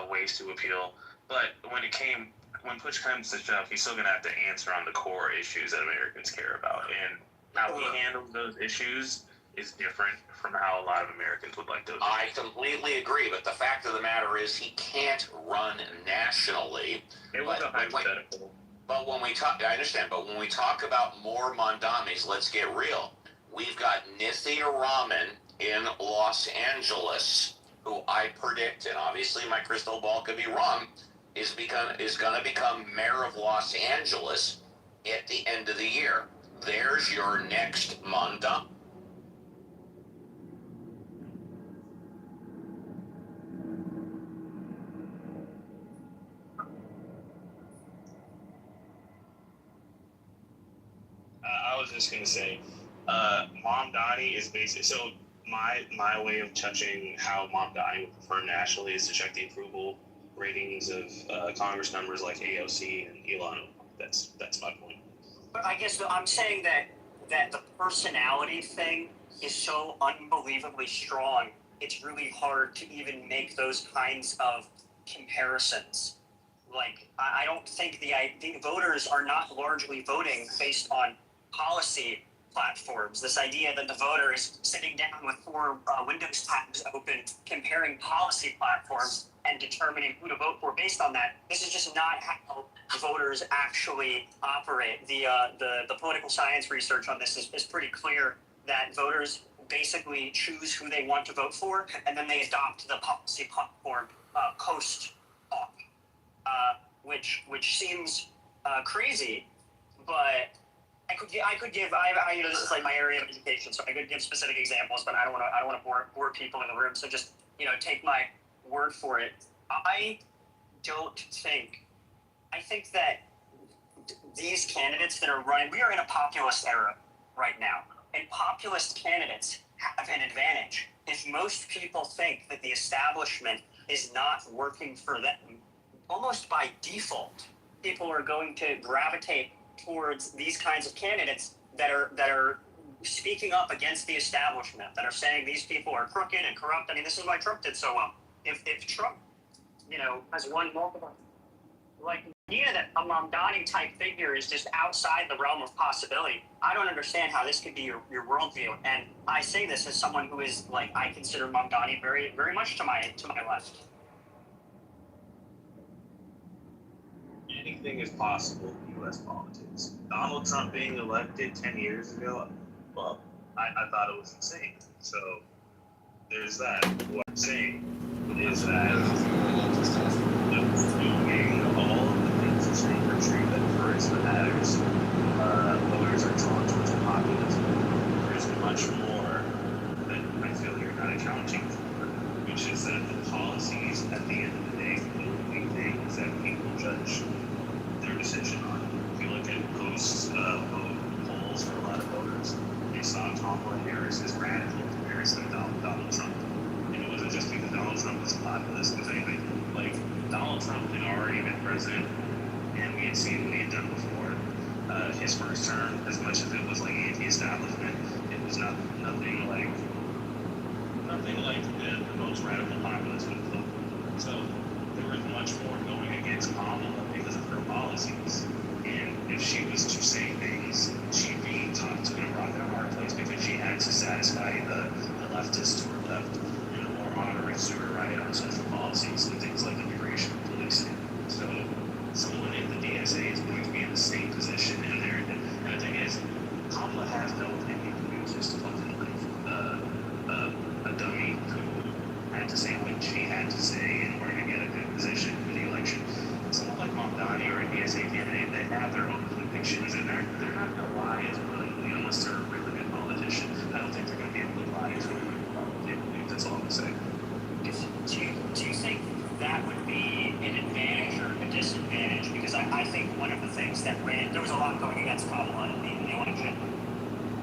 ways to appeal. But when push comes to shove, he's still going to have to answer on the core issues that Americans care about, and how he handles those issues is different from how a lot of Americans would like those. I completely agree, but the fact of the matter is he can't run nationally. It was a hypothetical. But when we talk, I understand, but when we talk about more Mondamis, let's get real. We've got Nithya Raman in Los Angeles, who I predict, and obviously my crystal ball could be wrong, is going to become mayor of Los Angeles at the end of the year. There's your next Mondami. I was just gonna say, Mamdani is basically so. My way of judging how Mamdani would perform nationally is to check the approval ratings of Congress members like AOC and Elon. That's my point. But I guess I'm saying that the personality thing is so unbelievably strong. It's really hard to even make those kinds of comparisons. Like, I don't think the voters are not largely voting based on policy platforms. This idea that the voter is sitting down with 4 Windows tabs open, comparing policy platforms and determining who to vote for based on that. This is just not how voters actually operate. The political science research on this is pretty clear that voters basically choose who they want to vote for, and then they adopt the policy platform post-op. Which seems crazy, but I could give you know, this is like my area of education, so I could give specific examples, but I don't want to bore people in the room, so just, you know, take my word for it. I think that these candidates that are running, we are in a populist era right now, and populist candidates have an advantage. If most people think that the establishment is not working for them, almost by default, people are going to gravitate towards these kinds of candidates that are speaking up against the establishment, that are saying these people are crooked and corrupt. I mean, this is why Trump did so well. If Trump, you know, has won multiple, like, the idea that a Mamdani type figure is just outside the realm of possibility, I don't understand how this could be your worldview. And I say this as someone who is, like, I consider Mamdani very, very much to my left. Anything is possible in U.S. politics. Donald Trump being elected 10 years ago, well, I thought it was insane. So there's that. What I'm saying is that doing all of the things to say are true, that charisma matters. Voters are drawn towards populism. There's much more that I feel you're not accounting for, which is that the policies at the end of the day will be things that people judge their decision on. If you look at post-vote polls for a lot of voters, they saw Kamala Harris as radical in comparison to Donald Trump. And it wasn't just because Donald Trump was a populist. If anything, like, Donald Trump had already been president, and we had seen what he had done before. His first term, as much as it was like anti-establishment, it was nothing like the most radical populist would have done. So there was much more going against Kamala because of her policies. And if she was to say things, she'd be tossed in a rock and a hard place because she had to satisfy the leftists who were left, and the more moderates who were right on social policies and things like immigration and policing. So someone in the DSA is going to be in the same position, and the thing is, Kamala has no opinion. He was just fucking like a dummy who had to say what she had to say in order to get a good position for the election. Someone like Mamdani or a DSA candidate, they have their own convictions, and they're not going to lie as brilliantly unless they're a really good politician. I don't think they're going to be able to lie as really good politician. That's all I'm saying. Do you think that would be an advantage or a disadvantage? Because I think one of the things that there was a lot going against Kamala in the election,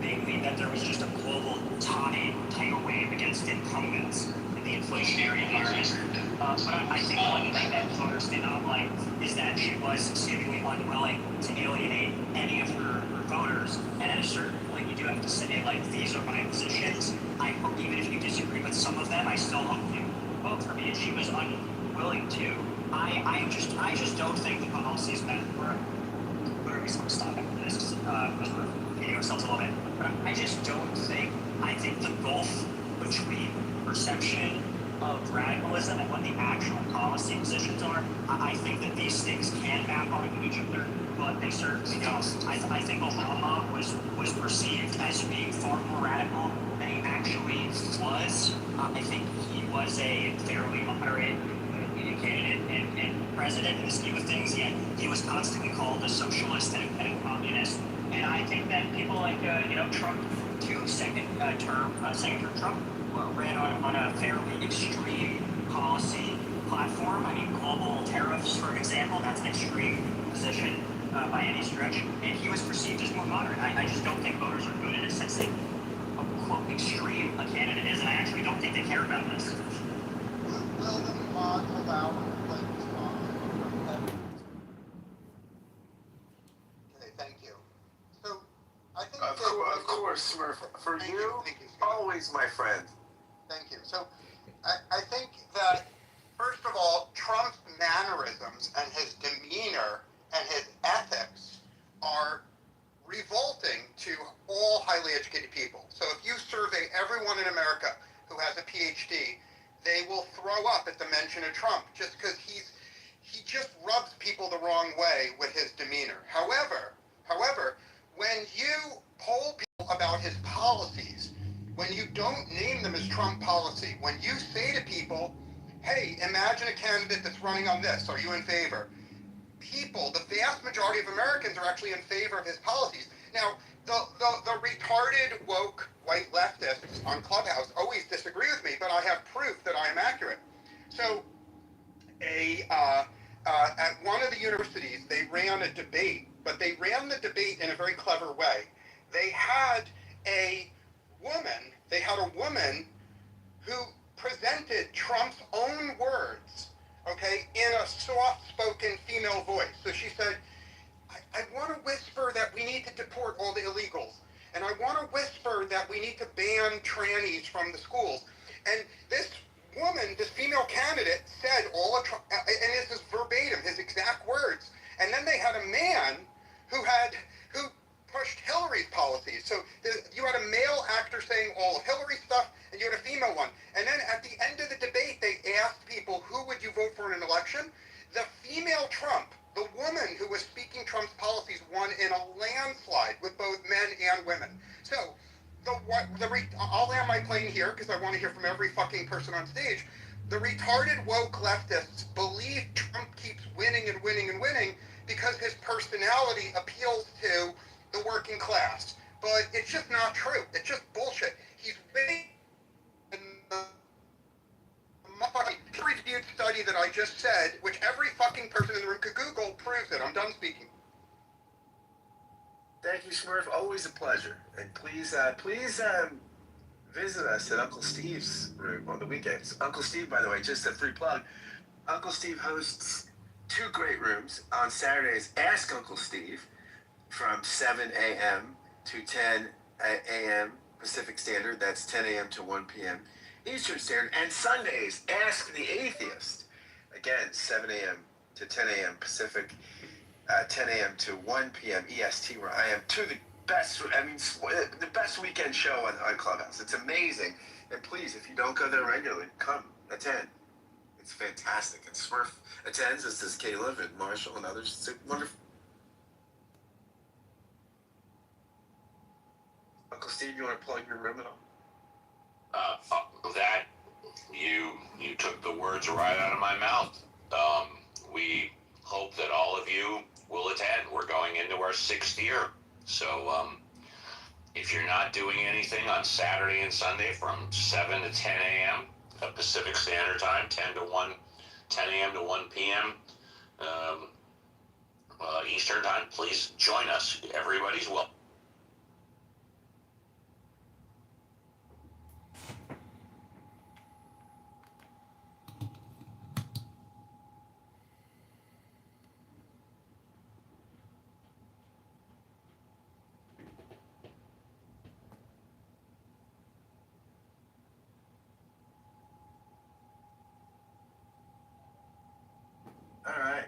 namely that there was just a global tidal wave against incumbents in the inflationary environment. But I think one thing that voters did not like is is that she was seemingly unwilling to alienate any of her voters. And at a certain point, you do have to say, like, these are my positions. I hope, even if you disagree with some of them, I still hope you vote for me. And she was unwilling to. I just don't think the policies that were. Where are we supposed to stop after this? Because we're repeating ourselves a little bit. But I just don't think. I think the gulf between perception of radicalism and what the actual policy positions are, I think that these things can map onto each other, but they certainly don't. I think Obama was perceived as being far more radical than he actually was. I think he was a fairly moderate candidate and president in the scheme of things, yet he was constantly called a socialist and a communist. And I think that people like Trump, second term Trump ran on a fairly extreme policy platform. I mean, global tariffs, for example, that's an extreme position by any stretch. And he was perceived as more moderate. I just don't think voters are good at assessing how, quote, extreme a candidate is, and I actually don't think they care about this. Will the mod allow Okay, thank you. So, I think... Of course, Smurf. For you, always my friend. Thank you. So, I think that, first of all, Trump's mannerisms and his demeanor and his ethics are revolting to all highly educated people. So if you survey everyone in America who has a PhD, they will throw up at the mention of Trump just because he just rubs people the wrong way with his demeanor. However, when you poll people about his policies, when you don't name them as Trump policy, when you say to people, hey, imagine a candidate that's running on this, are you in favor? People, the vast majority of Americans are actually in favor of his policies. Now, the retarded, woke, white leftists on Clubhouse always disagree with me, but I have proof that I am accurate. So, at one of the universities, they ran a debate, but they ran the debate in a very clever way. They had a woman who presented Trump's own words, okay, in a soft-spoken female voice. So she said, I want to whisper that we need to deport all the illegals. And I want to whisper that we need to ban trannies from the schools. And this woman, this female candidate, said and this is verbatim, his exact words. And then they had a man who pushed Hillary's policies. So you had a male actor saying all of Hillary's stuff, and you had a female one. And then at the end of the debate, they asked people, who would you vote for in an election? The female Trump, the woman who was speaking Trump's policies, won in a landslide with both men and women. So I'll land my plane here because I want to hear from every fucking person on stage. The retarded woke leftists believe Trump keeps winning and winning and winning because his personality appeals to the working class. But it's just not true. It's just bullshit. He's winning in the peer-reviewed study that I just said, which every fucking person in the room could Google, proves it. I'm done speaking. Thank you, Smurf. Always a pleasure. And please visit us at Uncle Steve's room on the weekends. Uncle Steve, by the way, just a free plug. Uncle Steve hosts 2 great rooms. On Saturdays, Ask Uncle Steve from 7 a.m. to 10 a.m. Pacific Standard. That's 10 a.m. to 1 p.m. Eastern Standard. And Sundays, Ask the Atheist. Again, 7 a.m. to 10 a.m. Pacific, 10 a.m. to 1 p.m. EST, where I am the best weekend show on Clubhouse. It's amazing. And please, if you don't go there regularly, come, attend. It's fantastic. And Smurf attends, as does Caleb and Marshall and others. It's wonderful. Uncle Steve, you want to plug your room at all? That you took the words right out of my mouth. We hope that all of you will attend. We're going into our 6th year. So if you're not doing anything on Saturday and Sunday from 7 to 10 a.m. Pacific Standard Time, 10 a.m. to 1 p.m. Eastern Time, please join us. Everybody's welcome.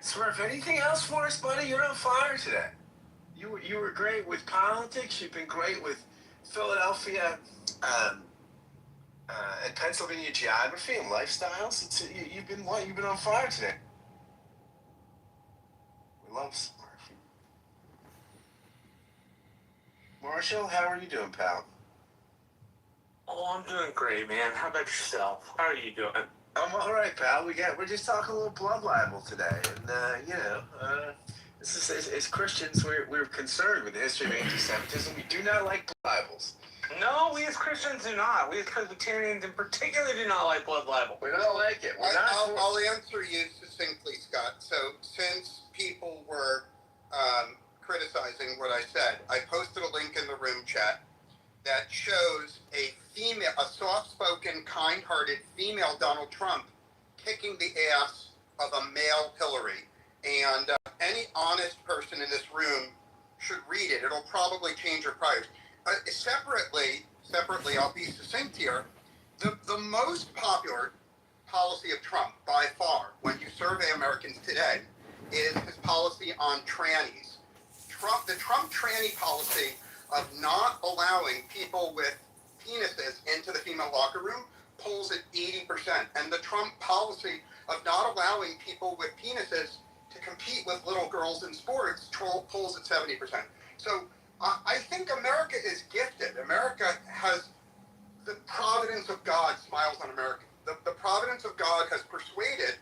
Smurf, anything else for us, buddy? You're on fire today. You were great with politics. You've been great with Philadelphia and Pennsylvania geography and lifestyles. You've been on fire today. We love Smurf. Marshall, how are you doing, pal? Oh, I'm doing great, man. How about yourself? How are you doing? I'm all right, pal. We're just talking a little blood libel today, and as Christians, we're concerned with the history of anti-Semitism. We do not like blood libels. No, we as Christians do not. We as Presbyterians in particular do not like blood libel. We don't like it. I'll answer you succinctly, Scott. So since people were criticizing what I said, I posted a link in the room chat that shows a soft-spoken, kind-hearted female Donald Trump kicking the ass of a male Hillary. And any honest person in this room should read it. It'll probably change your priors. Separately, I'll be succinct here. The most popular policy of Trump, by far, when you survey Americans today, is his policy on trannies. The Trump tranny policy of not allowing people with penises into the female locker room polls at 80%. And the Trump policy of not allowing people with penises to compete with little girls in sports polls at 70%. So I think America is gifted. America has the providence of God smiles on America. The providence of God has persuaded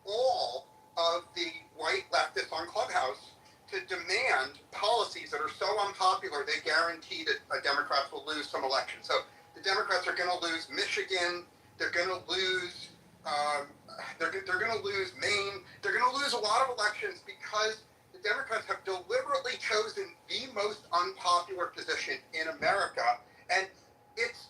all of the white leftists on Clubhouse to demand policies that are so unpopular they guarantee that Democrats will lose some elections. So the Democrats are going to lose Michigan. They're going to lose. They're going to lose Maine. They're going to lose a lot of elections because the Democrats have deliberately chosen the most unpopular position in America, and it's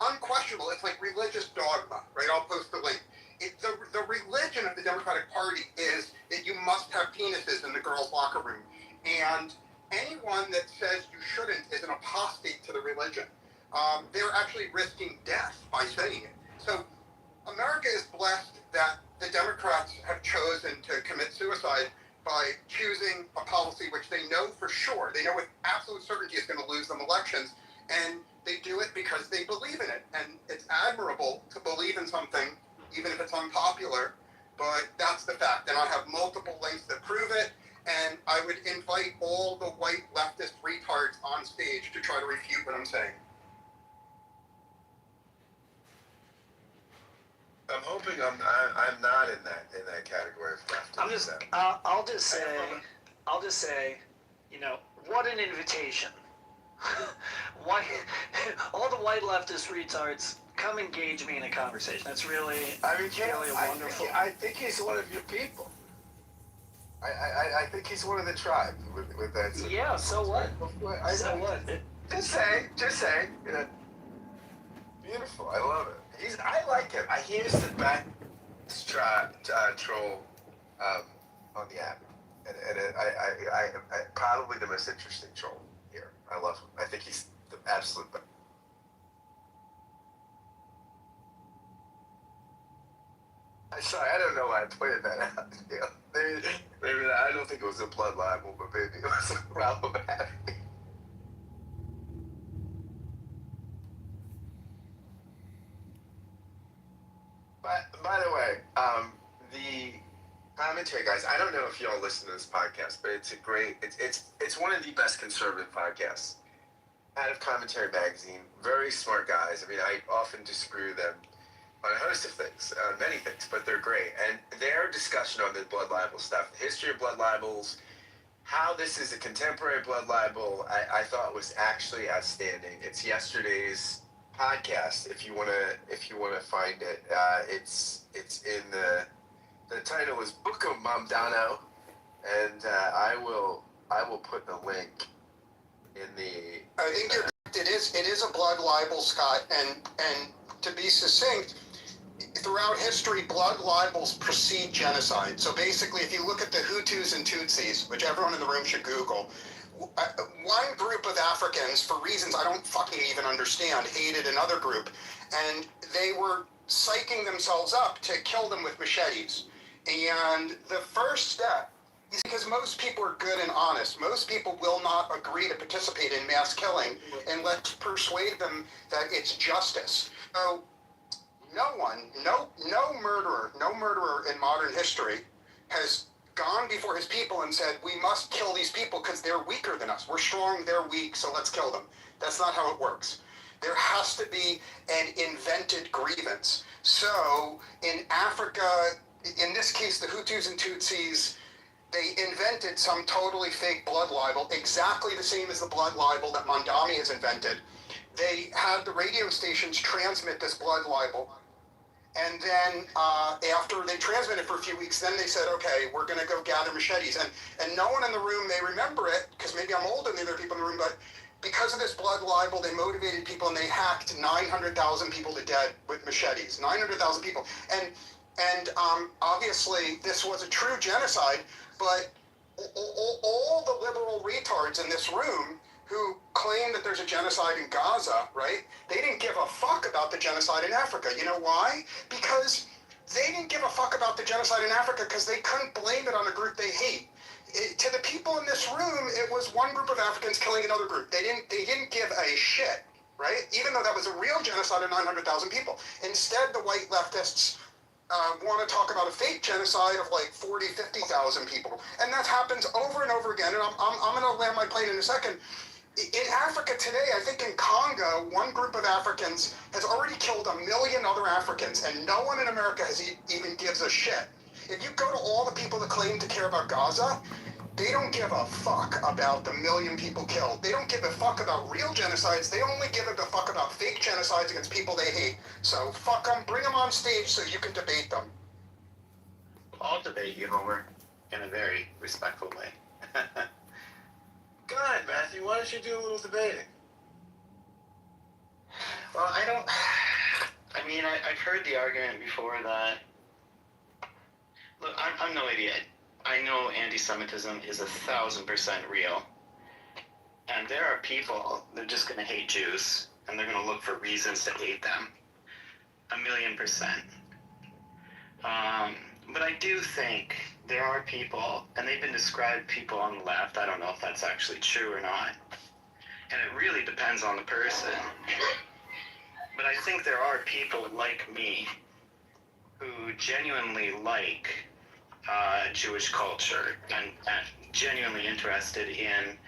unquestionable. It's like religious dogma, right? I'll post the link. The religion of the Democratic Party is that you must have penises in the girls' locker room. And anyone that says you shouldn't is an apostate to the religion. They're actually risking death by saying it. So America is blessed that the Democrats have chosen to commit suicide by choosing a policy which they know for sure, they know with absolute certainty is going to lose them elections. And they do it because they believe in it. And it's admirable to believe in something even if it's unpopular, but that's the fact. And I have multiple links that prove it, and I would invite all the white leftist retards on stage to try to refute what I'm saying. I'm hoping I'm not in that category of leftist. I'll just say, what an invitation. Why, all the white leftist retards, come engage me in a conversation. That's really, really wonderful. I think he's one of your people. I think he's one of the tribe with that. Yeah, so what? So what? Just saying. Beautiful. I love it. I like him. He is the best troll on the app, and I probably the most interesting troll here. I love him. I think he's the absolute best. Sorry, I don't know why I pointed that out. Maybe I don't think it was a blood libel, but maybe it was problematic. By the way, the commentary guys, I don't know if y'all listen to this podcast, but it's one of the best conservative podcasts out of Commentary Magazine. Very smart guys. I mean, I often disagree with them on a host of things, many things, but they're great. And their discussion on the blood libel stuff, the history of blood libels, how this is a contemporary blood libel, I thought was actually outstanding. It's yesterday's podcast. If you wanna find it, it's in the title is Book of Mamdano, and I will put the link in the. I think you're. It is a blood libel, Scott, and to be succinct, throughout history, blood libels precede genocide. So basically, if you look at the Hutus and Tutsis, which everyone in the room should Google, one group of Africans, for reasons I don't fucking even understand, hated another group, and they were psyching themselves up to kill them with machetes. And the first step is because most people are good and honest. Most people will not agree to participate in mass killing and let's persuade them that it's justice. So no murderer in modern history has gone before his people and said, we must kill these people because they're weaker than us. We're strong, they're weak, so let's kill them. That's not how it works. There has to be an invented grievance. So in Africa, in this case, the Hutus and Tutsis, they invented some totally fake blood libel, exactly the same as the blood libel that Mondami has invented. They had the radio stations transmit this blood libel. And then after they transmitted for a few weeks, then they said, okay, we're going to go gather machetes. And no one in the room may remember it, because maybe I'm old and the other people in the room, but because of this blood libel, they motivated people and they hacked 900,000 people to death with machetes. 900,000 people. And obviously, this was a true genocide, but all the liberal retards in this room who claim that there's a genocide in Gaza, right? They didn't give a fuck about the genocide in Africa. You know why? Because they didn't give a fuck about the genocide in Africa because they couldn't blame it on a group they hate. To the people in this room, it was one group of Africans killing another group. They didn't give a shit, right? Even though that was a real genocide of 900,000 people. Instead, the white leftists want to talk about a fake genocide of like 40, 50,000 people. And that happens over and over again. And I'm going to land my plane in a second. In Africa today, I think in Congo, one group of Africans has already killed 1 million other Africans, and no one in America even gives a shit. If you go to all the people that claim to care about Gaza, they don't give a fuck about the 1 million people killed. They don't give a fuck about real genocides. They only give a fuck about fake genocides against people they hate. So fuck them, bring them on stage so you can debate them. I'll debate you, Homer, in a very respectful way. Go ahead, Matthew. Why don't you do a little debating? Well, I've heard the argument before that, look, I'm no idiot. I know anti-Semitism is 1,000% real. And there are people that are just going to hate Jews, and they're going to look for reasons to hate them. 1,000,000%. But I do think there are people, and they've been described people on the left. I don't know if that's actually true or not. And it really depends on the person. But I think there are people like me who genuinely like Jewish culture and genuinely interested in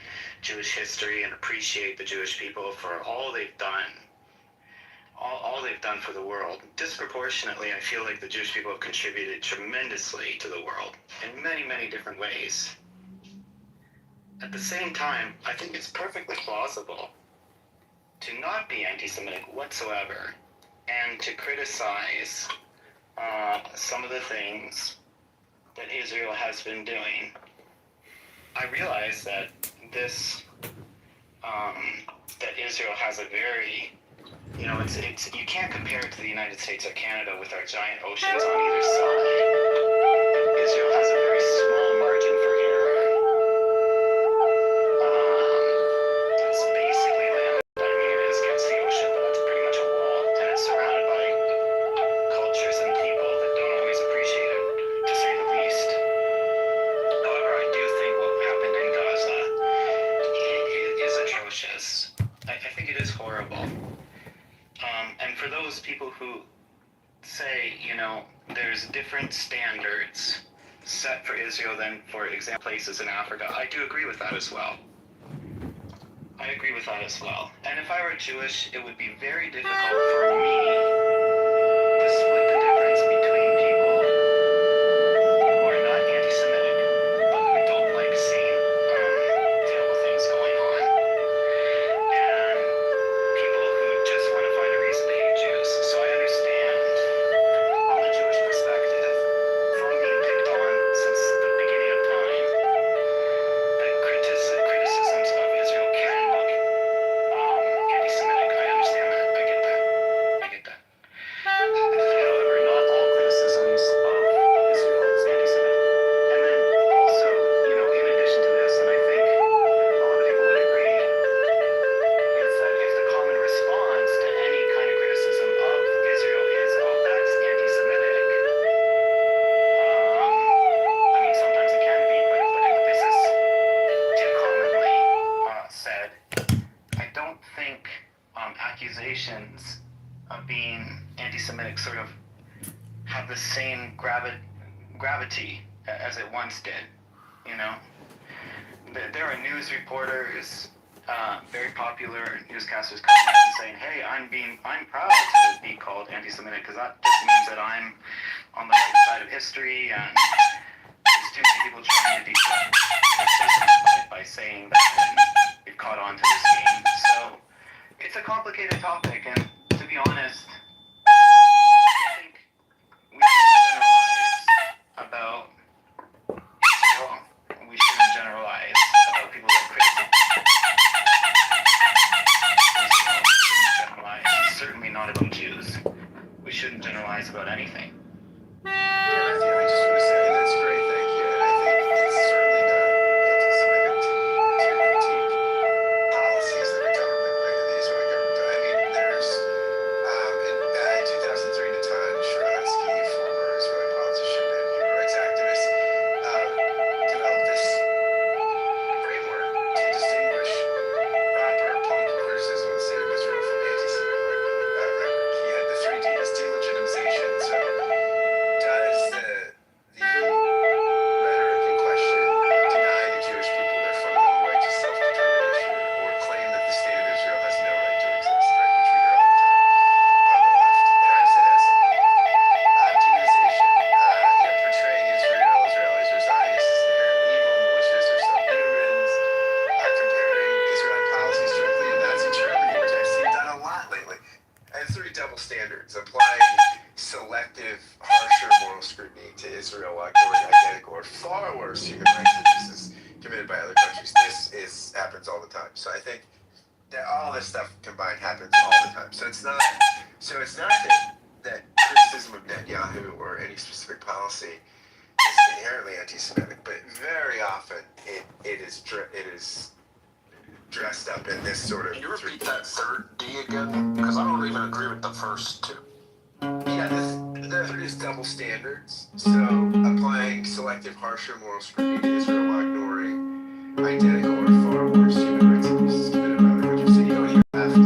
Jewish history and appreciate the Jewish people for all they've done. All they've done for the world. Disproportionately, I feel like the Jewish people have contributed tremendously to the world in many, many different ways. At the same time, I think it's perfectly plausible to not be anti-Semitic whatsoever and to criticize some of the things that Israel has been doing. I realize that that Israel has a very, it's you can't compare it to the United States or Canada with our giant oceans on either side. Israel has a very small margin for error. It's basically land. It is against the ocean, but it's pretty much a wall, and it's surrounded by cultures and people that don't always appreciate it, to say the least. However, I do think what happened in Gaza is atrocious. I think it is horrible. And for those people who say, there's different standards set for Israel than, for example, places in Africa, I do agree with that as well. And if I were Jewish, it would be very difficult for me to split the difference between people who are not anti-Semitic, but who don't like seeing terrible things going on, and people who just want to find a reason to hate Jews. So I understand, from the Jewish perspective, from being picked on since the beginning of time, that criticisms of Israel can look anti-Semitic. I understand that. I get that. I being anti-Semitic sort of have the same gravity as it once did. You know, there are news reporters, very popular newscasters coming out and saying, "Hey, I'm proud to be called anti-Semitic because that just means that I'm on the right side of history." And there's too many people trying to deflect by saying that, and we've caught on to this game. So it's a complicated topic, and to be honest, I think we shouldn't generalize about Israel. We shouldn't generalize about people that criticize Israel. We shouldn't generalize, certainly not about Jews. We shouldn't generalize about anything. Yeah, Matthew, I just want to say that's great, thank you. And I think it's certainly not anti-Semitic to critique policies that the government, the Israeli government does. I mean, there's in 2003, Natan Sharansky, former Israeli politician and human rights activist, developed this framework to distinguish proper political criticism of the state of Israel from anti-Semitic rhetoric. He had the 3Ds: delegitimization. So does the rhetoric in question deny the Jewish people their fundamental right to self-determination, or claim that the state of Israel has no right to exist, right, which we hear all the time on the left? And I've said that some of the left. Demonization, portraying Israelis or Zionists as inherently evil, malicious, or subhumans, comparing Israeli policies directly to Nazi Germany, which I've seen done a lot lately, and 3 double standards, applying selective, harsher moral scrutiny to Israel while ignoring identical or far worse human rights abuses committed by other countries. This happens all the time. So I think that all this stuff combined happens all the time. So it's not that criticism of Netanyahu or any specific policy is inherently anti-Semitic, but very often it is dressed up in this sort of. Can you repeat that third D again? Because I don't even agree with the first 2. Yeah, the third is double standards. So applying selective, harsher moral scrutiny to Israel while ignoring identical or far worse human rights abuses committed by other countries. So you don't hear left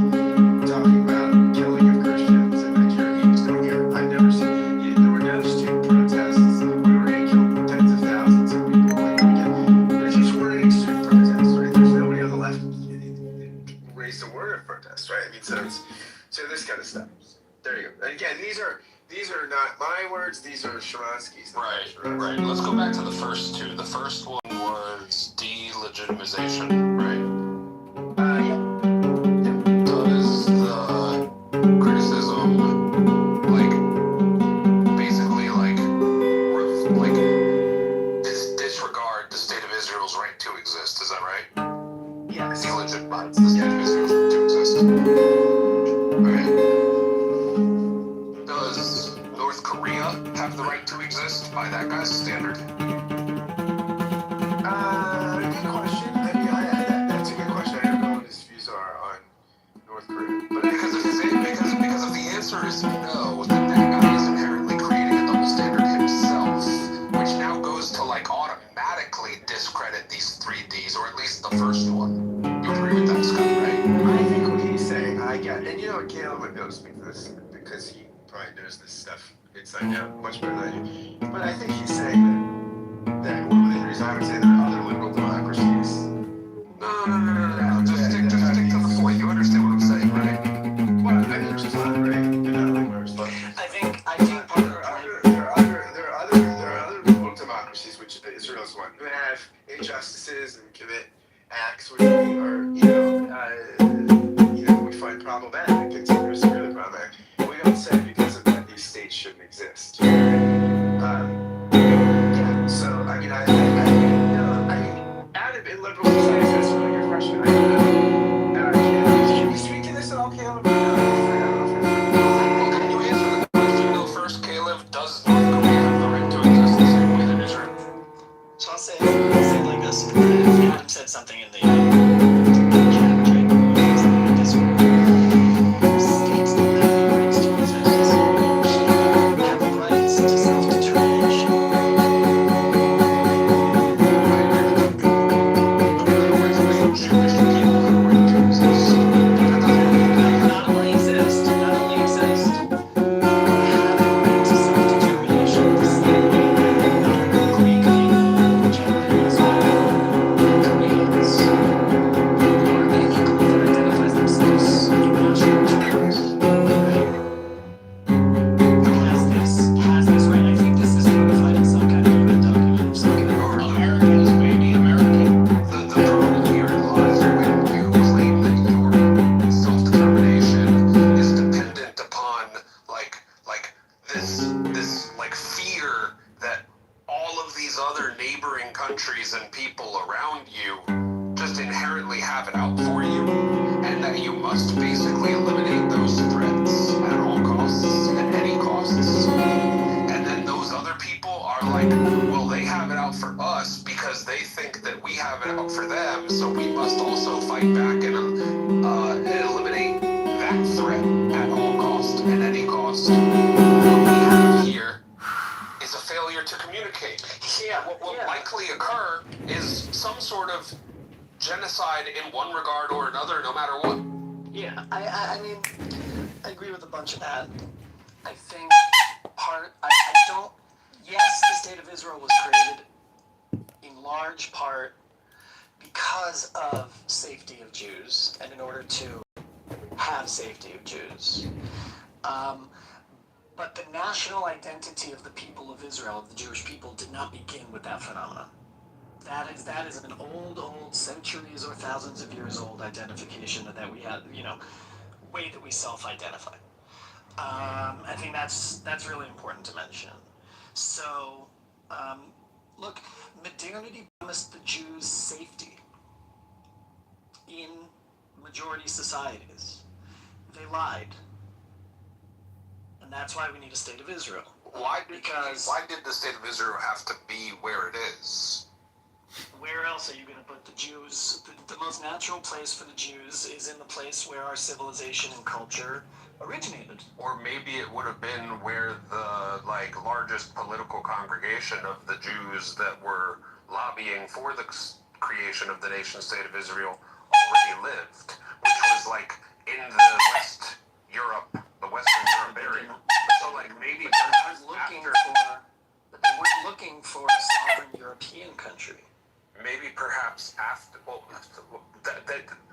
talking about killing of Christians in Nigeria. You just don't hear it. I've never seen. There were no student protests. We were going to kill tens of thousands of people. There just weren't any student protests, right? There's nobody on the left raised a word of protest, right? I mean, so this kind of stuff. There you go. And again, these are not my words. These are Sharansky's. Right. Let's go back to the first 2. The first one was delegitimization, right? Yeah. Does the criticism, basically, disregard the state of Israel's right to exist? Is that right? Yes. Delegitimize the state of Israel's right to exist. Okay. Does North Korea have the right to exist by that guy's standard? Good question. I mean, that's a good question. I don't know what his views are on North Korea. But because if the answer is no, then that guy is inherently creating a double standard himself, which now goes to automatically discredit these 3Ds, or at least the first one. You agree with that, Scott, right? I think what he's saying, I get, and Caleb would know to speak to this because he probably knows this stuff inside out much better than I do. But I think he's saying that one of the reasons I would say there are other liberal democracies. No. Just stick to the point. You understand what I'm saying, right? Well, I mean, just not right. You're not like my response. I think there are other liberal democracies, which Israel is one, who have injustices and commit acts which we are, we find problematic. It's really problematic. We don't say because of that these states shouldn't exist. So I mean, out of in liberal societies, that's a really good question. I don't know. Can you speak to this at all, Caleb? Well, can you answer the question though first, Caleb? Does North Korea have the right to exist the same way that Israel? So I'll say it like this. If Adam said something in the chat, which I disagree. States don't have the rights to exist. countries and people around you just inherently have it out for you, and that you must basically eliminate those threats at all costs, at any costs. And then those other people are like, well, they have it out for us because they think that we have it out for them, so we must also fight back and eliminate that threat at all cost, at any cost. What we have here is a failure to communicate. Yeah. What will likely occur is some sort of genocide in one regard or another, no matter what. Yeah, I mean, I agree with a bunch of that. I think yes, the state of Israel was created in large part because of safety of Jews and in order to have safety of Jews. But the national identity of the people of Israel, of the Jewish people, did not begin with that phenomenon. That is an old, centuries or thousands of years old identification that we have, way that we self-identify. I think that's really important to mention. So, look, modernity promised the Jews safety in majority societies. They lied. And that's why we need a state of Israel. Why did the state of Israel have to be where it is? Where else are you going to put the Jews? The most natural place for the Jews is in the place where our civilization and culture originated. Or maybe it would have been where the largest political congregation of the Jews that were lobbying for the creation of the nation state of Israel already lived, which was in the West Europe, the Western Europe area. So maybe They weren't looking for a sovereign European country. Maybe perhaps after,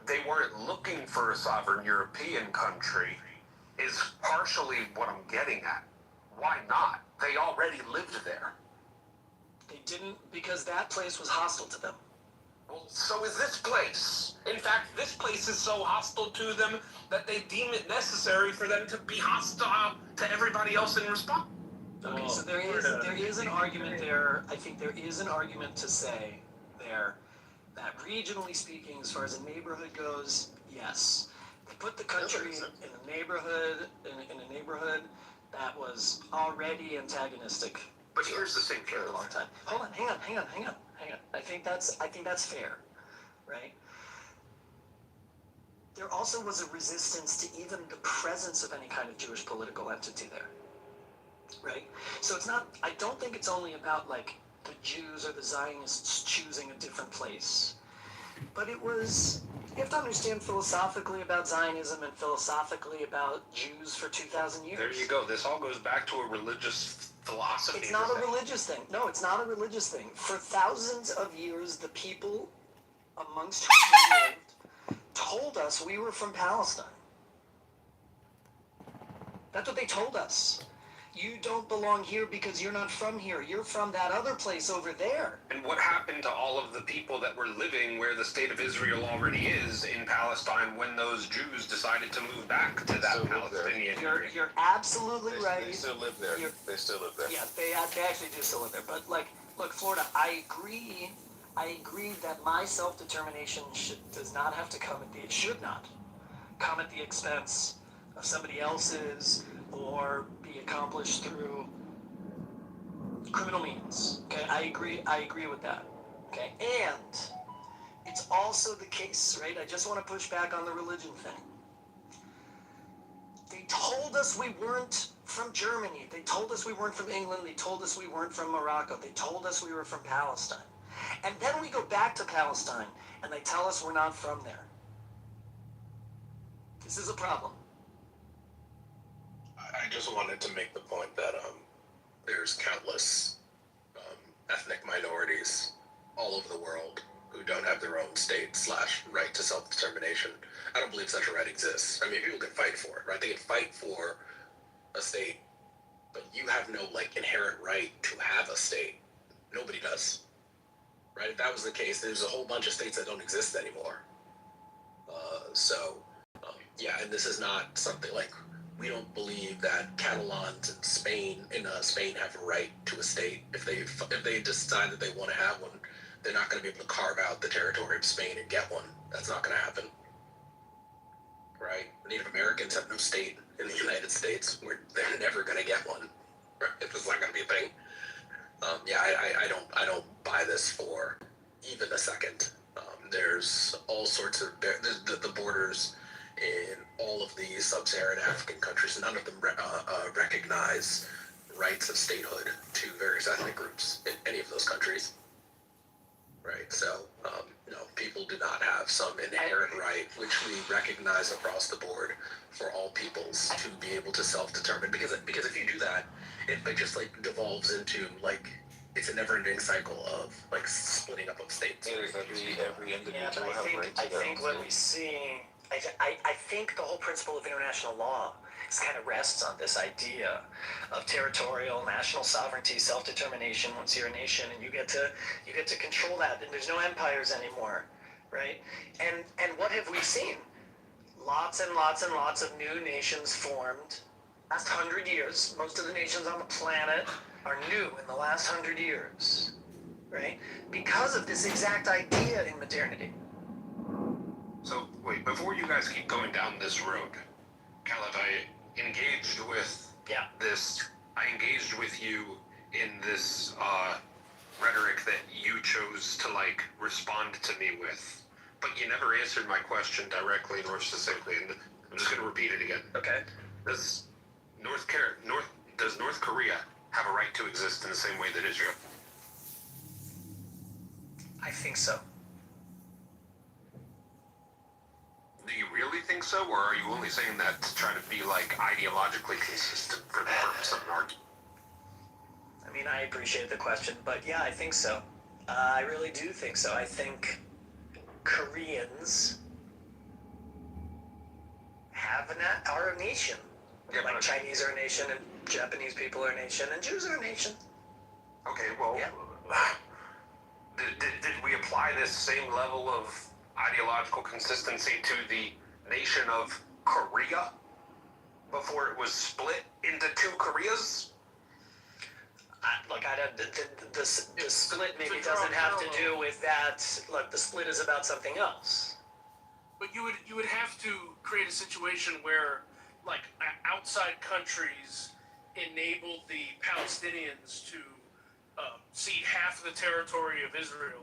they weren't looking for a sovereign European country is partially what I'm getting at. Why not? They already lived there. They didn't, because that place was hostile to them. Well, so is this place. In fact, this place is so hostile to them that they deem it necessary for them to be hostile to everybody else in response. Okay, so there is an argument there. I think there is an argument to say there that regionally speaking, as far as a neighborhood goes, yes. They put the country in a neighborhood that was already antagonistic. But here's the thing, for a long time. Hold on, hang on. I think that's fair, right? There also was a resistance to even the presence of any kind of Jewish political entity there. Right? So it's not, I don't think it's only about the Jews or the Zionists choosing a different place. But it was, you have to understand philosophically about Zionism and philosophically about Jews for 2,000 years. There you go. This all goes back to a religious philosophy. It's not a religious thing. No, it's not a religious thing. For thousands of years, the people amongst whom we lived told us we were from Palestine. That's what they told us. You don't belong here because you're not from here. You're from that other place over there. And what happened to all of the people that were living where the state of Israel already is in Palestine when those Jews decided to move back to that Palestinian area? You're absolutely right. They still live there. They still live there. Yeah, they actually do still live there. But look, Florida, I agree that my self-determination should not come at the expense of somebody else's or be accomplished through criminal means. Okay, I agree with that. Okay, and it's also the case, right? I just want to push back on the religion thing. They told us we weren't from Germany. They told us we weren't from England. They told us we weren't from Morocco. They told us we were from Palestine. And then we go back to Palestine and they tell us we're not from there. This is a problem. I just wanted to make the point that there's countless ethnic minorities all over the world who don't have their own state / right to self-determination. I don't believe such a right exists. I mean, people can fight for it, right? They can fight for a state, but you have no inherent right to have a state. Nobody does, right? If that was the case, there's a whole bunch of states that don't exist anymore. Yeah, and this is not something we don't believe that Catalans in Spain have a right to a state. If they decide that they want to have one, They're not going to be able to carve out the territory of Spain and get one. That's not going to happen. Right? Native Americans have no state in the United States. They're never going to get one. Right? It's not going to be a thing. I don't buy this for even a second. There's all sorts of the borders in all of the sub-Saharan African countries. None of them recognize rights of statehood to various ethnic groups in any of those countries. Right, so people do not have some inherent right, which we recognize across the board for all peoples to be able to self-determine. Because if you do that, it just like devolves into like it's a never-ending cycle of like splitting up of states. Every individual have a right to their own what we see, I think the whole principle of international law kind of rests on this idea of territorial national sovereignty, self-determination. Once you're a nation, and you get to control that, and there's no empires anymore, right? And what have we seen? Lots and lots and lots of new nations formed. Last 100 years, most of the nations on the planet are new in the last 100 years, right? Because of this exact idea in modernity. So wait, before you guys keep going down this road, Khaled, I engaged with you in this rhetoric that you chose to like respond to me with, but you never answered my question directly nor succinctly, and I'm just going to repeat it again. Okay. Does North Korea have a right to exist in the same way that Israel? I think so. Do you really think so, or are you only saying that to try to be like ideologically consistent for the purpose of an argument? I mean, I appreciate the question, but yeah, I think so. I really do think so. I think Koreans are a nation. Yeah, like Chinese are a nation, and Japanese people are a nation, and Jews are a nation. Okay, well, did we apply this same level of ideological consistency to the nation of Korea before it was split into two Koreas? Look, the split maybe doesn't have to do with that. Look, the split is about something else. But you would have to create a situation where, like, outside countries enabled the Palestinians to cede half of the territory of Israel,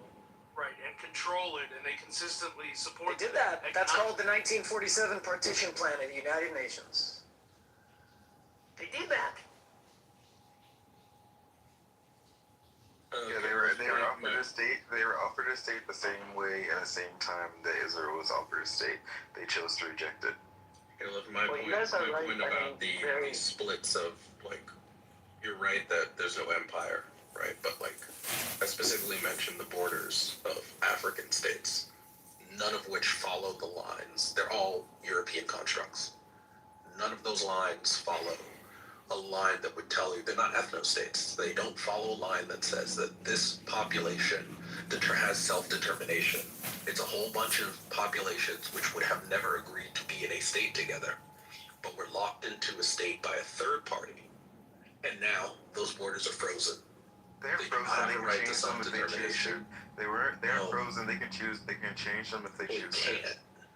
right, and control it, and they consistently support. They did that. That's called the 1947 Partition Plan of the United Nations. They did that. Yeah, they were offered a state. They were offered a state the same way and the same time that Israel was offered a state. They chose to reject it. My point about the splits of like, you're right that there's no empire, right? But like, I specifically mentioned the borders of African states, none of which follow the lines. They're all European constructs. None of those lines follow a line that would tell you they're not ethno-states. They don't follow a line that says that this population that has self-determination. It's a whole bunch of populations which would have never agreed to be in a state together, but were locked into a state by a third party, and now those borders are frozen. They're frozen. They can change them if they choose to. They're frozen. They can choose. They can change them if they choose to.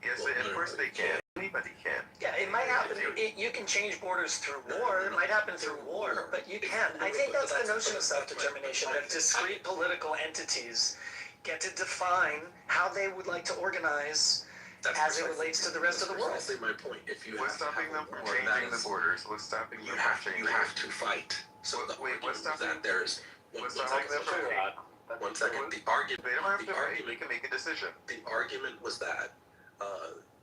Yes, of course they can. Anybody can. Yeah, it might happen. You can change borders through war. It might happen through war, but you can. I think that's the notion of self-determination, that discrete political entities get to define how they would like to organize as it relates to the rest of the world. That's my point. If you what's stopping them from changing the borders? What's stopping them from changing? You have to fight. So what's stopping that? There's what's stopping them from changing? 1 second. The argument. They don't have to fight. They can make a decision. The argument was that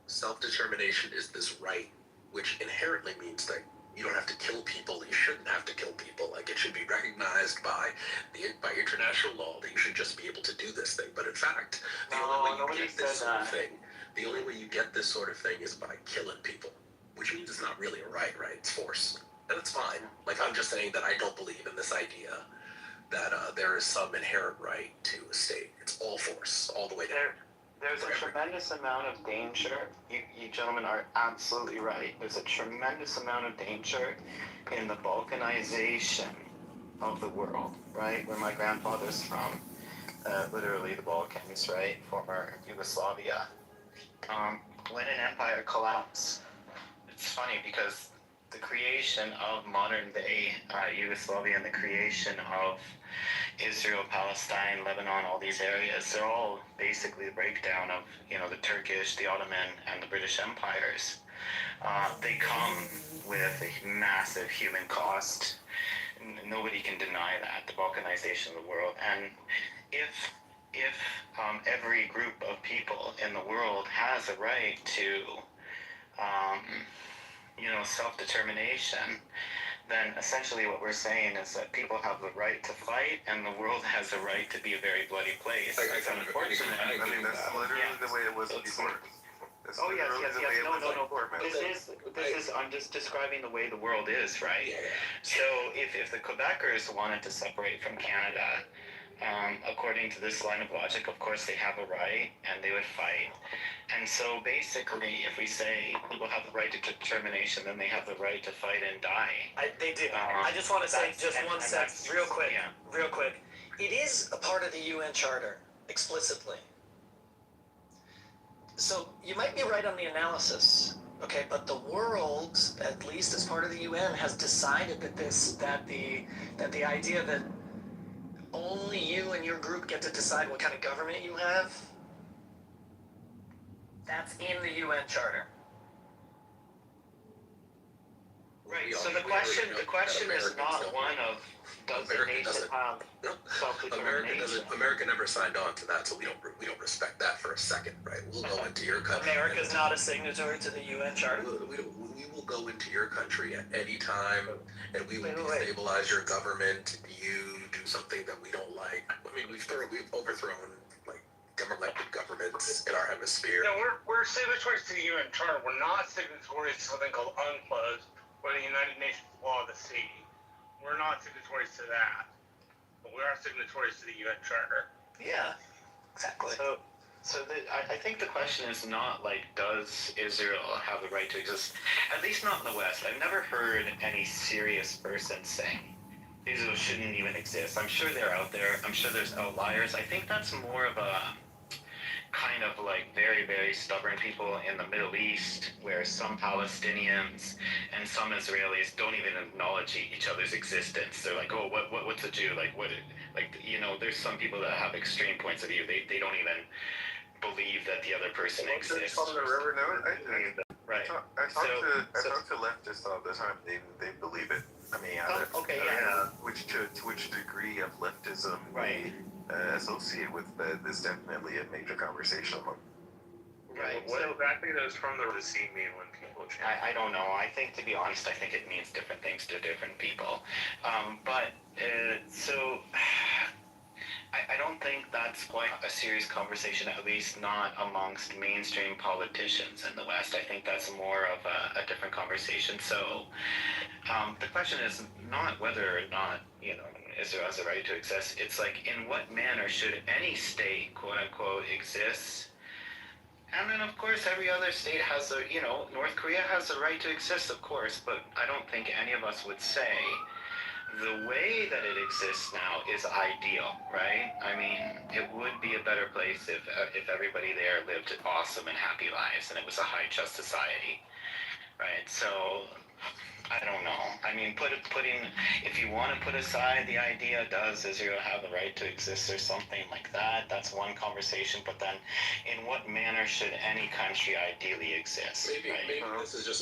self-determination is this right, which inherently means that you don't have to kill people. You shouldn't have to kill people. Like, it should be recognized by international law that you should just be able to do this thing. But in fact, the only way you get this sort of thing, the only way you get this sort of thing is by killing people, which means it's not really a right? It's force, and it's fine. Like, I'm just saying that I don't believe in this idea that there is some inherent right to a state. It's all force, all the way down. There's a tremendous amount of danger. You gentlemen are absolutely right. There's a tremendous amount of danger in the Balkanization of the world, right? Where my grandfather's from. literally the Balkans, right? Former Yugoslavia. When an empire collapsed, it's funny because the creation of modern day Yugoslavia and the creation of Israel, Palestine, Lebanon, all these areas, they're all basically the breakdown of, the Turkish, the Ottoman, and the British empires. They come with a massive human cost. Nobody can deny that, the balkanization of the world. And if every group of people in the world has a right to, self-determination, then essentially what we're saying is that people have the right to fight, and the world has a right to be a very bloody place. It's unfortunate. I mean, that's literally the way it was before. Oh yes. This is. I'm just describing the way the world is, right? Yeah. So if the Quebecers wanted to separate from Canada, according to this line of logic, of course they have a right, and they would fight. And so basically, if we say people have the right to determination, then they have the right to fight and die. They do. I just want to say one sec, real quick. It is a part of the UN Charter, explicitly. So you might be right on the analysis, okay? But the world, at least as part of the UN, has decided that the idea that only you and your group get to decide what kind of government you have, that's in the UN Charter. Right. So the question is not one of does the nation have self-determination. America never signed on to that, so we don't respect that for a second, right? We'll go into your country. America's not a signatory to the UN Charter. We will go into your country at any time, and we will destabilize your government. You do something that we don't like. I mean, we've overthrown like elected governments in our hemisphere. No, we're signatories to the UN Charter. We're not signatories to something called UNCLOS or the United Nations Law of the Sea. We're not signatories to that, but we are signatories to the UN Charter. Yeah, exactly. I think the question is not like, does Israel have the right to exist? At least not in the West. I've never heard any serious person say Israel shouldn't even exist. I'm sure they're out there. I'm sure there's outliers. I think that's more of a kind of like very, very stubborn people in the Middle East, where some Palestinians and some Israelis don't even acknowledge each other's existence. They're like, oh, what's a Jew? There's some people that have extreme points of view. They don't even believe that the other person exists. From the river, no, right. I talk to leftists all the time. They believe it. I mean, to which degree of leftism right. Associate with this definitely a major conversation among. Right. What exactly does from the sea mean when people change? I don't know. I think, to be honest, I think it means different things to different people. I don't think that's quite a serious conversation, at least not amongst mainstream politicians in the West. I think that's more of a different conversation. So the question is not whether or not, Israel has a right to exist. It's like, in what manner should any state, quote unquote, exist? And then, of course, every other state has North Korea has a right to exist, of course, but I don't think any of us would say the way that it exists now is ideal, right? I mean, it would be a better place if everybody there lived awesome and happy lives, and it was a high trust society, right? So I don't know. I mean, if you want to put aside the idea, does Israel have the right to exist or something like that, that's one conversation. But then, in what manner should any country ideally exist?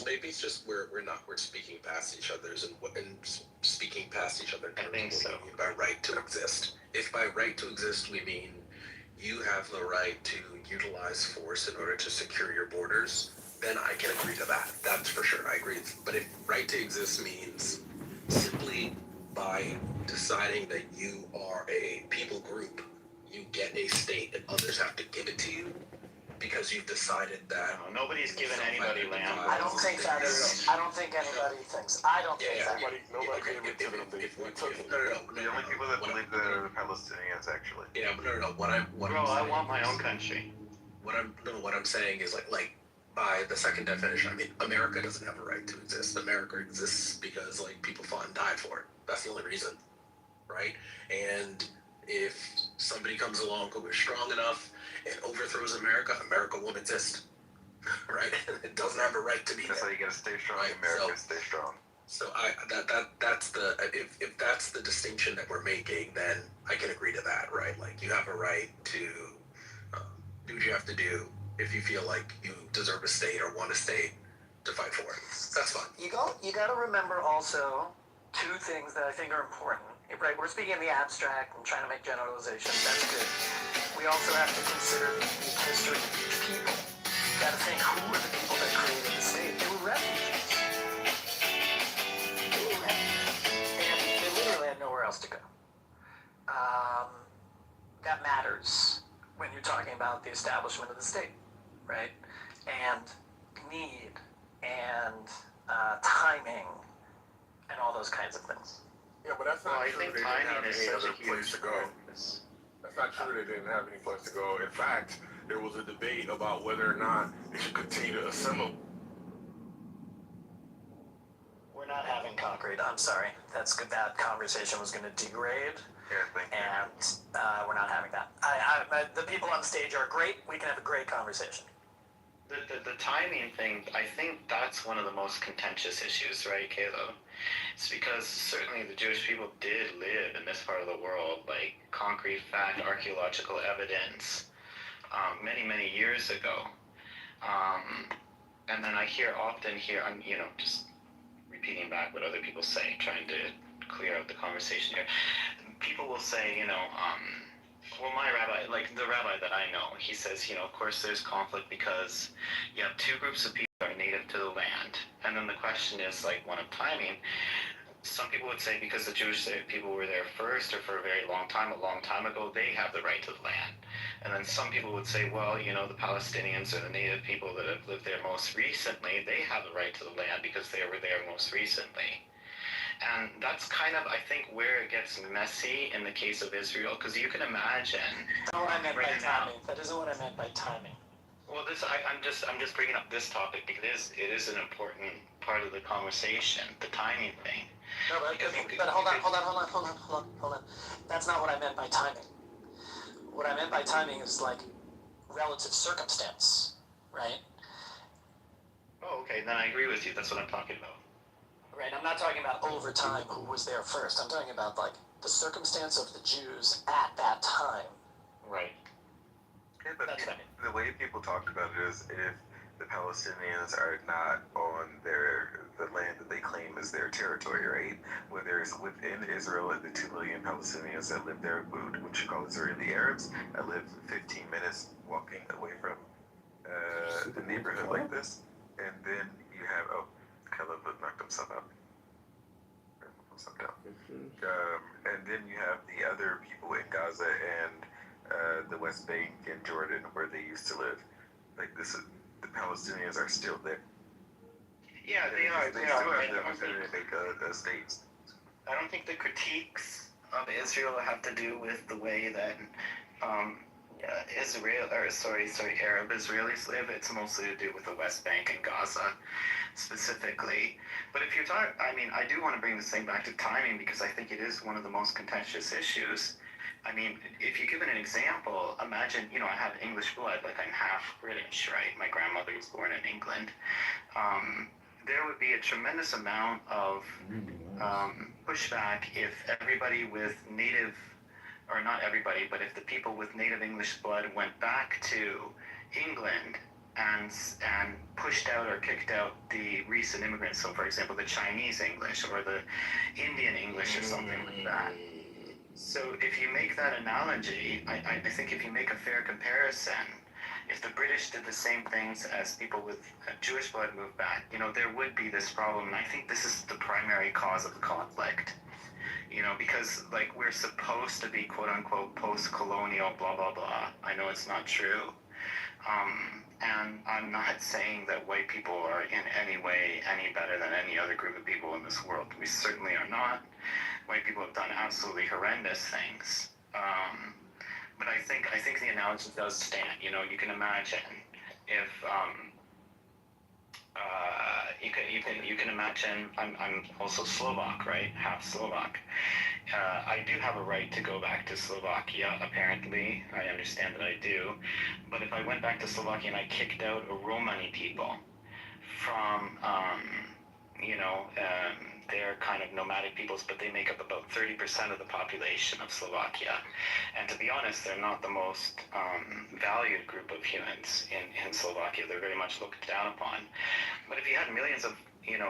Maybe it's just we're speaking past each other's and speaking past each other. I think so. We mean by right to exist. If by right to exist we mean you have the right to utilize force in order to secure your borders, then I can agree to that. That's for sure. I agree. But if right to exist means simply by deciding that you are a people group, you get a state and others have to give it to you because you've decided that... No, nobody's given anybody land. I don't think that is... I don't think anybody thinks... I don't think that... Nobody gave it to them. The only people that believe they're the Palestinians, actually. Yeah, but no. I want my own country. What I'm saying is like by the second definition, I mean America doesn't have a right to exist. America exists because people fought and died for it. That's the only reason, right? And if somebody comes along who is strong enough and overthrows America, America won't exist. Right? It doesn't have a right to be That's there. how you gotta stay strong, Right, America. so- Stay strong. So that's the if that's the distinction that we're making, then I can agree to that, right? Like you have a right to do what you have to do if you feel like you deserve a state or want a state to fight for it. That's fine. You got to remember also two things that I think are important. Right, we're speaking in the abstract and trying to make generalizations. That's good. We also have to consider the unique history of each people. You got to think, who were the people that created the state? They were refugees. They literally had nowhere else to go. That matters when you're talking about the establishment of the state, right? And need and timing and all those kinds of things. Yeah, but that's not Well, I true. think They didn't timing have is any such a other place huge to go. part. That's not true. They didn't have any place to go. In fact, there was a debate about whether or not they should continue to assemble. We're not having concrete. I'm sorry. That's good. That conversation was going to degrade, and we're not having that. The people on stage are great. We can have a great conversation. The timing thing, I think that's one of the most contentious issues, right, Caleb? It's because certainly the Jewish people did live in this part of the world, like concrete fact, archaeological evidence, many, many years ago. And then I often hear, I'm, just repeating back what other people say, trying to clear out the conversation here. People will say, well, my rabbi, like the rabbi that I know, he says, of course there's conflict because you have two groups of people that are native to the land. And then the question is like one of timing. Some people would say because the Jewish people were there first or for a very long time ago, they have the right to the land. And then some people would say, well, the Palestinians or the native people that have lived there most recently, they have the right to the land because they were there most recently. And that's kind of, I think, where it gets messy in the case of Israel, because you can imagine. That's not what I meant by timing. That isn't what I meant by timing. Well, I'm just bringing up this topic because it is an important part of the conversation, the timing thing. No, but hold on. That's not what I meant by timing. What I meant by timing is like relative circumstance, right? Oh, okay, then I agree with you. That's what I'm talking about. Right, I'm not talking about over time who was there first. I'm talking about like the circumstance of the Jews at that time. Right. Okay, but the way people talk about it is if the Palestinians are not on the land that they claim as their territory, right? Whether it's within Israel and the 2 million Palestinians that live there, which you call Israeli Arabs, that live 15 minutes walking away from a neighborhood like this, and then you have Caleb knocked himself out. And then you have the other people in Gaza and the West Bank and Jordan where they used to live. Like the Palestinians are still there. Yeah, they are. They still have the opportunity to make a state. I don't think the critiques of Israel have to do with the way that Arab Israelis live. It's mostly to do with the West Bank and Gaza specifically. But if you're talking, I do want to bring this thing back to timing because I think it is one of the most contentious issues. If you give it an example, imagine, I have English blood, like I'm half British, right? My grandmother was born in England. There would be a tremendous amount of pushback if everybody with native, or not everybody, but if the people with native English blood went back to England and pushed out or kicked out the recent immigrants. So, for example, the Chinese English or the Indian English or something like that. So if you make that analogy, I think if you make a fair comparison, if the British did the same things as people with Jewish blood moved back, there would be this problem. And I think this is the primary cause of the conflict. Because we're supposed to be quote unquote post-colonial, blah, blah, blah. I know it's not true. And I'm not saying that white people are in any way any better than any other group of people in this world. We certainly are not. White people have done absolutely horrendous things. But I think the analogy does stand. You can imagine if you can imagine. I'm also Slovak, right? Half Slovak. I do have a right to go back to Slovakia. Apparently, I understand that I do. But if I went back to Slovakia and I kicked out Romani people from, they're kind of nomadic peoples, but they make up about 30% of the population of Slovakia. And to be honest, they're not the most valued group of humans in Slovakia. They're very much looked down upon. But if you had millions of,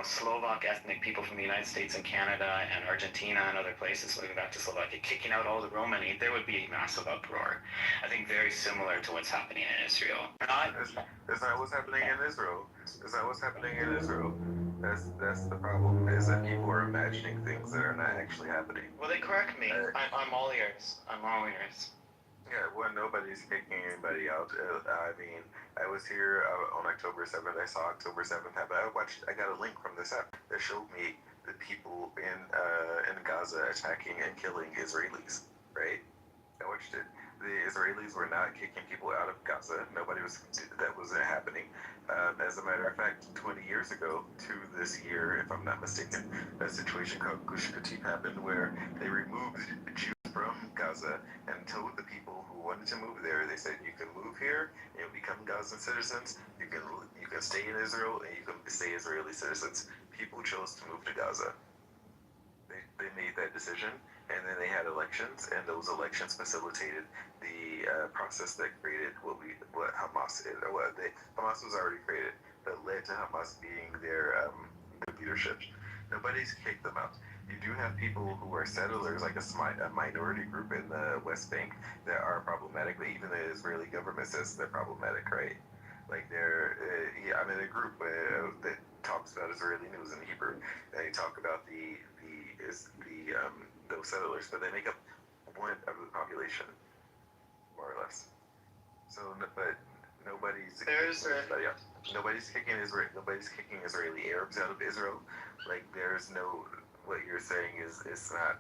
Slovak ethnic people from the United States and Canada and Argentina and other places moving back to Slovakia, kicking out all the Romani, there would be a massive uproar. I think very similar to what's happening in Israel. Is that what's happening in Israel? Is that what's happening in Israel? That's the problem, is that people are imagining things that are not actually happening. Well, they correct me. I'm all ears. I'm all ears. Yeah, well, nobody's kicking anybody out. I mean, I was here on October 7th. I saw October 7th happen. I got a link from this app that showed me the people in Gaza attacking and killing Israelis, right? I watched it. The Israelis were not kicking people out of Gaza. That wasn't happening. As a matter of fact, 20 years ago to this year, if I'm not mistaken, a situation called Gush Katif happened where they removed Jews from Gaza and told the people who wanted to move there, they said, you can move here and you'll become Gazan citizens, you can stay in Israel and you can stay Israeli citizens. People chose to move to Gaza. They made that decision, and then they had elections, and those elections facilitated the process that created what Hamas is. Hamas was already created, but led to Hamas being their leadership. Nobody's kicked them out. You do have people who are settlers, like a minority group in the West Bank, that are problematic, but even the Israeli government says they're problematic, right? Like I'm in a group that talks about Israeli news in Hebrew, and they talk about those settlers, but they make up 1% of the population, more or less. So, but nobody's kicking Israel. Nobody's kicking Israeli Arabs out of Israel. Like there's no. What you're saying is it's not.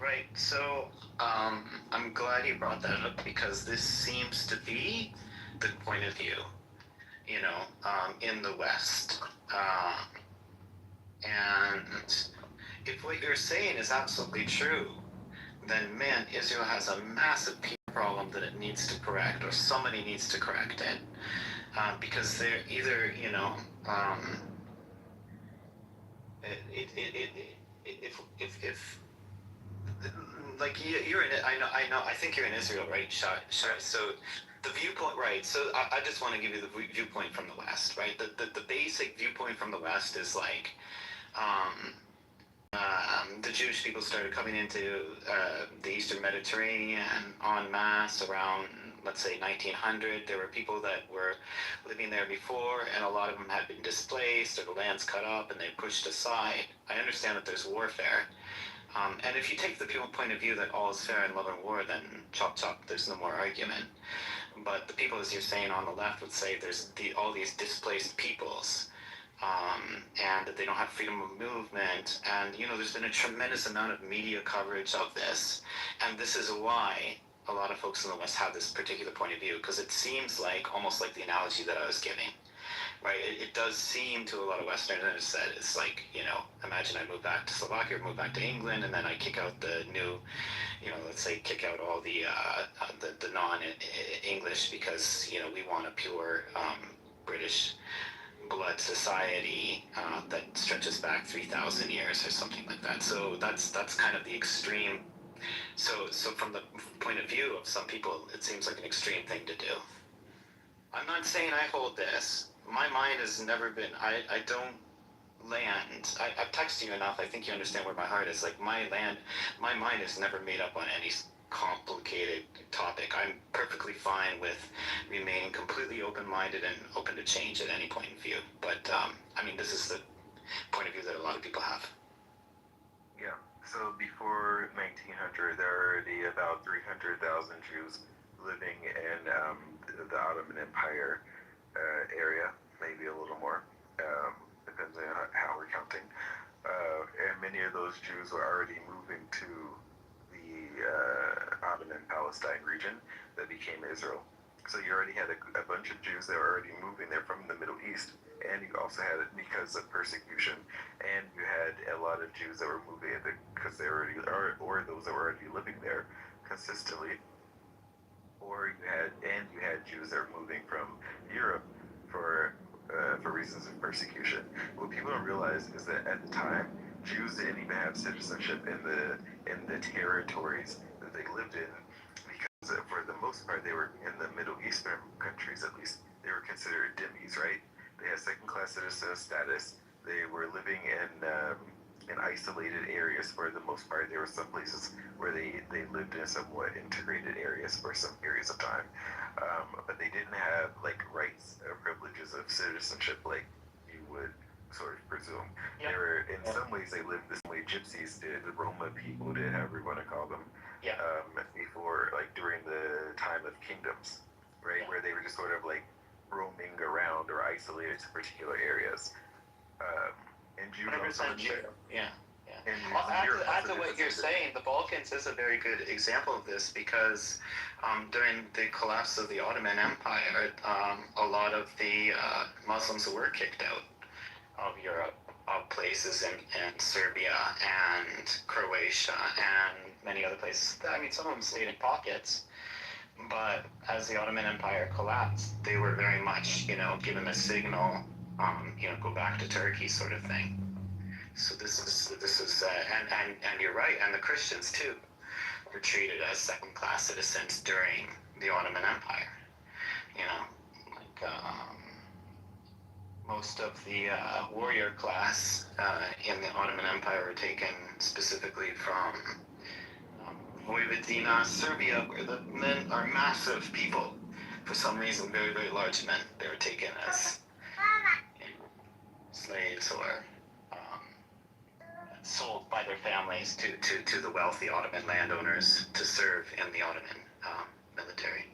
Right. So I'm glad you brought that up because this seems to be the point of view, in the West. And if what you're saying is absolutely true, then man, Israel has a massive problem that it needs to correct, or somebody needs to correct it, because they're either, if like you're in it, I think you're in Israel, right, Shai? So the viewpoint, right? So I just want to give you the viewpoint from the West, right? The basic viewpoint from the West is like. The Jewish people started coming into the Eastern Mediterranean en masse around, let's say, 1900. There were people that were living there before, and a lot of them had been displaced, or the land's cut up, and they pushed aside. I understand that there's warfare. And if you take the point of view that all is fair in love and war, then chop chop, there's no more argument. But the people, as you're saying on the left, would say there's all these displaced peoples. And that they don't have freedom of movement, and there's been a tremendous amount of media coverage of this, and this is why a lot of folks in the West have this particular point of view, because it seems like almost like the analogy that I was giving, right? It does seem to a lot of Westerners that it's like, imagine I move back to Slovakia or move back to England, and then I kick out the new, let's say kick out all the non-English because we want a pure British blood society that stretches back 3,000 years or something like that. So that's kind of the extreme. So from the point of view of some people, it seems like an extreme thing to do. I'm not saying I hold this. My mind has never been. I don't land. I've texted you enough. I think you understand where my heart is. Like my mind is never made up on any complicated topic. I'm perfectly fine with remaining completely open-minded and open to change at any point in view. But this is the point of view that a lot of people have. Yeah. So before 1900, there are already about 300,000 Jews living in the Ottoman Empire area, maybe a little more, depends on how we're counting. And many of those Jews were already moving to the Ottoman Palestine region that became Israel. So you already had a bunch of Jews that were already moving there from the Middle East, and you also had it because of persecution, and you had a lot of Jews that were moving because they already or those that were already living there consistently, or you had Jews that were moving from Europe for reasons of persecution. What people don't realize is that at the time, Jews didn't even have citizenship in the territories that they lived in, because for the most part they were in the Middle Eastern countries. At least they were considered dhimmis, right? They had second-class citizen status. They were living in isolated areas for the most part. There were some places where they lived in somewhat integrated areas for some periods of time, but they didn't have like rights or privileges of citizenship like you would sort of presume. Yeah. They were in some ways they lived the same way Gypsies did, the Roma people did, however you want to call them. Yeah. Before, like during the time of kingdoms, right, where they were just sort of like roaming around or isolated to particular areas. And Jews 100% true. Yeah. And Well, add to what you're saying, the Balkans is a very good example of this because during the collapse of the Ottoman Empire, a lot of the Muslims were kicked out of Europe, of places in Serbia and Croatia and many other places. I mean, some of them stayed in pockets, but as the Ottoman Empire collapsed, they were very much, given a signal, go back to Turkey sort of thing. So this is and you're right, and the Christians too were treated as second-class citizens during the Ottoman Empire. Most of the warrior class in the Ottoman Empire were taken specifically from Vojvodina, Serbia, where the men are massive people. For some reason, very, very large men. They were taken as slaves or sold by their families to the wealthy Ottoman landowners to serve in the Ottoman military.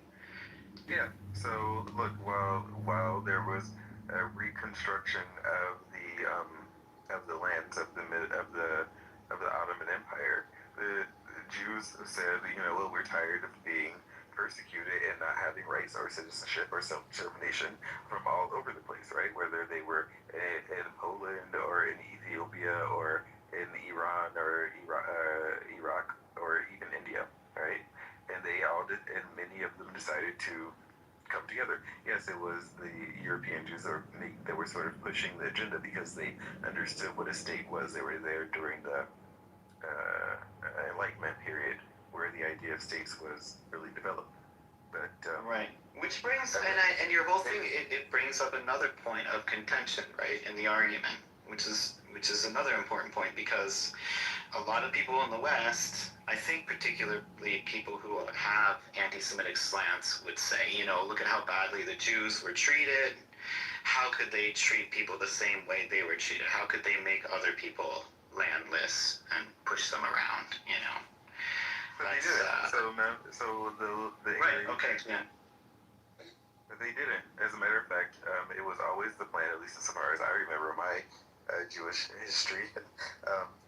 Yeah. So look, while there was a reconstruction of the lands of the Ottoman Empire, the Jews said, well, we're tired of being persecuted and not having rights or citizenship or self-determination from all over the place, right? Whether they were in Poland or in Ethiopia or in Iran or Iraq or even India, right? And they all did, and many of them decided to come together. Yes, it was the European Jews that were sort of pushing the agenda because they understood what a state was. They were there during the Enlightenment period, where the idea of states was really developed. But right, which brings and your whole thing it brings up another point of contention, right, in the argument, which is another important point because a lot of people in the West, I think particularly people who have anti-Semitic slants, would say, look at how badly the Jews were treated. How could they treat people the same way they were treated? How could they make other people landless and push them around? But they didn't. So the right. Okay. Yeah. But they didn't. As a matter of fact, it was always the plan, at least as far as I remember my Jewish history,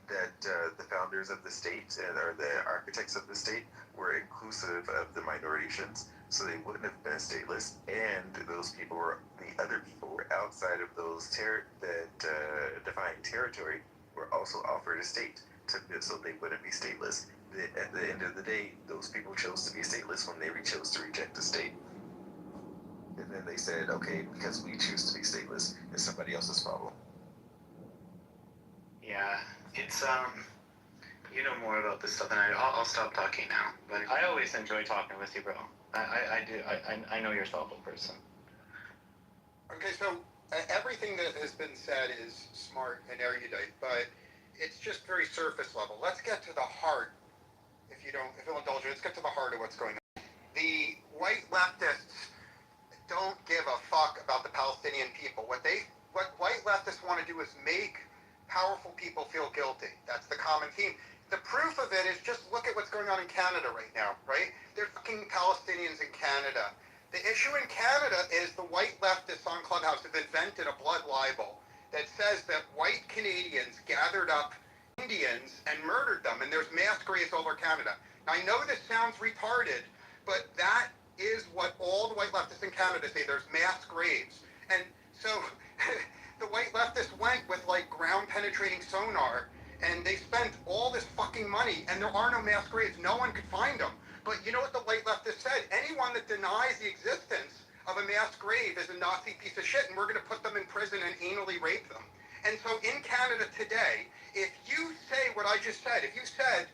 that the founders of the state or the architects of the state were inclusive of the minorities, so they wouldn't have been stateless, and those people the other people were outside of those defined territory were also offered a state so they wouldn't be stateless. At the end of the day, those people chose to be stateless when they chose to reject the state. And then they said, okay, because we choose to be stateless, it's somebody else's problem. Yeah, it's you know more about this stuff than I'll stop talking now. But I always enjoy talking with you, bro. I do. I know you're a thoughtful person. Okay, so everything that has been said is smart and erudite, but it's just very surface level. Let's get to the heart. If you'll indulge me, let's get to the heart of what's going on. The white leftists don't give a fuck about the Palestinian people. What white leftists want to do is make powerful people feel guilty. That's the common theme. The proof of it is just look at what's going on in Canada right now, right? They're fucking Palestinians in Canada. The issue in Canada is the white leftists on Clubhouse have invented a blood libel that says that white Canadians gathered up Indians and murdered them, and there's mass graves all over Canada. Now, I know this sounds retarded, but that is what all the white leftists in Canada say. There's mass graves. And so the white leftists went with like ground penetrating sonar, and they spent all this fucking money, and there are no mass graves. No one could find them. But you know what the white leftists said? Anyone that denies the existence of a mass grave is a Nazi piece of shit, and we're going to put them in prison and anally rape them. And so in Canada today, if you say what I just said, if you said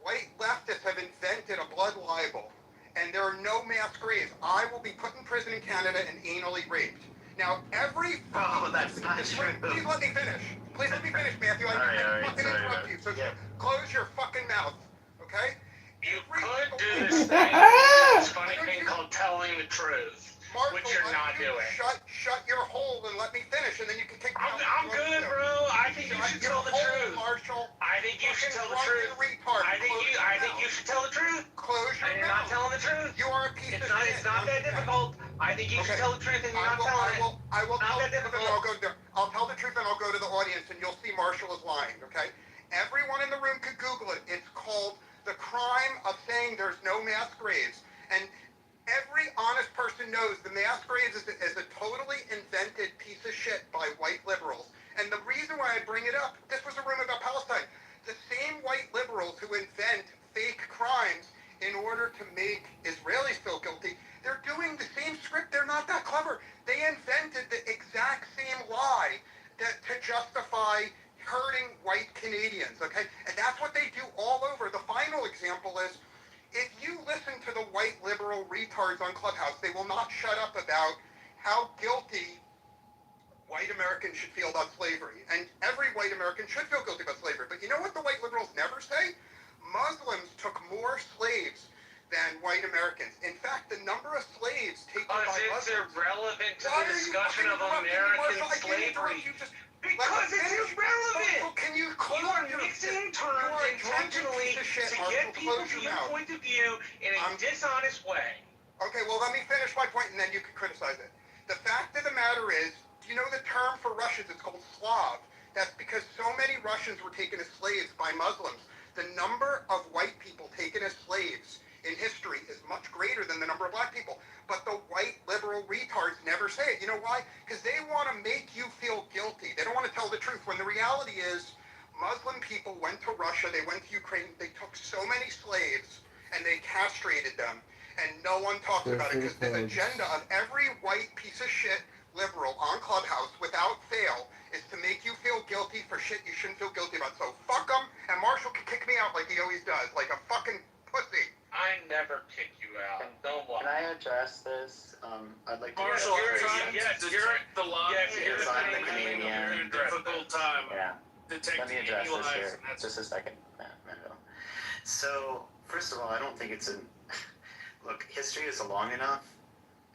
white leftists have invented a blood libel and there are no mass graves, I will be put in prison in Canada and anally raped. Now, every... Oh, that's not true. Please let me finish. Please let me finish, Matthew. I fucking interrupt you. So close your fucking mouth, okay? You could do this thing, this funny thing called telling the truth, Marshall, which you're not doing. Shut your hole and let me finish, and then you can kick me out. I'm good, bro. I think you should tell the truth. Marshall. I think you should tell the truth. I think you should tell the truth. Close your mouth. And you're not telling the truth. You are a piece of shit. It's not that difficult. I think you should tell the truth, and you're not telling it. I will not tell that the truth, and I'll tell the truth, and I'll go to the audience, and you'll see Marshall is lying, okay? Everyone in the room could Google it. It's called the crime of saying there's no mass graves. And every honest person knows the mass graves is a totally invented piece of shit by white liberals. And the reason why I bring it up, this was a room about Palestine. The same white liberals who invent fake crimes in order to make Israelis feel guilty, they're doing the same script. They're not that clever. They invented the exact same lie to justify hurting white Canadians, okay? And that's what they do all over. The final example is, if you listen to the white liberal retards on Clubhouse, they will not shut up about how guilty white Americans should feel about slavery. And every white American should feel guilty about slavery. But you know what the white liberals never say? Muslims took more slaves than white Americans. In fact, the number of slaves taken by Muslims... It's irrelevant to the discussion of American slavery. Because it's irrelevant! Can you are mixing terms intentionally to get people to your point of view in a dishonest way. Okay, well, let me finish my point, and then you can criticize it. The fact of the matter is, do you know the term for Russians? It's called Slav. That's because so many Russians were taken as slaves by Muslims. The number of white people taken as slaves in history is much greater than the number of black people. But the white liberal retards never say it. You know why? Because they want to make you feel guilty. They don't want to tell the truth. When the reality is, Muslim people went to Russia, they went to Ukraine, they took so many slaves, and they castrated them. And no one talks about it, because the agenda of every white piece of shit liberal on Clubhouse, without fail, is to make you feel guilty for shit you shouldn't feel guilty about. So fuck them, and Marshall can kick me out like he always does, like a fucking pussy. I never kick you out. Don't lie. Can I address this? I'd like to... Marshall, you're the line. Because I'm the Canadian. Difficult time. Yeah. Detecting Let me address any this lies, here. Just a second, Mendo. So, first of all, I don't think it's a... Look, history is long enough,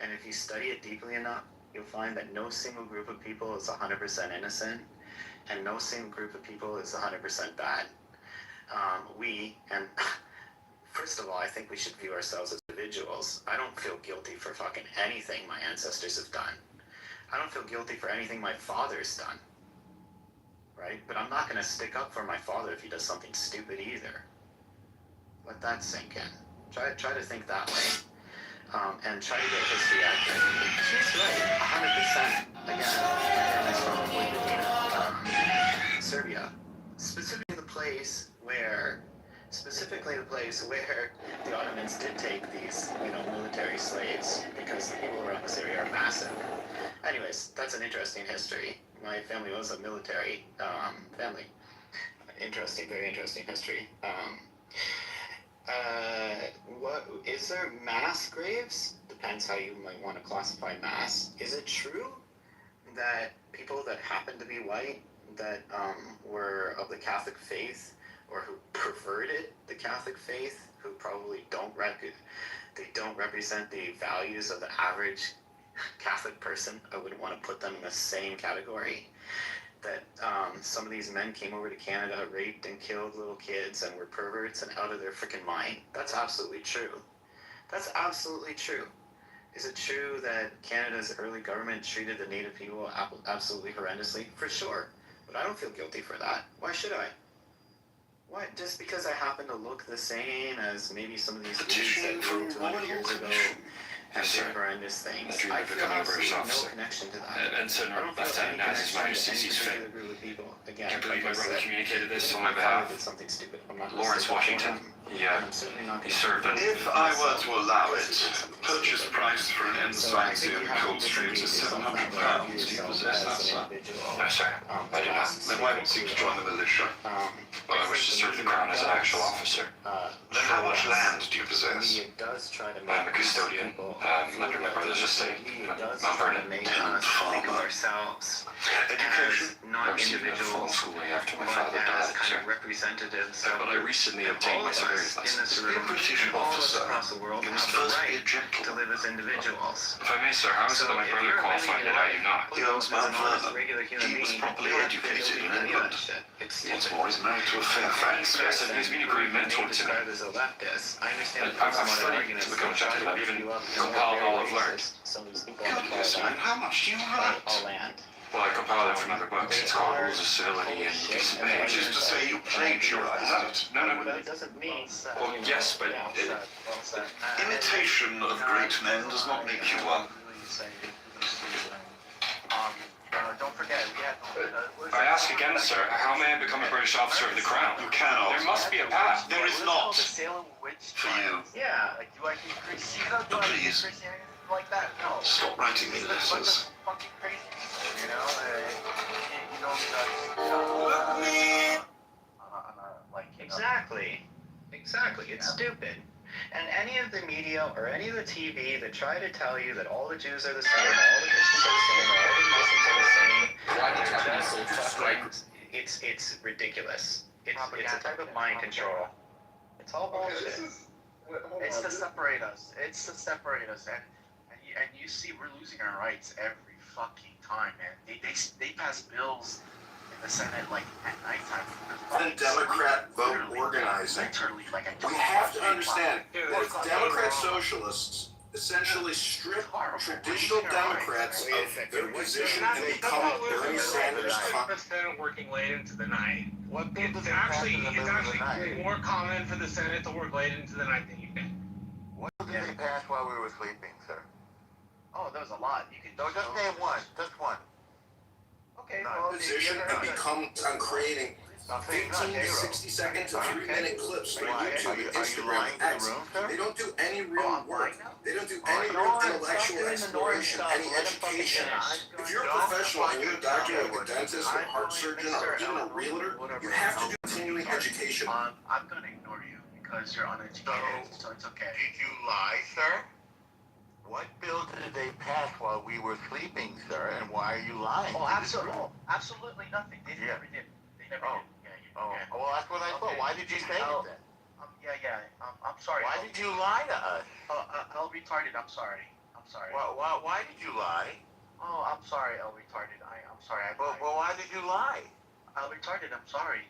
and if you study it deeply enough, you'll find that no single group of people is 100% innocent, and no single group of people is 100% bad. First of all, I think we should view ourselves as individuals. I don't feel guilty for fucking anything my ancestors have done. I don't feel guilty for anything my father's done. Right? But I'm not going to stick up for my father if he does something stupid either. Let that sink in. Try to think that way. And try to get history accurate. She's right, 100%. Again, my family's from Vojvodina, Serbia. Specifically the place where the Ottomans did take these, military slaves, because the people around this area are massive. Anyways, that's an interesting history. My family was a military family. Very interesting history. What is there mass graves? Depends how you might want to classify mass. Is it true that people that happen to be white, that were of the Catholic faith, or who perverted the Catholic faith, who probably don't represent the values of the average Catholic person? I wouldn't want to put them in the same category. That some of these men came over to Canada, raped and killed little kids, and were perverts and out of their freaking mind. That's absolutely true. That's absolutely true. Is it true that Canada's early government treated the Native people absolutely horrendously? For sure. But I don't feel guilty for that. Why should I? What? Just because I happen to look the same as maybe some of these dudes Petition that for lived 200 years ago have Yes, did sir. horrendous things. The dream I of feel becoming a absolutely British no officer. connection to that. And send I don't feel Lieutenant any Naz His connection to Majesty's any fit. particular group of people. Again, Can't believe my like I brother said, communicated this even on my if I thought I behalf. did something stupid, I'm not gonna Lawrence stick up for Washington. him. He I'm certainly not gonna served under. If I were to allow it, purchase price for an So I ensign think you in have to Coldstream is disengage yourself £700. that way, Do you yourself possess that, as sir? an individual. No, sir. I do not. Then why not seek to join the militia? But I wish to serve the crown as an actual officer. Then how much land do you possess? Does try to I'm a custodian under my brother's estate, Mount Vernon. Tenant farmer. Ourselves Education? not I received a full individuals, schooling after my but father as died, kind sir. of representatives But I recently obtained all my of civilian's us in this license. Be a room, British and all of us officer. across the world You have must the first be a right to gentleman. live as individuals. If I may, sir, how is it that my if brother you're qualified living and your I do not? He owns as Mount an honest, Vernon. regular human He was being, properly you don't have to educated feel in any of England. that shit. It's What's stupid. more, he's married to a Fairfax. Yes, and he's been a great mentor to me. Described as a leftist. I understand I've some other studied arguments to become a that try gentleman. I've lift even you up and compiled they're all very I've learned. racist. Some of these people on the far Goodness, man, left how much do you write? all land. Well, I compiled it from other books. It's called Rules of Civility and Decent Which Behavior. is to say you plagiarized it. No. But it doesn't mean. Well, yes, but Imitation of great men does not make you one. Don't forget, we had. I ask again, sir, how may I become a British officer of the crown? You cannot. There must be a path. There is not. The Salem witch For you. Yeah, like, do I do crazy? Do I do Please. crazy like that? No. Stop writing me letters. Fucking crazy people, you know? You don't like, Exactly. It's stupid. And any of the media or any of the TV that try to tell you that all the Jews are the same, all the Christians are the same, all the Muslims are the same, it's ridiculous. It's a type of mind control. It's all bullshit. It's to separate us. It's to separate us. And you see we're losing our rights every fucking time, man. They pass bills in the Senate like at nighttime. And Democrat vote organizing. Literally, like We have to understand that if Democrat socialists essentially strip traditional Democrats of their position and become Bernie Sanders. Senate working late into the night. It's actually more common for the Senate to work late into the night than you think. What did they pass while we were sleeping, sir? Oh, there was a lot. You can Just name one. Just one. Okay, Position and become on creating 15 to 60 second to 3 minute clips for YouTube and Instagram and X. They don't do any real work. They don't do any real intellectual exploration, any education. If you're a professional and you're a doctor, like a dentist, or a heart surgeon, or even a realtor, you have to do continuing education. I'm gonna ignore you because you're uneducated, so it's okay. Did you lie, sir? What bill did they pass while we were sleeping, sir, and why are you lying? Oh, absolutely nothing. They never did. They never did. Well, that's what I thought. Why did you say it then? I'm sorry. Why did you lie to us? El retarded. I'm sorry. Why did you lie? Oh, I'm sorry, El retarded. I'm sorry. Well, why did you lie? El retarded. I'm sorry.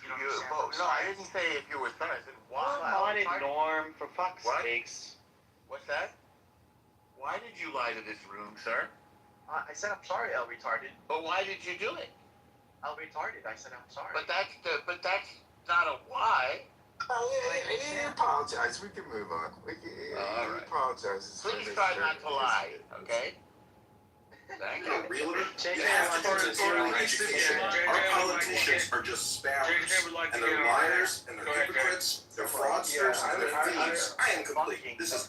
You don't understand. I'm No, I sorry. didn't say if you were sorry. I said why. Why did Norm, for fuck's sakes? What's that? Why did you lie to this room, sir? I said I'm sorry, El retarded. But why did you do it? El retarded. I said I'm sorry. But that's not a why. He apologized. We can move on. He apologizes. Please try not to lie, okay? Thank You're a you. realtor. You have to do continuing education. Our politicians are just spammers, and they're liars, and they're hypocrites, they're fraudsters, and they're thieves. I am complete. This is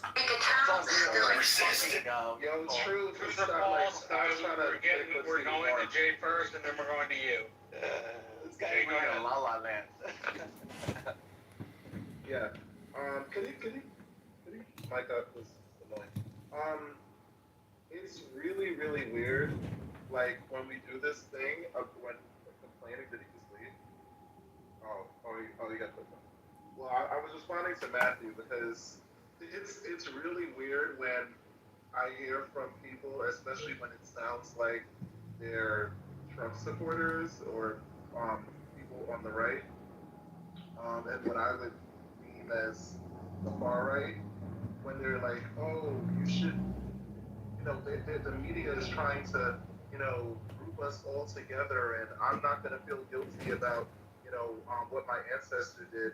Yo, it's true. True or false? We're going to Jay first, and then we're going to you. This guy went in La La Land. Yeah. Could he mic up this annoying. It's really, really weird. Like when we do this thing of when complaining, did he just leave? You got the phone. Well, I was responding to Matthew because it's really weird when I hear from people, especially when it sounds like they're Trump supporters or people on the right, and what I would mean as the far right, when they're like, oh, you should, the media is trying to, group us all together, and I'm not going to feel guilty about, what my ancestor did.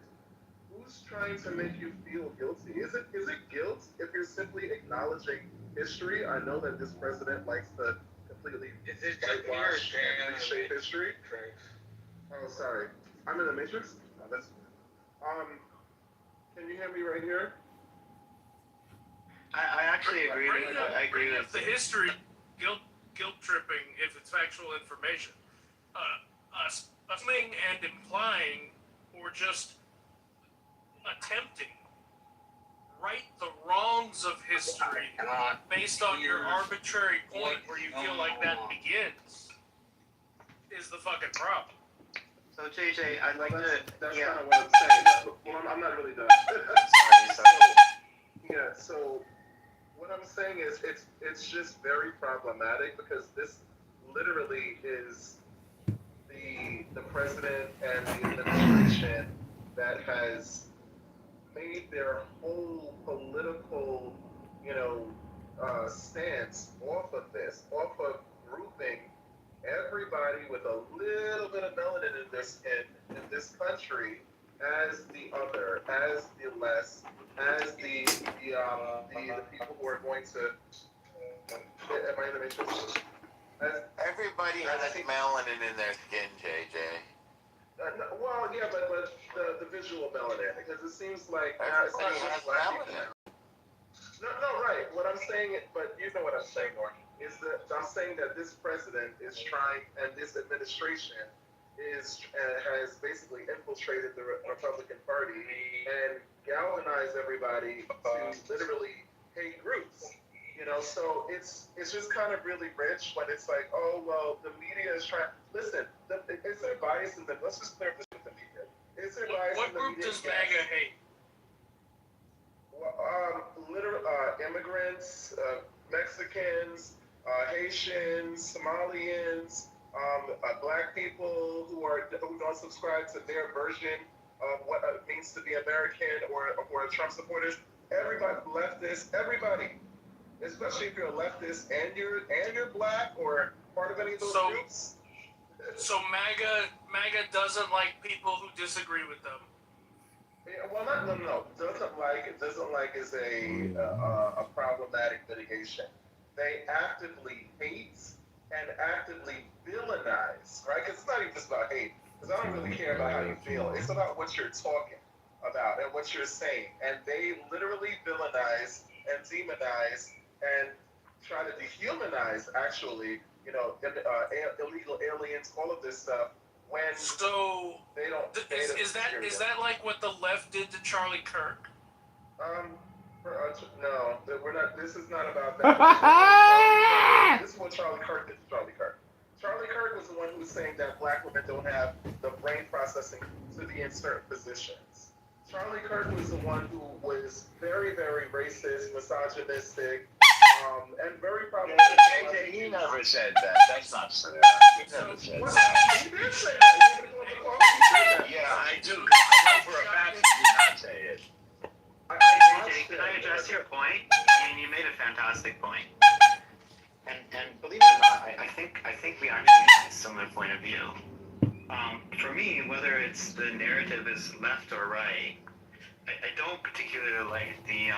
Who's trying to make you feel guilty? Is it guilt if you're simply acknowledging history? I know that this president likes to completely whitewash and reshape history. Oh, sorry. I'm in the Matrix? Oh, that's can you hear me right here? I actually agree with I agree with the history guilt tripping if it's factual information. Assuming and implying or just attempting right the wrongs of history based on your arbitrary point where you feel like that begins is the fucking problem. So JJ, I'd like That's yeah. kind of what I'm saying. Well, I'm not really done. sorry. Yeah, so what I'm saying is it's just very problematic because this literally is the president and the administration that has made their whole political, stance off of this, off of grouping everybody with a little bit of melanin in their skin in this country as the other, as the less, as the people who are going to. Am I in the matrix? Everybody has melanin in their skin, JJ. Well, yeah, but the visual melanin, because it seems like everybody has melanin. No, right. What I'm saying, but you know what I'm saying, is that I'm saying that this president is trying, and this administration has basically infiltrated the Republican Party and galvanized everybody to literally hate groups. So it's just kind of really rich when it's like, oh well, the media is trying. Listen, is there bias in the? Let's just clear this with the media. Is there bias in the media? What group does MAGA hate? Immigrants, Mexicans, Haitians, Somalians, black people who don't subscribe to their version of what it means to be American or Trump supporters. Everybody, leftists, everybody, especially if you're a leftist and you're black or part of any of those groups. So MAGA doesn't like people who disagree with them. Yeah, well, no. Doesn't like is a problematic mitigation. They actively hate and actively villainize, right? Because it's not even just about hate. Because I don't really care about how you feel. It's about what you're talking about and what you're saying. And they literally villainize and demonize and try to dehumanize, actually, illegal aliens, all of this stuff. When they don't, is that like what the left did to Charlie Kirk? No, we're not. This is not about that. This is what Charlie Kirk did to Charlie Kirk. Charlie Kirk was the one who was saying that black women don't have the brain processing to be in certain positions. Charlie Kirk was the one who was very, very racist, misogynistic, and very problematic. He never said that. That's not true. He never said that. He did say that. Yeah, I do. I know for a fact he did not say it. JJ, can I address your point? I mean, you made a fantastic point. And believe it or not, I think we actually have a similar point of view. For me, whether it's the narrative is left or right, I don't particularly like the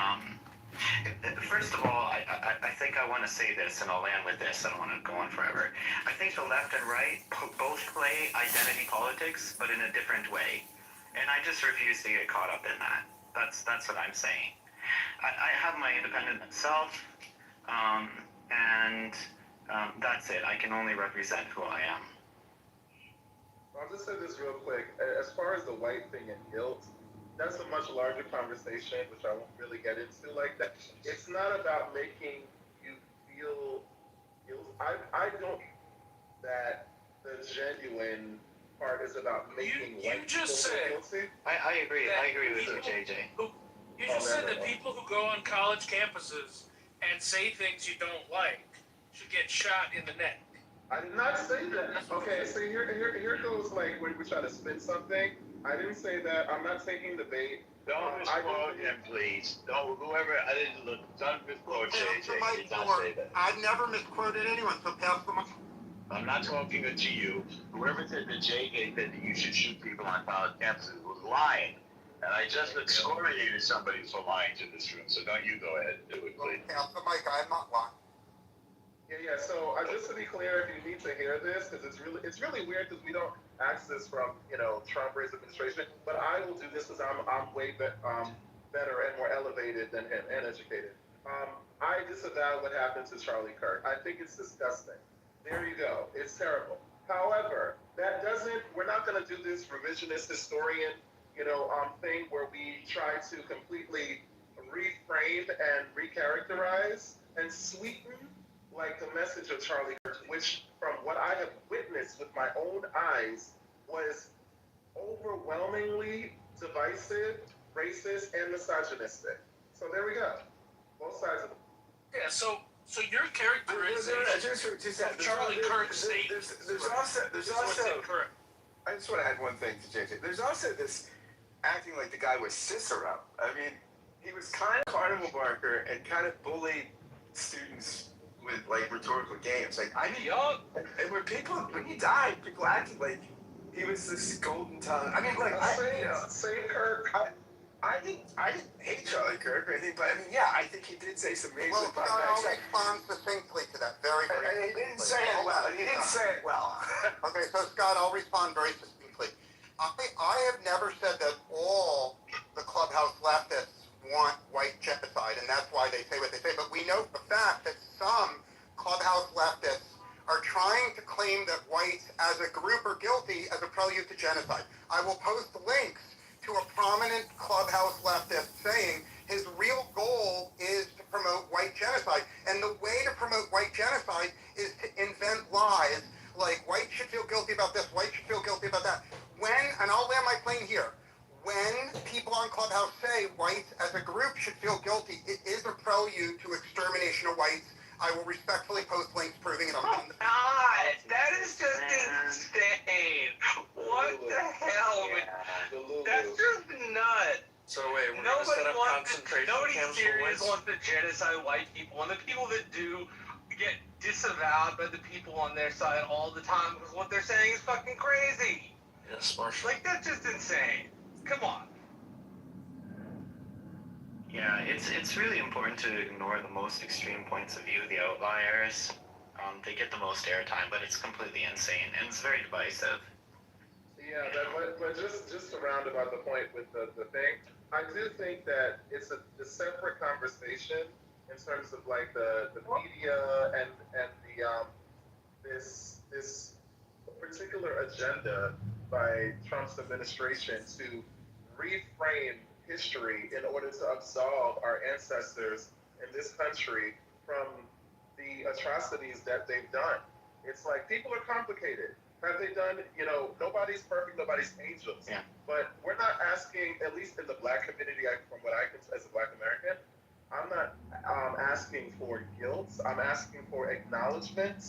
first of all, I think I want to say this, and I'll land with this. I don't want to go on forever. I think the left and right both play identity politics, but in a different way. And I just refuse to get caught up in that. That's what I'm saying. I have my independent self, and that's it. I can only represent who I am. I'll just say this real quick. As far as the white thing and guilt, that's a much larger conversation, which I won't really get into like that. It's not about making you feel guilt. I don't think that the genuine part is about making white people feel guilty. I agree. I agree with you, JJ. You just said that people who go on college campuses and say things you don't like should get shot in the neck. I did not say that. Okay, so here goes like when we try to spin something. I didn't say that. I'm not taking the bait. Don't misquote him, please. Don't misquote JJ. He did not say that. I've never misquoted anyone, so pass the mic. I'm not talking to you. Whoever said that JJ said that you should shoot people on college campuses was lying. And I just excoriated somebody for lying to this room, so don't you go ahead and do it, please. So Mike, I'm not lying. Yeah. So just to be clear, if you need to hear this, because it's really weird because we don't ask this from Trump or his administration. But I will do this because I'm way better and more elevated than him and educated. I disavow what happened to Charlie Kirk. I think it's disgusting. There you go. It's terrible. However, that doesn't. We're not going to do this revisionist historian, thing where we try to completely reframe and recharacterize and sweeten like the message of Charlie Kirk, which from what I have witnessed with my own eyes was overwhelmingly divisive, racist, and misogynistic. So there we go. Both sides of it. Yeah, so your characterization of Charlie Kirk's state. There's also I just want to add one thing to JJ. There's also this acting like the guy was Cicero. I mean, he was kind of carnival barker and kind of bullied students with like rhetorical games. Like and when he died, people acted like he was this golden tongue. I mean, like say Kirk. I didn't hate Charlie Kirk or anything, but I think he did say some amazing things. Well, I'll respond succinctly to that very he didn't say it well. He didn't say it well. Okay, so Scott, I'll respond very succinctly. I have never said that all the Clubhouse leftists want white genocide, and that's why they say what they say. But we know for a fact that some Clubhouse leftists are trying to claim that whites as a group are guilty as a prelude to genocide. I will post links to a prominent Clubhouse leftist saying his real goal is to promote white genocide. And the way to promote white genocide is to invent lies like whites should feel guilty about this, whites should feel guilty about that. And I'll land my plane here, when people on Clubhouse say whites as a group should feel guilty, it is a prelude to extermination of whites. I will respectfully post links proving it on God, that is just insane. What the hell? That's just nuts. So wait, we're gonna set up concentration camps for whites? Nobody serious wants to genocide white people, and the people that do get disavowed by the people on their side all the time because what they're saying is fucking crazy. Yes, Marshall. Like, that's just insane. Come on. Yeah, it's really important to ignore the most extreme points of view, the outliers. They get the most airtime, but it's completely insane and it's very divisive. Yeah, but just to round about the point with the thing, I do think that it's a separate conversation in terms of like the media and the this particular agenda by Trump's administration to reframe history in order to absolve our ancestors in this country from the atrocities that they've done. It's like people are complicated. Have they done, nobody's perfect, nobody's angels. Yeah. But we're not asking, at least in the black community, from what I can, as a black American, I'm not asking for guilt. I'm asking for acknowledgement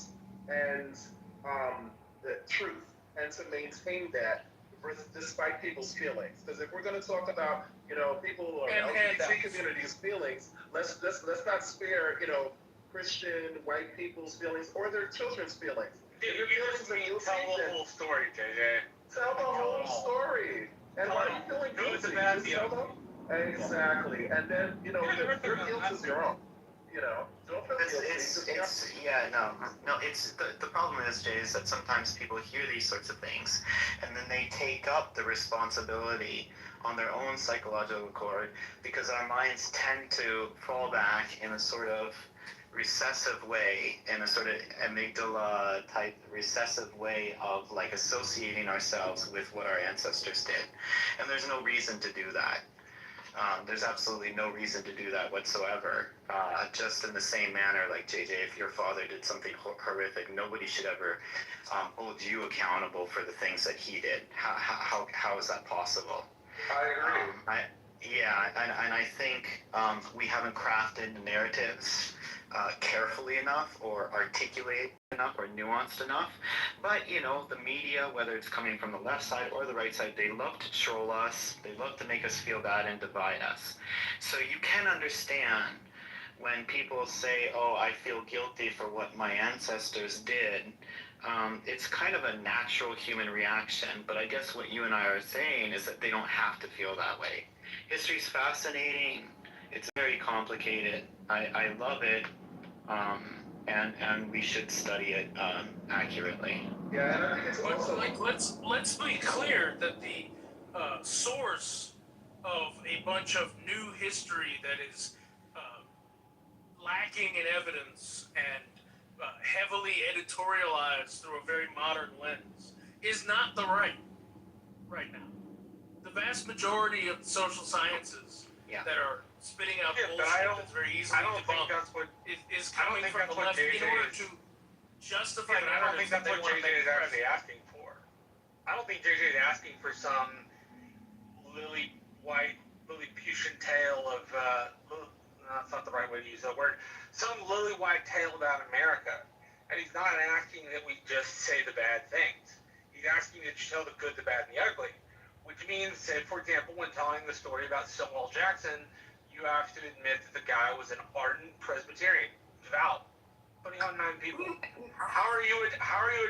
and the truth, and to maintain that despite people's feelings. Because if we're going to talk about, people or LGBT community's feelings, let's not spare, Christian white people's feelings or their children's feelings. Dude, you just mean tell the whole story, JJ. Tell the whole story. And why are you feeling guilty? Just tell them. Exactly. And then, your guilt is your own. Don't feel guilty. The problem is, Jay, is that sometimes people hear these sorts of things and then they take up the responsibility on their own psychological accord because our minds tend to fall back in a sort of recessive way, in a sort of amygdala type recessive way of like associating ourselves with what our ancestors did. And there's no reason to do that. There's absolutely no reason to do that whatsoever. Just in the same manner, like JJ, if your father did something horrific, nobody should ever hold you accountable for the things that he did. How is that possible? I agree. And I think we haven't crafted narratives carefully enough or articulate enough or nuanced enough. But, the media, whether it's coming from the left side or the right side, they love to troll us. They love to make us feel bad and divide us. So you can understand when people say, oh, I feel guilty for what my ancestors did, It's kind of a natural human reaction, but I guess what you and I are saying is that they don't have to feel that way. History's fascinating. It's very complicated. I love it, and we should study it accurately. Yeah, and I think it's But also let's be clear that the source of a bunch of new history that is lacking in evidence and heavily editorialized through a very modern lens is not the right now. The vast majority of the social sciences that are spitting out bullshit that's very easily debunked is coming from the left in order to justify I don't think narratives that that's they what want to JJ make is actually asking for. I don't think JJ is asking for some Lilliputian tale of, that's not the right way to use that word, some lily white tale about America. And he's not asking that we just say the bad things. He's asking that you tell the good, the bad, and the ugly. Which means, say, for example, when telling the story about Stonewall Jackson, you have to admit that the guy was an ardent Presbyterian, devout, putting on 9 people. How are you a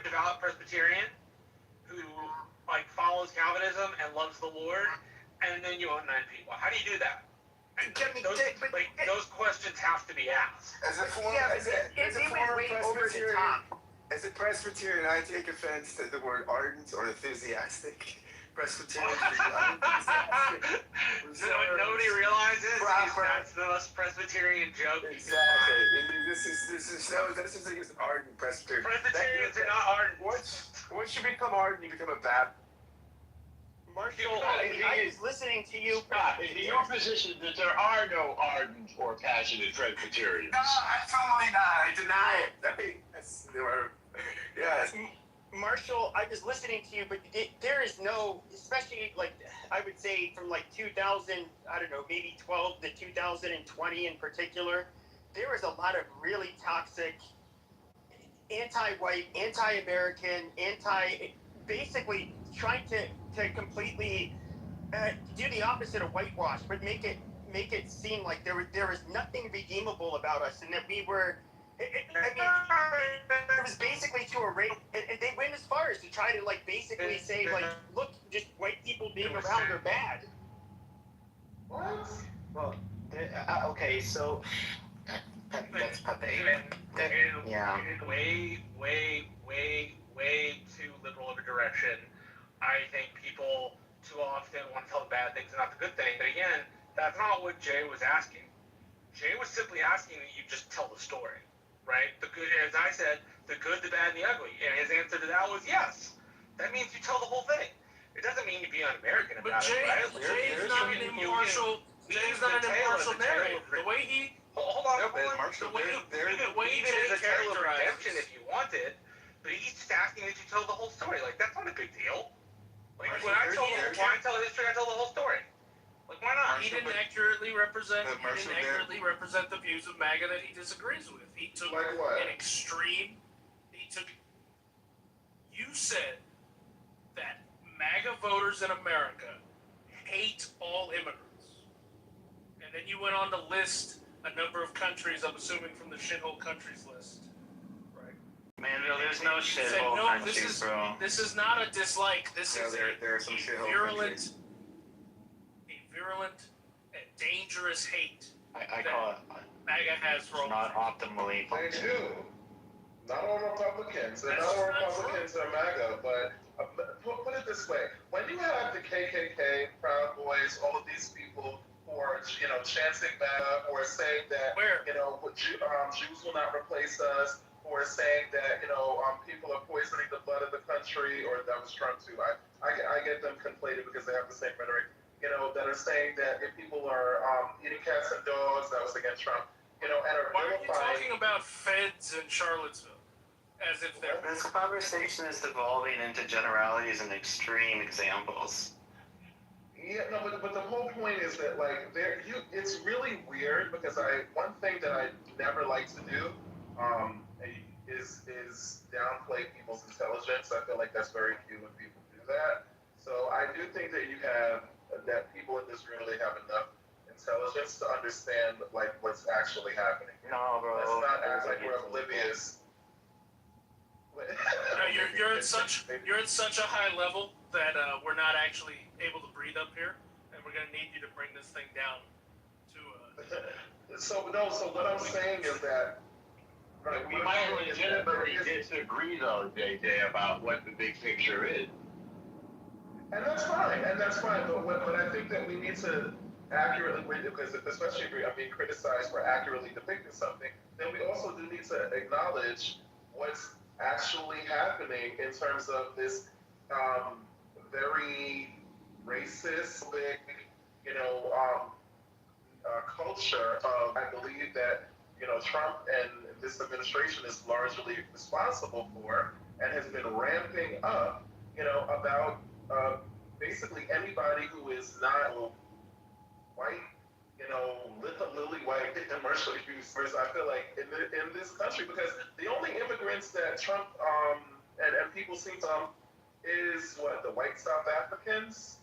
devout Presbyterian who follows Calvinism and loves the Lord, and then you own 9 people? How do you do that? And those questions have to be asked. As a former Presbyterian, I take offense to the word ardent or enthusiastic. Presbyterian. Nobody realizes that's the most Presbyterian joke. Exactly. This is an ardent Presbyterian. Presbyterians are not ardent. Once you become ardent, you become a Baptist. Marshall, I was listening to you. Scott, is it your position that there are no ardent or passionate Presbyterians? No, absolutely not. I deny it. There are, yes. Marshall, I was listening to you, but there is no, especially I would say from 2000, I don't know, maybe 12 to 2020 in particular, there was a lot of really toxic, anti-white, anti-American, basically trying to completely do the opposite of whitewash, but make it seem like there was nothing redeemable about us, and that we were. It was basically to erase, and they went as far as to try to basically say look, just white people being around are bad. What? Well, okay, so that's pathetic. Yeah. Way too liberal of a direction. I think people too often want to tell the bad things and not the good thing. But again, that's not what Jay was asking. Jay was simply asking that you just tell the story, right? The good, as I said, the good, the bad, and the ugly. And his answer to that was yes. That means you tell the whole thing. It doesn't mean you be un-American about it, right? Jay's not an impartial narrative. The way he... Hold on. The way Jay characterizes if you want it, but he's just asking that you tell the whole story. That's not a big deal. When I tell history, I tell the whole story. Why not? He didn't accurately represent the views of MAGA that he disagrees with. He took an extreme. You said that MAGA voters in America hate all immigrants, and then you went on to list a number of countries. I'm assuming from the shithole countries list. Manville, there's no shithole countries, bro. This is not a dislike. This is there are some shithole virulent, and dangerous hate. I call it. MAGA has for not optimally. They do. Not all Republicans. Not all Republicans are MAGA, but put it this way: when you have the KKK, Proud Boys, all of these people who are chanting MAGA or saying that Jews will not replace us, or saying that people are poisoning the blood of the country, or that was Trump too. I get them conflated because they have the same rhetoric. That are saying that if people are eating cats and dogs, that was against Trump. And are why are you talking about feds in Charlottesville as if they're... This conversation is devolving into generalities and extreme examples. Yeah, no, but the whole point is that it's really weird because one thing that I never like to do is downplay people's intelligence. I feel like that's very few when people do that. So I do think that that people in this room really have enough intelligence to understand what's actually happening. No, bro. Let's not act like we're oblivious. you're at such a high level that we're not actually able to breathe up here, and we're gonna need you to bring this thing down to. So what I'm saying is that. Right, we might legitimately disagree, though, JJ, about what the big picture is. And that's fine. But I think that we need to accurately, because especially if I'm being criticized for accurately depicting something, then we also do need to acknowledge what's actually happening in terms of this very racist, culture of, I believe that, Trump and this administration is largely responsible for, and has been ramping up, about basically anybody who is not white, lily white commercial users. I feel like in this country, because the only immigrants that Trump and people seem to is what, the white South Africans.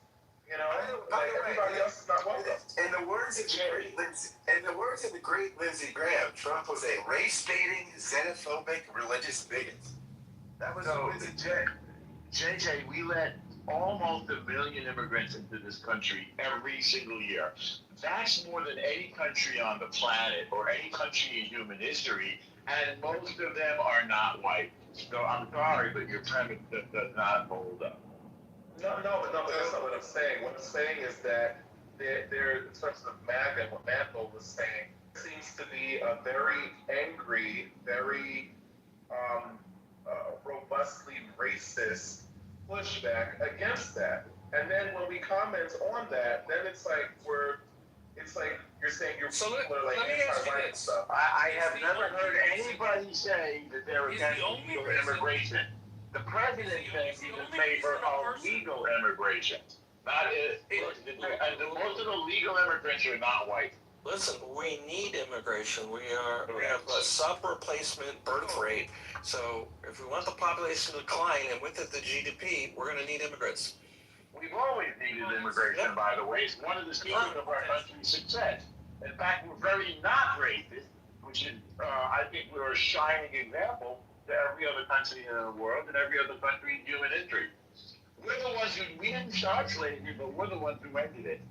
Everybody else is not welcome. In the words of the great Lindsey Graham, Trump was a race-baiting, xenophobic, religious bigot. That was JJ, we let almost 1 million immigrants into this country every single year. That's more than any country on the planet or any country in human history, and most of them are not white. So I'm sorry, but your premise does not hold up. No, but that's not what I'm saying. What I'm saying is that there in terms of MAGA and what Manville was saying, seems to be a very angry, very robustly racist pushback against that. And then when we comment on that, then it's like you're saying you're anti-white and stuff. I have never heard anybody say that they're against illegal immigration. The president says he's in favor of legal immigration. Most of the legal immigrants are not white. Listen, we need immigration. We have a sub-replacement birth rate. So if we want the population to decline and with it the GDP, we're going to need immigrants. We've always needed immigration, by the way. It's one of the secrets of our country's success. In fact, we're very not racist, which is, I think, we're a shining example to every other country in the world and every other country in human history. We're the ones we didn't start slavery, but we're the ones who ended it.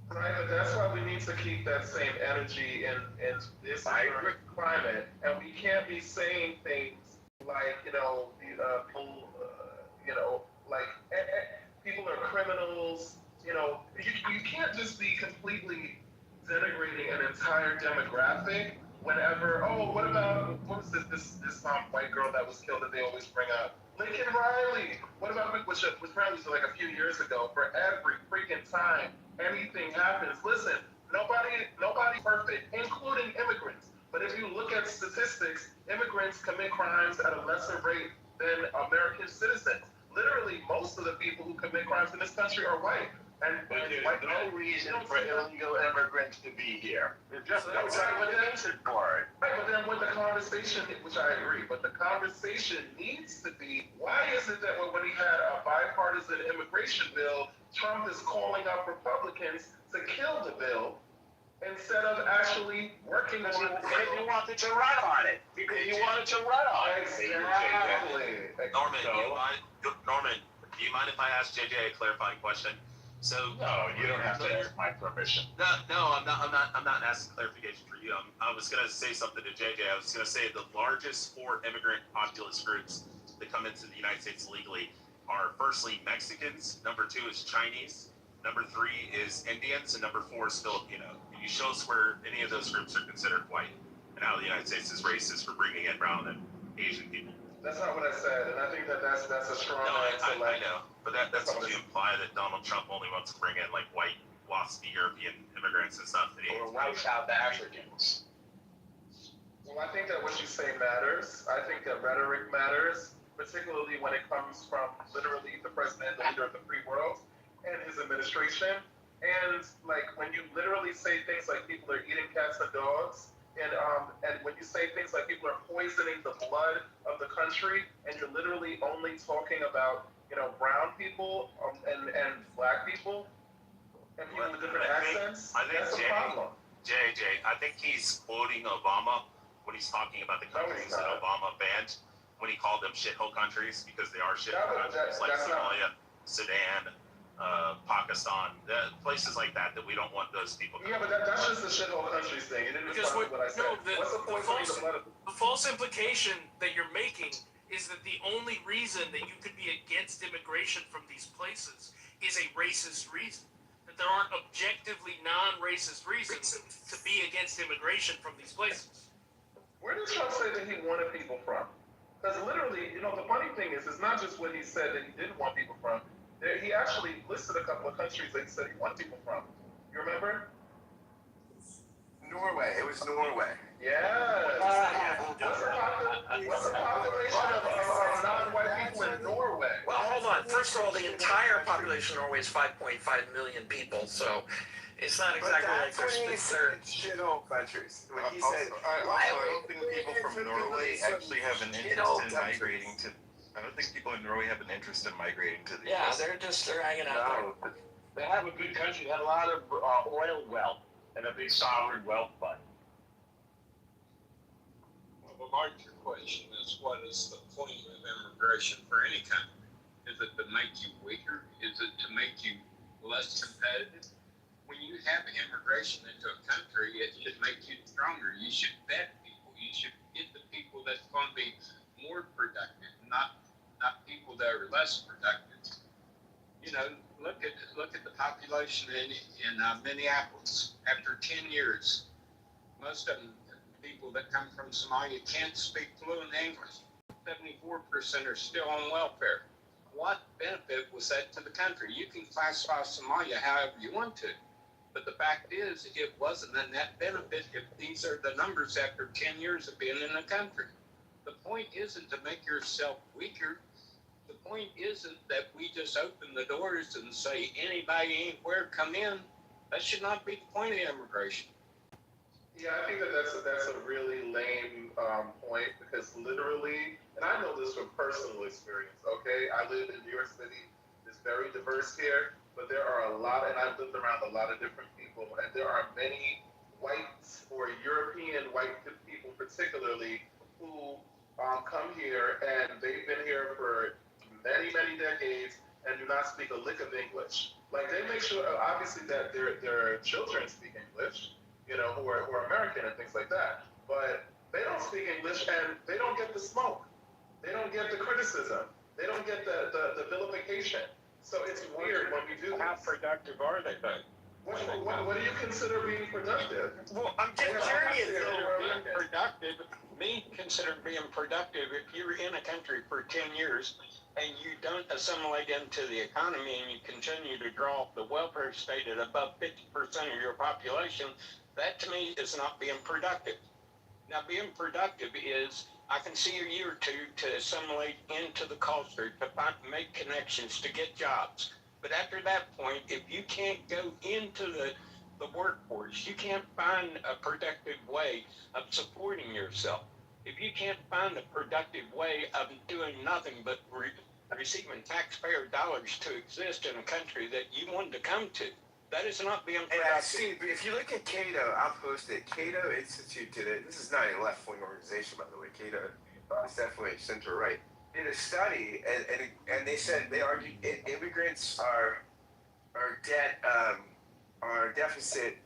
Right, but that's why we need to keep that same energy in this current climate, and we can't be saying things like, people are criminals. You can't just be completely denigrating an entire demographic. Whenever, what was this white girl that was killed that they always bring up? Lincoln Riley. What about, which apparently was like a few years ago, for every freaking time anything happens. Listen, nobody's perfect, including immigrants. But if you look at statistics, immigrants commit crimes at a lesser rate than American citizens. Literally, most of the people who commit crimes in this country are white. But there's no reason for illegal immigrants to be here. There's just no reason for it. Right, but then with the conversation, which I agree, but the conversation needs to be, why is it that when he had a bipartisan immigration bill, Trump is calling up Republicans to kill the bill instead of actually working on it? Because he wanted to run on it. Exactly. Norman, do you mind if I ask JJ a clarifying question? So no, you don't have to ask my permission. No, I'm not asking clarification for you. I was gonna say something to JJ. I was gonna say the largest 4 immigrant populist groups that come into the United States legally are firstly Mexicans, number 2 is Chinese, number 3 is Indians, and number 4 is Filipino. Can you show us where any of those groups are considered white, and how the United States is racist for bringing in brown and Asian people? That's not what I said, and I think that's a strong answer. I know, but that seems to imply that Donald Trump only wants to bring in like white, waspy European immigrants and stuff. Or white South Africans. Well, I think that what you say matters. I think that rhetoric matters, particularly when it comes from literally the president, the leader of the free world, and his administration. And like when you literally say things like people are eating cats and dogs, and when you say things like people are poisoning the blood of the country, and you're literally only talking about, brown people and black people, and people with different accents, that's a problem. JJ, I think he's quoting Obama when he's talking about the countries that Obama banned. when he called them shithole countries, because they are shithole countries, like Somalia, Sudan, Pakistan, places like that we don't want those people. Yeah, but that's just the shithole countries thing. You didn't Because respond to what I said. What's the point for me to let it? the false implication that you're making is that the only reason that you could be against immigration from these places is a racist reason. That there aren't objectively non-racist reasons to be against immigration from these places. Where did Trump say that he wanted people from? Because literally, you know, the funny thing is, it's not just what he said that he didn't want people from. He actually listed a couple of countries that he said he wanted people from. You remember? Norway. It was Norway. Yes. What's the population of non-white people in Norway? Well, hold on. First of all, the entire population of Norway is 5.5 million people, so it's not exactly like they're shithole countries. When he said, I don't think people from Norway actually have an interest in migrating to. I don't think people in Norway have an interest in migrating to the. Yeah, they're hanging out there. They have a good country. They had a lot of oil wealth and a big sovereign wealth fund. Well, the larger question is, what is the point of immigration for any country? Is it to make you weaker? Is it to make you less competitive? When you have immigration into a country, it should make you stronger. You should vet people. You should get the people that's going to be more productive, not people that are less productive. You know, look at the population in Minneapolis. After 10 years, most of them, people that come from Somalia, can't speak fluent English. 74% are still on welfare. What benefit was that to the country? You can classify Somalia however you want to, but the fact is, it wasn't a net benefit if these are the numbers after 10 years of being in the country. The point isn't to make yourself weaker. The point isn't that we just open the doors and say anybody, anywhere, come in. That should not be the point of immigration. Yeah, I think that's a really lame point, because literally, and I know this from personal experience, okay? I live in New York City. It's very diverse here, but there are a lot, and I've lived around a lot of different people, and there are many white or European white people particularly who come here, and they've been here for many, many decades and do not speak a lick of English. Like, they make sure, obviously, that their children speak English, you know, who are American and things like that. But they don't speak English, and they don't get the smoke. They don't get the criticism. They don't get the vilification. So it's weird when we do How productive are they, though? What do you consider being productive? Well, I'm just curious. Being productive, consider being productive if you're in a country for 10 years and you don't assimilate into the economy and you continue to draw off the welfare state at above 50% of your population. That to me is not being productive. Now, being productive is, I can see a year or two to assimilate into the culture, to make connections, to get jobs. But after that point, if you can't go into the workforce, you can't find a productive way of supporting yourself. If you can't find a productive way of doing nothing but receiving taxpayer dollars to exist in a country that you wanted to come to, that is not being productive. And Steve, if you look at Cato, I'll post it. Cato Institute did it. This is not a left-wing organization, by the way. Cato is definitely center-right. Did a study, and they said, they argued immigrants are deficit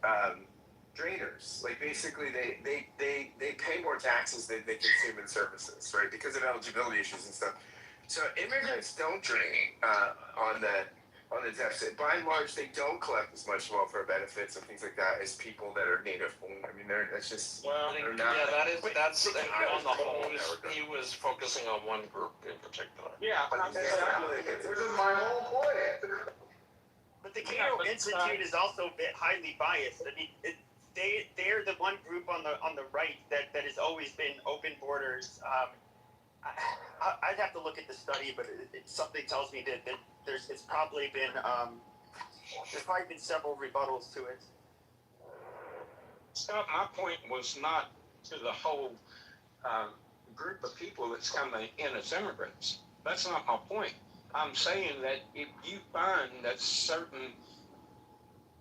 drainers. Like, basically, they pay more taxes than they consume in services, right? Because of eligibility issues and stuff. So immigrants don't drain on the deficit. By and large, they don't collect as much welfare benefits and things like that as people that are native born. I mean, that's just they're not. Yeah, that's on the whole. He was focusing on one group in particular. Yeah, exactly. This is my whole point. But the Cato Institute is also a bit highly biased. I mean, they're the one group on the right that has always been open borders. I'd have to look at the study, but something tells me that there's probably been several rebuttals to it. Scott, my point was not to the whole group of people that's coming in as immigrants. That's not my point. I'm saying that if you find that certain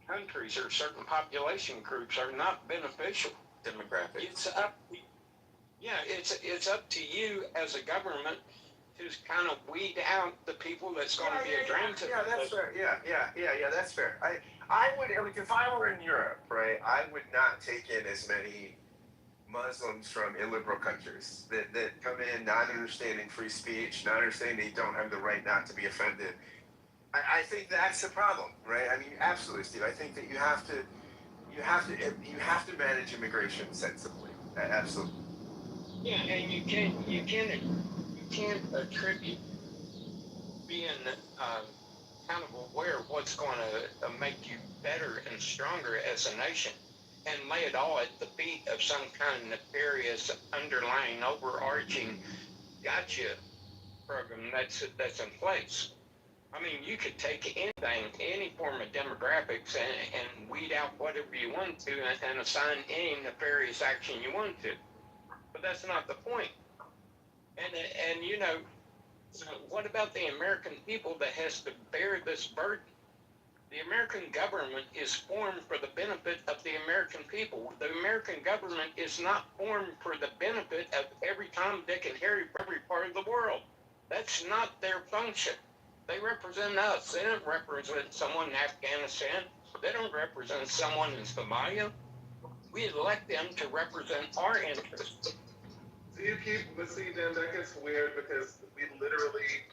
countries or certain population groups are not beneficial, demographics. it's up. Yeah, it's up to you as a government to kind of weed out the people that's going to be a drain to. Yeah, that's fair. Yeah, that's fair. I would, like, if I were in Europe, right, I would not take in as many Muslims from illiberal countries that come in not understanding free speech, not understanding they don't have the right not to be offended. I think that's the problem, right? I mean, absolutely, Steve. I think that you have to manage immigration sensibly. Absolutely. Yeah, and you can't attribute being kind of aware of what's going to make you better and stronger as a nation, and lay it all at the feet of some kind of nefarious, underlying, overarching gotcha program that's in place. I mean, you could take anything, any form of demographics, and weed out whatever you want to, and assign any nefarious action you want to. But that's not the point. And you know, so what about the American people that has to bear this burden? The American government is formed for the benefit of the American people. The American government is not formed for the benefit of every Tom, Dick, and Harry from every part of the world. That's not their function. They represent us. They don't represent someone in Afghanistan. They don't represent someone in Somalia. We elect them to represent our interests. So you keep, but see, then that gets weird because we literally,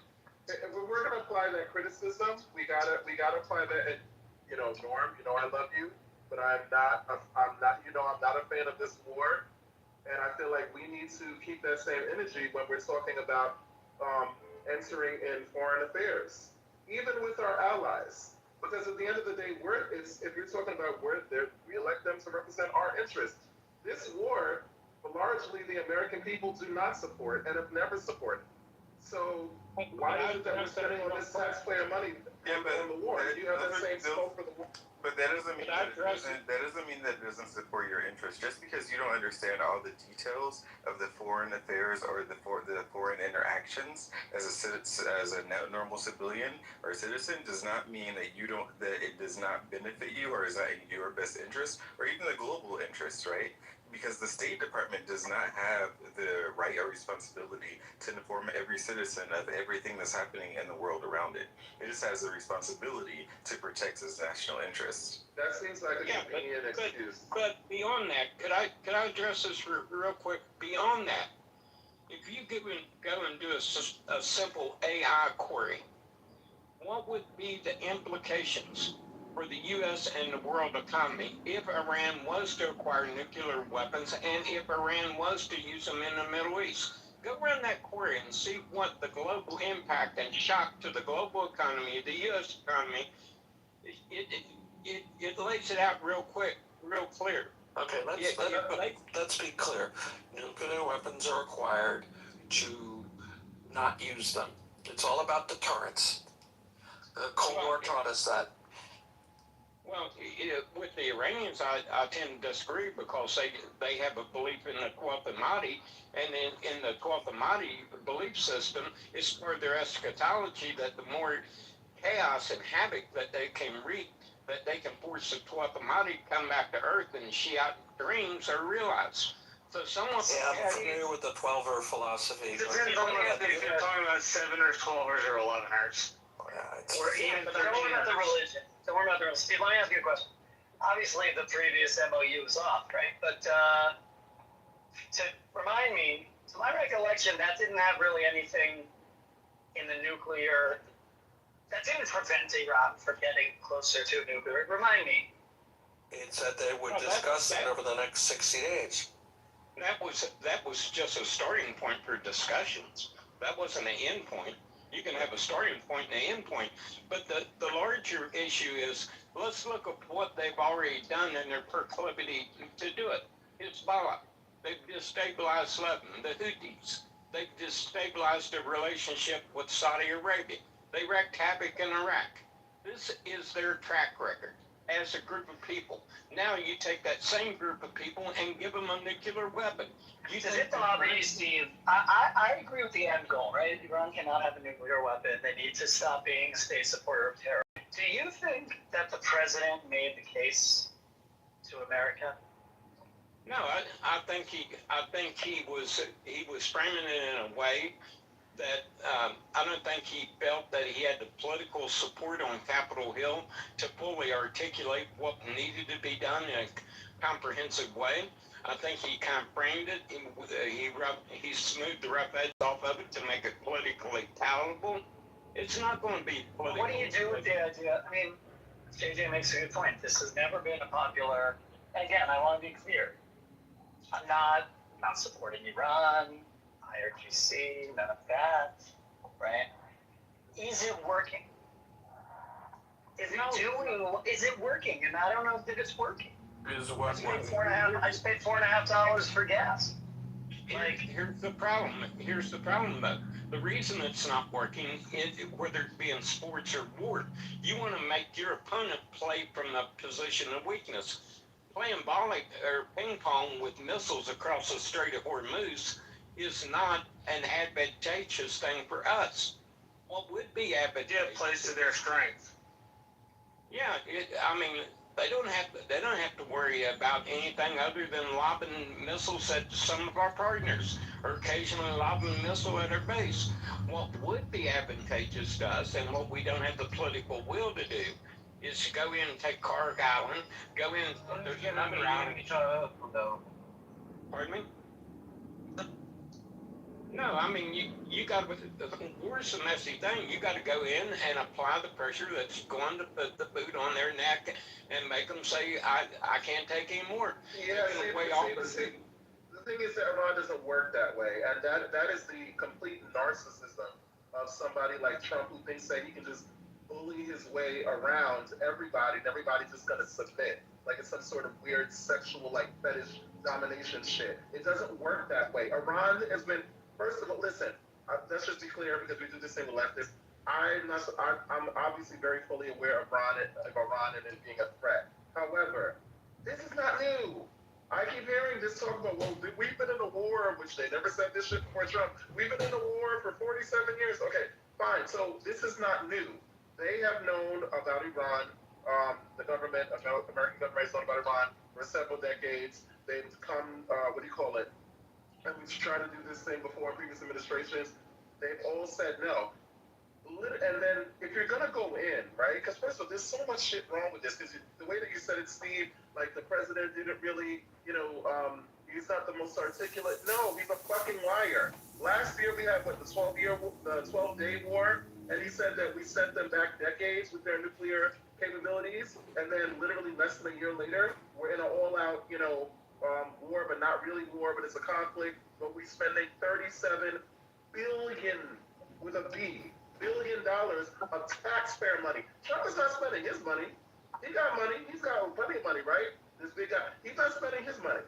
if we're gonna apply that criticism, we gotta apply that, Norm. I love you, but I'm not a fan of this war, and I feel like we need to keep that same energy when we're talking about entering in foreign affairs, even with our allies. Because at the end of the day, if you're talking about we elect them to represent our interests. This war, largely the American people do not support and have never supported. So why is it that we're spending all this taxpayer money on the war? You have the same scope for the war. But that doesn't mean that it doesn't support your interest. Just because you don't understand all the details of the foreign affairs or the foreign interactions as a normal civilian or citizen does not mean that it does not benefit you or is not in your best interest or even the global interest, right? Because the State Department does not have the right or responsibility to inform every citizen of everything that's happening in the world around it. It just has the responsibility to protect its national interests. That seems like a convenient excuse. But beyond that, could I address this real quick? Beyond that, if you go and do a simple AI query, what would be the implications for the U.S. and the world economy if Iran was to acquire nuclear weapons and if Iran was to use them in the Middle East? Go run that query and see what the global impact and shock to the global economy, the U.S. economy. It lays it out real clear. Okay, let's be clear. Nuclear weapons are acquired to not use them. It's all about deterrence. The Cold War taught us that. Well, with the Iranians, I tend to disagree because they have a belief in the Twelfth Mahdi, and in the Twelfth Mahdi belief system, it's part of their eschatology that the more chaos and havoc that they can wreak, that they can force the Twelfth Mahdi to come back to Earth and Shiite dreams are realized. So someone. Yeah, I'm familiar with the 12er philosophy. Depends on if you're talking about 7ers, 12ers, or 11ers. Or even don't worry about the religion. Don't worry about the religion. Steve, let me ask you a question. Obviously, the previous MOU is off, right? But to remind me, to my recollection, that didn't have really anything in the nuclear. That didn't prevent Iran from getting closer to nuclear. Remind me. It said they would discuss that over the next 60 days. That was just a starting point for discussions. That wasn't an end point. You can have a starting point and an end point. But the larger issue is, let's look at what they've already done and their proclivity to do it. Hezbollah, they've destabilized Lebanon, the Houthis. They've destabilized their relationship with Saudi Arabia. They wreaked havoc in Iraq. This is their track record as a group of people. Now you take that same group of people and give them a nuclear weapon. Does it bother you, Steve? I agree with the end goal, right? Iran cannot have a nuclear weapon. They need to stop being a state supporter of terror. Do you think that the president made the case to America? No, I think he was framing it in a way that I don't think he felt that he had the political support on Capitol Hill to fully articulate what needed to be done in a comprehensive way. I think he kind of framed it. He smoothed the rough edge off of it to make it politically palatable. It's not going to be political. What do you do with the idea? I mean, JJ makes a good point. This has never been a popular. Again, I want to be clear. I'm not supporting Iran, IRGC, none of that, right? Is it working? Is it working? And I don't know if it's working. Is what? I just paid $4.50 for gas. Here's the problem. Though. The reason it's not working, whether it be in sports or war, you want to make your opponent play from a position of weakness. Playing ping pong with missiles across the Strait of Hormuz is not an advantageous thing for us. What would be advantageous? Yeah, plays to their strength. Yeah, they don't have to worry about anything other than lobbing missiles at some of our partners, or occasionally lobbing a missile at our base. What would be advantageous to us, and what we don't have the political will to do, is to go in and take Carg Island, go in. There's another island. Pardon me? No, you got to. War's a messy thing. You got to go in and apply the pressure that's going to put the boot on their neck and make them say, I can't take any more. Yeah, the thing is that Iran doesn't work that way, and that is the complete narcissism of somebody like Trump, who thinks that he can just bully his way around everybody, and everybody's just gonna submit, like it's some sort of weird sexual fetish domination shit. It doesn't work that way. Iran has been. First of all, listen, let's just be clear, because we do this thing with leftists. I'm obviously very fully aware of Iran and it being a threat. However, this is not new. I keep hearing this talk about, well, we've been in a war, which they never said this shit before Trump. We've been in a war for 47 years. Okay, fine. So this is not new. They have known about Iran. The government, American government has known about Iran for several decades. They've come, and we've tried to do this thing before in previous administrations. They've all said no. And then if you're going to go in, right, because first of all, there's so much shit wrong with this, because the way that you said it, Steve, the president didn't really, he's not the most articulate. No, he's a fucking liar. Last year we had, the 12-day war, and he said that we sent them back decades with their nuclear capabilities, and then literally less than a year later, we're in an all-out, war, but not really war, but it's a conflict. But we're spending $37 billion with a B, $1 billion of taxpayer money. Trump is not spending his money. He got money. He's got plenty of money, right? This big guy. He's not spending his money.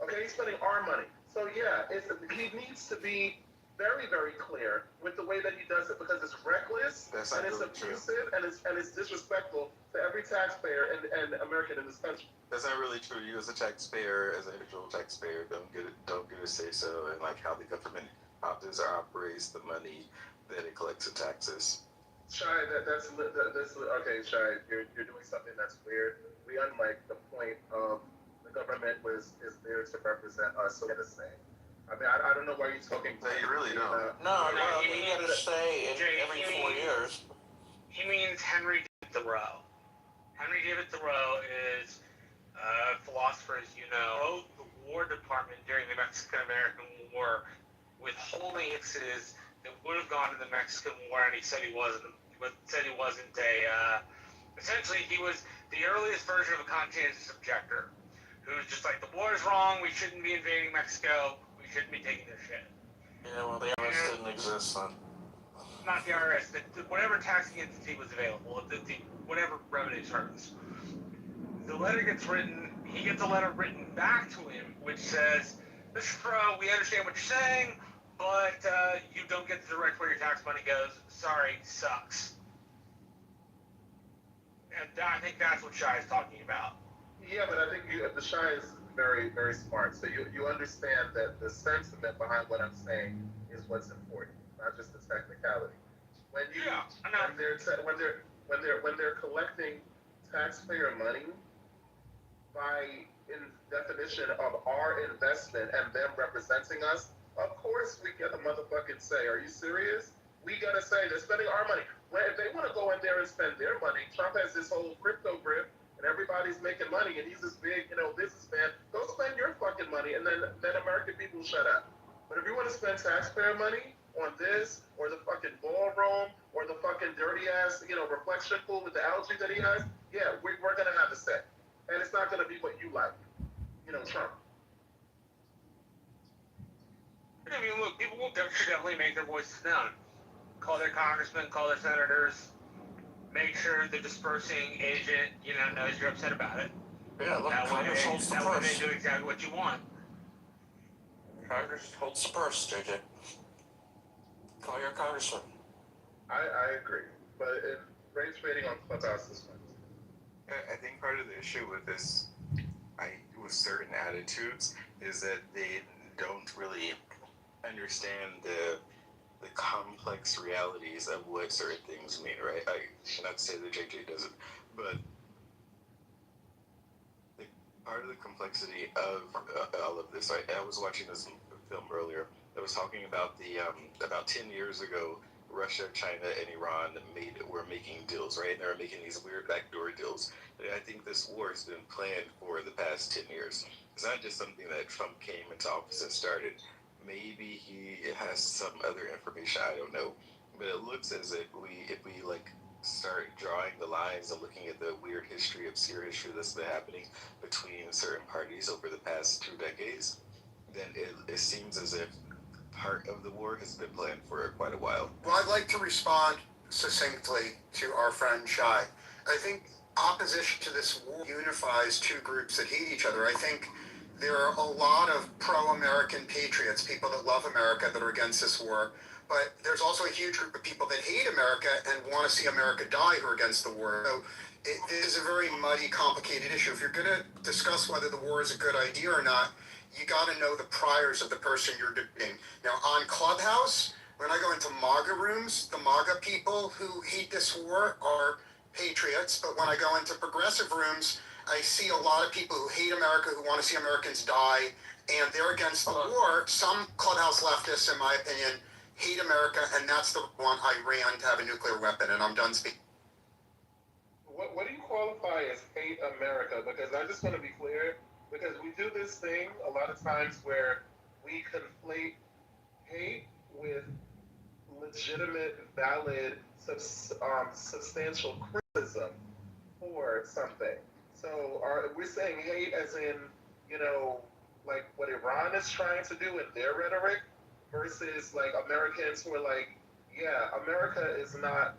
Okay, he's spending our money. So yeah, he needs to be very, very clear with the way that he does it, because it's reckless and it's abusive and it's disrespectful to every taxpayer and American in this country. That's not really true. You as a taxpayer, as an individual taxpayer, don't get a say so in how the government operates the money that it collects in taxes. Shai, that's okay. Shai, you're doing something that's weird. We unlike the point of the government is there to represent us. So get a say. I don't know why you're talking. No, you really don't. No, you got to say every 4 years. He means Henry David Thoreau. Henry David Thoreau is a philosopher, as you know, wrote the War Department during the Mexican-American War with holdings that would have gone to the Mexican War, and he said he wasn't. Essentially, he was the earliest version of a conscientious objector, who was just like, the war is wrong, we shouldn't be invading Mexico, we shouldn't be taking their shit. Yeah, well, the IRS didn't exist then. Not the IRS, whatever taxing entity was available, whatever revenue service. The letter gets written, he gets a letter written back to him, which says, Mr. Crow, we understand what you're saying, but you don't get to direct where your tax money goes. Sorry, sucks. And I think that's what Shai is talking about. Yeah, but I think the Shai is very, very smart. So you understand that the sentiment behind what I'm saying is what's important, not just the technicality. When they're collecting taxpayer money by definition of our investment and them representing us, of course we get a motherfucking say. Are you serious? We gotta say they're spending our money. When if they want to go in there and spend their money, Trump has this whole crypto grip, and everybody's making money, and he's this big, businessman. Go spend your fucking money, and then American people shut up. But if you want to spend taxpayer money on this, or the fucking ballroom, or the fucking dirty ass, reflection pool with the algae that he has, yeah, we're gonna have a say, and it's not gonna be what you like, Trump. I mean, look, people will definitely make their voices known. Call their congressmen, call their senators, make sure the dispersing agent, knows you're upset about it. Yeah, look, Congress holds the that way purse. they do exactly what you want. Congress holds the purse, JJ. Call your congressman. I agree, but race rating on Clubhouse is fine. I think part of the issue with this, with certain attitudes, is that they don't really understand the complex realities of what certain things mean, right? I cannot say that JJ doesn't, but part of the complexity of all of this, I was watching this film earlier that was talking about about 10 years ago, Russia, China, and Iran were making deals, right? And they were making these weird backdoor deals. And I think this war has been planned for the past 10 years. It's not just something that Trump came into office and started. Maybe he has some other information, I don't know. But it looks as if we start drawing the lines and looking at the weird history, obscure history that's been happening between certain parties over the past 2 decades, then it seems as if part of the war has been planned for quite a while. Well, I'd like to respond succinctly to our friend Shai. I think opposition to this war unifies two groups that hate each other. I think there are a lot of pro-American patriots, people that love America, that are against this war. But there's also a huge group of people that hate America and want to see America die who are against the war. So it is a very muddy, complicated issue. If you're going to discuss whether the war is a good idea or not, you got to know the priors of the person you're debating. Now, on Clubhouse, when I go into MAGA rooms, the MAGA people who hate this war are patriots. But when I go into progressive rooms, I see a lot of people who hate America, who want to see Americans die, and they're against the war. Some Clubhouse leftists, in my opinion, hate America, and that's the one Iran to have a nuclear weapon, and I'm done speaking. What do you qualify as hate America? Because I just want to be clear, because we do this thing a lot of times where we conflate hate with legitimate, valid, substantial criticism for something. So we're saying hate as in, like what Iran is trying to do in their rhetoric, versus like Americans who are like, yeah, America is not,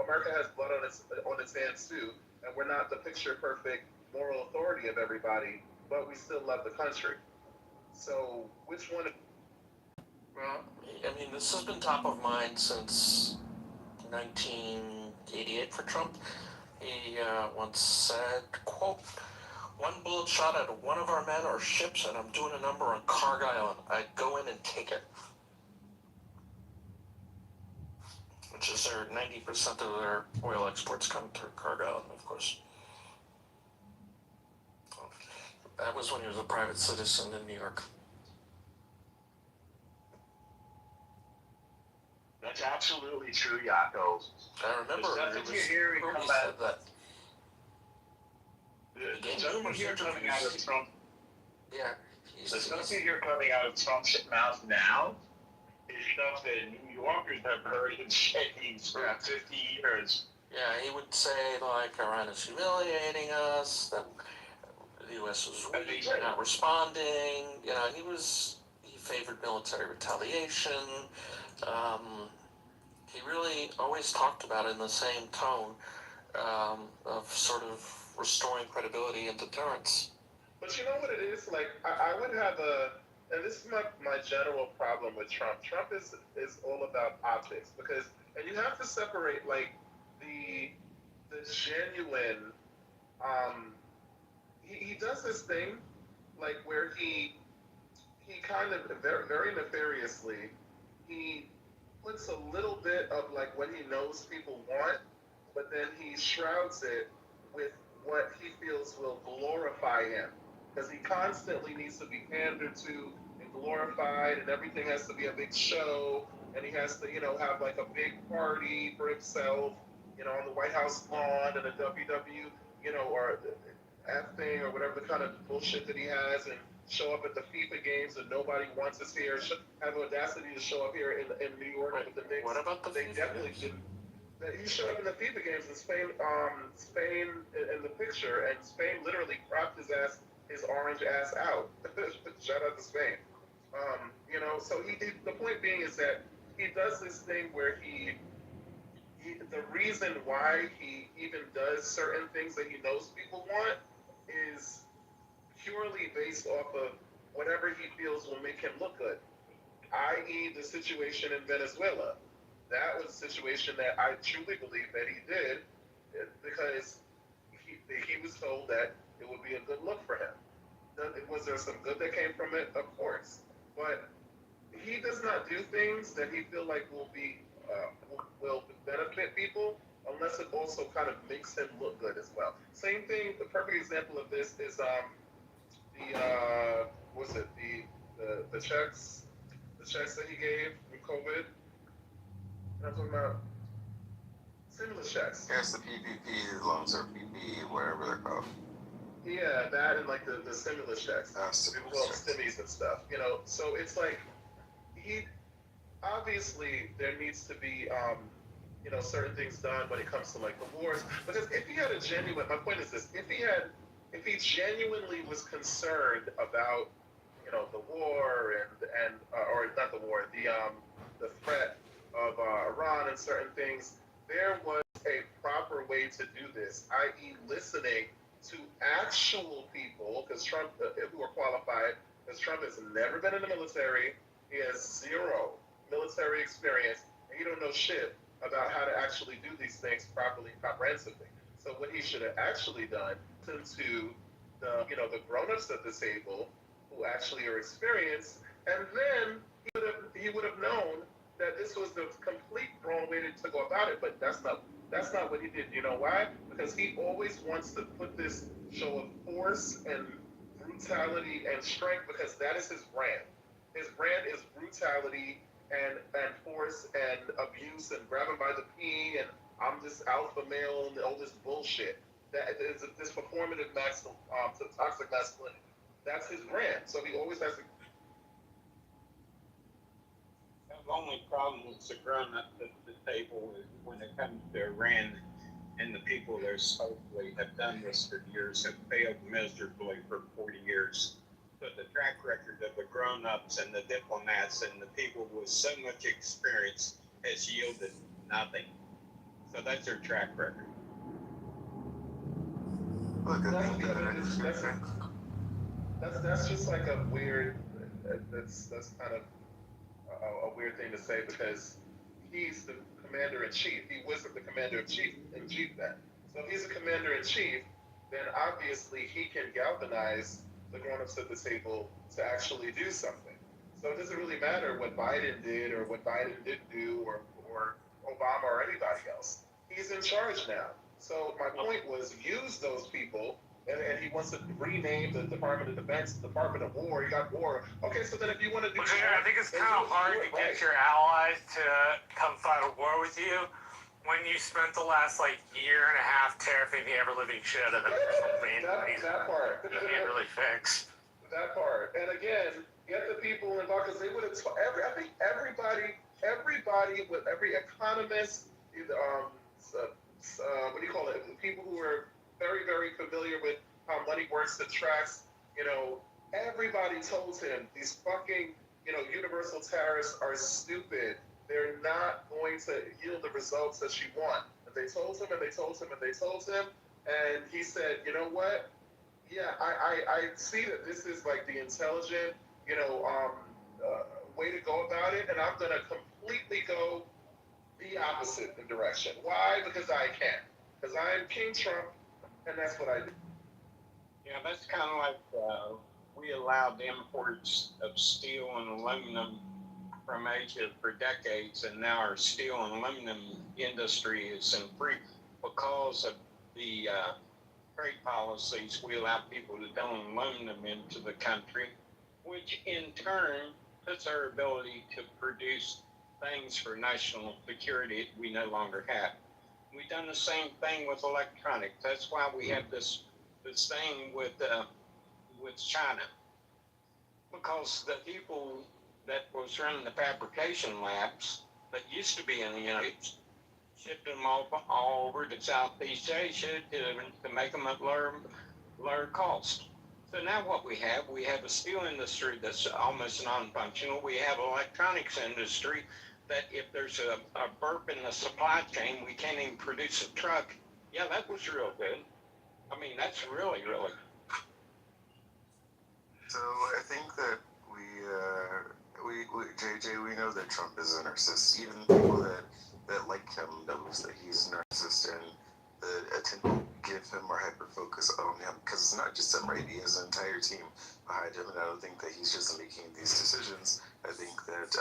America has blood on its hands too, and we're not the picture perfect moral authority of everybody, but we still love the country. So which one? Well, I mean, this has been top of mind since 1988 for Trump. He once said, quote, "One bullet shot at one of our men or ships and I'm doing a number on Cargill, I'd go in and take it." Which is 90% of their oil exports come through Cargill, of course. That was when he was a private citizen in New York. That's absolutely true, Yaakov. I remember There's nothing you hear said that. There's nothing you hear coming out of Trump. Yeah. There's nothing you hear coming out of Trump's mouth now is stuff that New Yorkers have heard him saying for 50 years. Yeah, he would say, like, Iran is humiliating us, that the U.S. was weak, not responding. He favored military retaliation. He really always talked about it in the same tone of sort of restoring credibility and deterrence. But you know what it is? Like, I would have and this is my general problem with Trump. Trump is all about optics, and you have to separate, like, the genuine, he does this thing, like, where he kind of very, very nefariously, he puts a little bit of, like, what he knows people want, but then he shrouds it with what he feels will glorify him. Because he constantly needs to be pandered to and glorified, and everything has to be a big show, and he has to, have like a big party for himself, on the White House lawn and a WW, or F thing or whatever the kind of bullshit that he has, and show up at the FIFA games and nobody wants us here. Have audacity to show up here in New York with the Knicks. What about the They FIFA definitely games? didn't. He showed up in the FIFA games in Spain. Spain in the picture, and Spain literally cropped his orange ass out. Shout out to Spain. So the point being is that he does this thing where the reason why he even does certain things that he knows people want is purely based off of whatever he feels will make him look good, i.e., the situation in Venezuela. That was a situation that I truly believe that he did because he was told that it would be a good look for him. Was there some good that came from it? Of course. But he does not do things that he feel like will benefit people unless it also kind of makes him look good as well. Same thing. The perfect example of this is what's it the checks that he gave with COVID. I'm talking about stimulus checks. Yes, the PPP loans or PP, whatever they're called. Yeah, that and like the stimulus checks. People call them stimmies and stuff. So it's like he obviously there needs to be certain things done when it comes to like the wars. Because if he had a genuine, my point is this: if he genuinely was concerned about the war and or not the war, the threat of Iran and certain things, there was a proper way to do this, i.e., listening to actual people, because Trump, who are qualified, because Trump has never been in the military, he has zero military experience, and he don't know shit about how to actually do these things properly, comprehensively. So what he should have actually done, to the grown-ups at the table who actually are experienced, and then he would have known that this was the complete wrong way to go about it. But that's not what he did. You know why? Because he always wants to put this show of force and brutality and strength because that is his brand. His brand is brutality and force and abuse and grabbing by the pee and I'm this alpha male and all this bullshit. That is this performative toxic masculinity. That's his brand. So he always has to. The only problem with the grown up at the table is when it comes to Iran and the people there supposedly have done this for years have failed miserably for 40 years. But the track record of the grown ups and the diplomats and the people with so much experience has yielded nothing. So that's their track record. Look, that's just like a weird. That's kind of a weird thing to say because he's the commander in chief. He wasn't the commander in chief then. So if he's a commander in chief, then obviously he can galvanize the grown-ups at the table to actually do something. So it doesn't really matter what Biden did or what Biden didn't do or Obama or anybody else. He's in charge now. So my point was use those people and he wants to rename the Department of Defense, Department of War. You got war. Okay, so then if you want to do I think it's kind of hard to get your allies to come fight a war with you when you spent the last year and a half tearing the ever living shit out of them. That part. You can't really fix. That part. And again, get the people involved because they would have. I think everybody with every economist, what do you call it? People who are very, very familiar with how money works, the tracks, everybody told him these fucking, universal tariffs are stupid. They're not going to yield the results that you want. And they told him and they told him and they told him. And he said, you know what? Yeah, I see that this is like the intelligent, way to go about it. And I'm going to completely go the opposite direction. Why? Because I can. Because I am King Trump. And that's what I do. Yeah, that's kind of like we allowed imports of steel and aluminum from Asia for decades, and now our steel and aluminum industry is in free because of the trade policies, we allow people to don't loan them into the country, which in turn puts our ability to produce things for national security we no longer have. We've done the same thing with electronics. That's why we have this thing with China, because the people that was running the fabrication labs that used to be in the United States shipped them all over to Southeast Asia to make them at lower cost. So now what we have a steel industry that's almost non-functional. We have an electronics industry that if there's a burp in the supply chain, we can't even produce a truck. Yeah, that was real good. I mean, that's really, really. So I think that we JJ, we know that Trump is a narcissist. Even people that like him knows that he's a narcissist, and the attempt to give him or hyper focus on him, because it's not just him, right? He has an entire team behind him, and I don't think that he's just making these decisions. I think that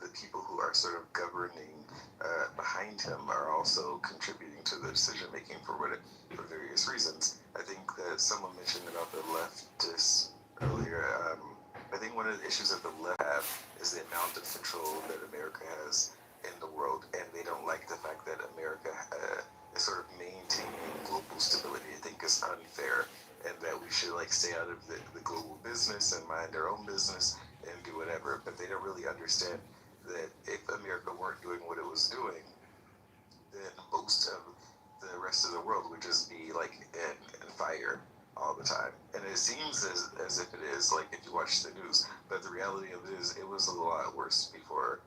the people who are sort of governing behind him are also contributing to the decision making for various reasons. I think that someone mentioned about the leftists earlier. I think one of the issues that the left have is the amount of control that America has in the world, and they don't like the fact that America is sort of maintaining global stability. I think it's unfair, and that we should stay out of the global business and mind our own business and do whatever. But they don't really understand that if America weren't doing what it was doing, then most of the rest of the world would just be in fire all the time. And it seems as if it is, if you watch the news, but the reality of it is it was a lot worse before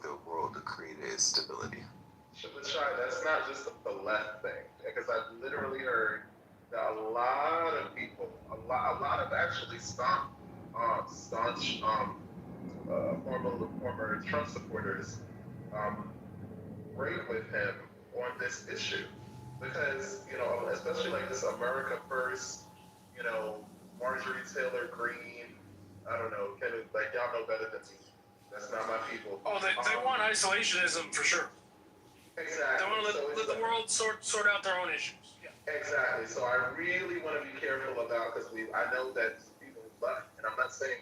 the world created its stability. But Shai, that's not just a left thing, because I've literally heard that a lot of people, a lot of actually staunch former Trump supporters break with him on this issue, because especially this America First, Marjorie Taylor Greene, I don't know, y'all know better than me. That's not my people. Oh, they want isolationism for sure. Exactly. They want to let the world sort out their own issues. Yeah. Exactly. So I really want to be careful about, because I know that people left, and I'm not saying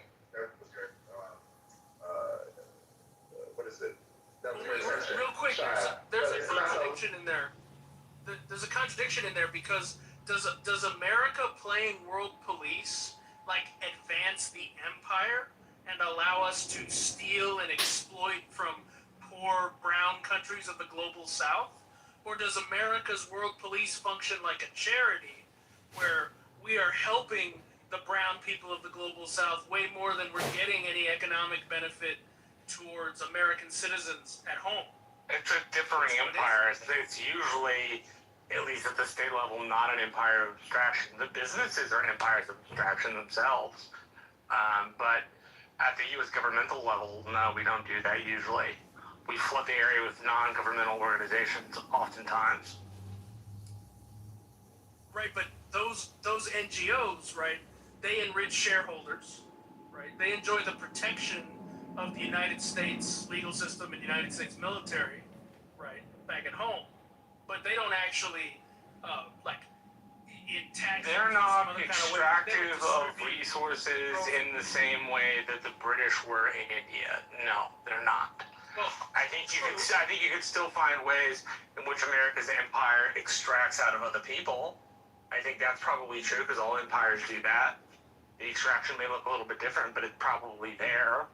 what is it? That was your intention. Real quick, Child. there's a contradiction in there. There's a contradiction in there, because does America playing world police advance the empire and allow us to steal and exploit from poor brown countries of the global south? Or does America's world police function like a charity, where we are helping the brown people of the global south way more than we're getting any economic benefit towards American citizens at home? It's a differing empire. It's usually, at least at the state level, not an empire of abstraction. The businesses are empires of abstraction themselves. But at the U.S. governmental level, no, we don't do that usually. We flood the area with non-governmental organizations oftentimes. Right, but those NGOs, right, they enrich shareholders, right? They enjoy the protection of the United States legal system and United States military, right, back at home. But they don't actually, in tax. They're not extractive of resources in the same way that the British were in India. No, they're not. Well, I think you could still find ways in which America's empire extracts out of other people. I think that's probably true, because all empires do that. The extraction may look a little bit different, but it's probably there.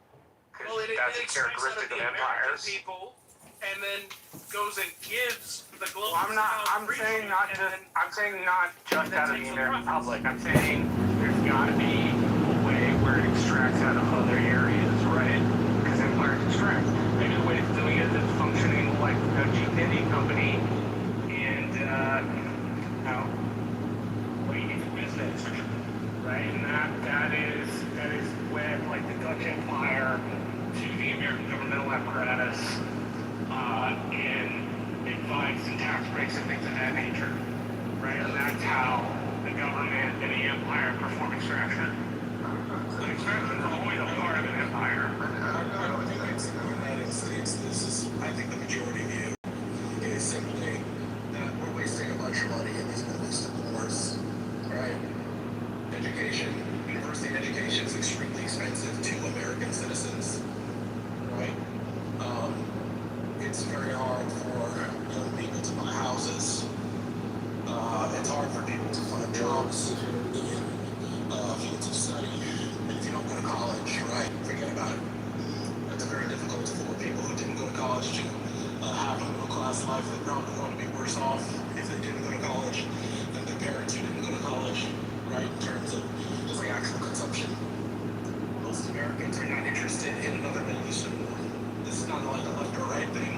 Well, that's a characteristic of empires. People, and then goes and gives the global. Well, I'm saying not just out of the American public. I'm saying there's got to be a way where it extracts out of other areas, right? Because empires extract. Maybe the way it's doing it is functioning like a GPD company, and way into business, right? And that is with the Dutch Empire to the American governmental apparatus, in advice and tax breaks and things of that nature, right? And that's how the government and the empire perform extraction. So extraction is always a part of an empire. I don't think it's in the United States. This is, I think, the majority view is simply that we're wasting a bunch of money be worse off if they didn't go to college than their parents who didn't go to college, right? In terms of just like actual consumption. Most Americans are not interested in another Middle Eastern war. This is not like a left or right thing.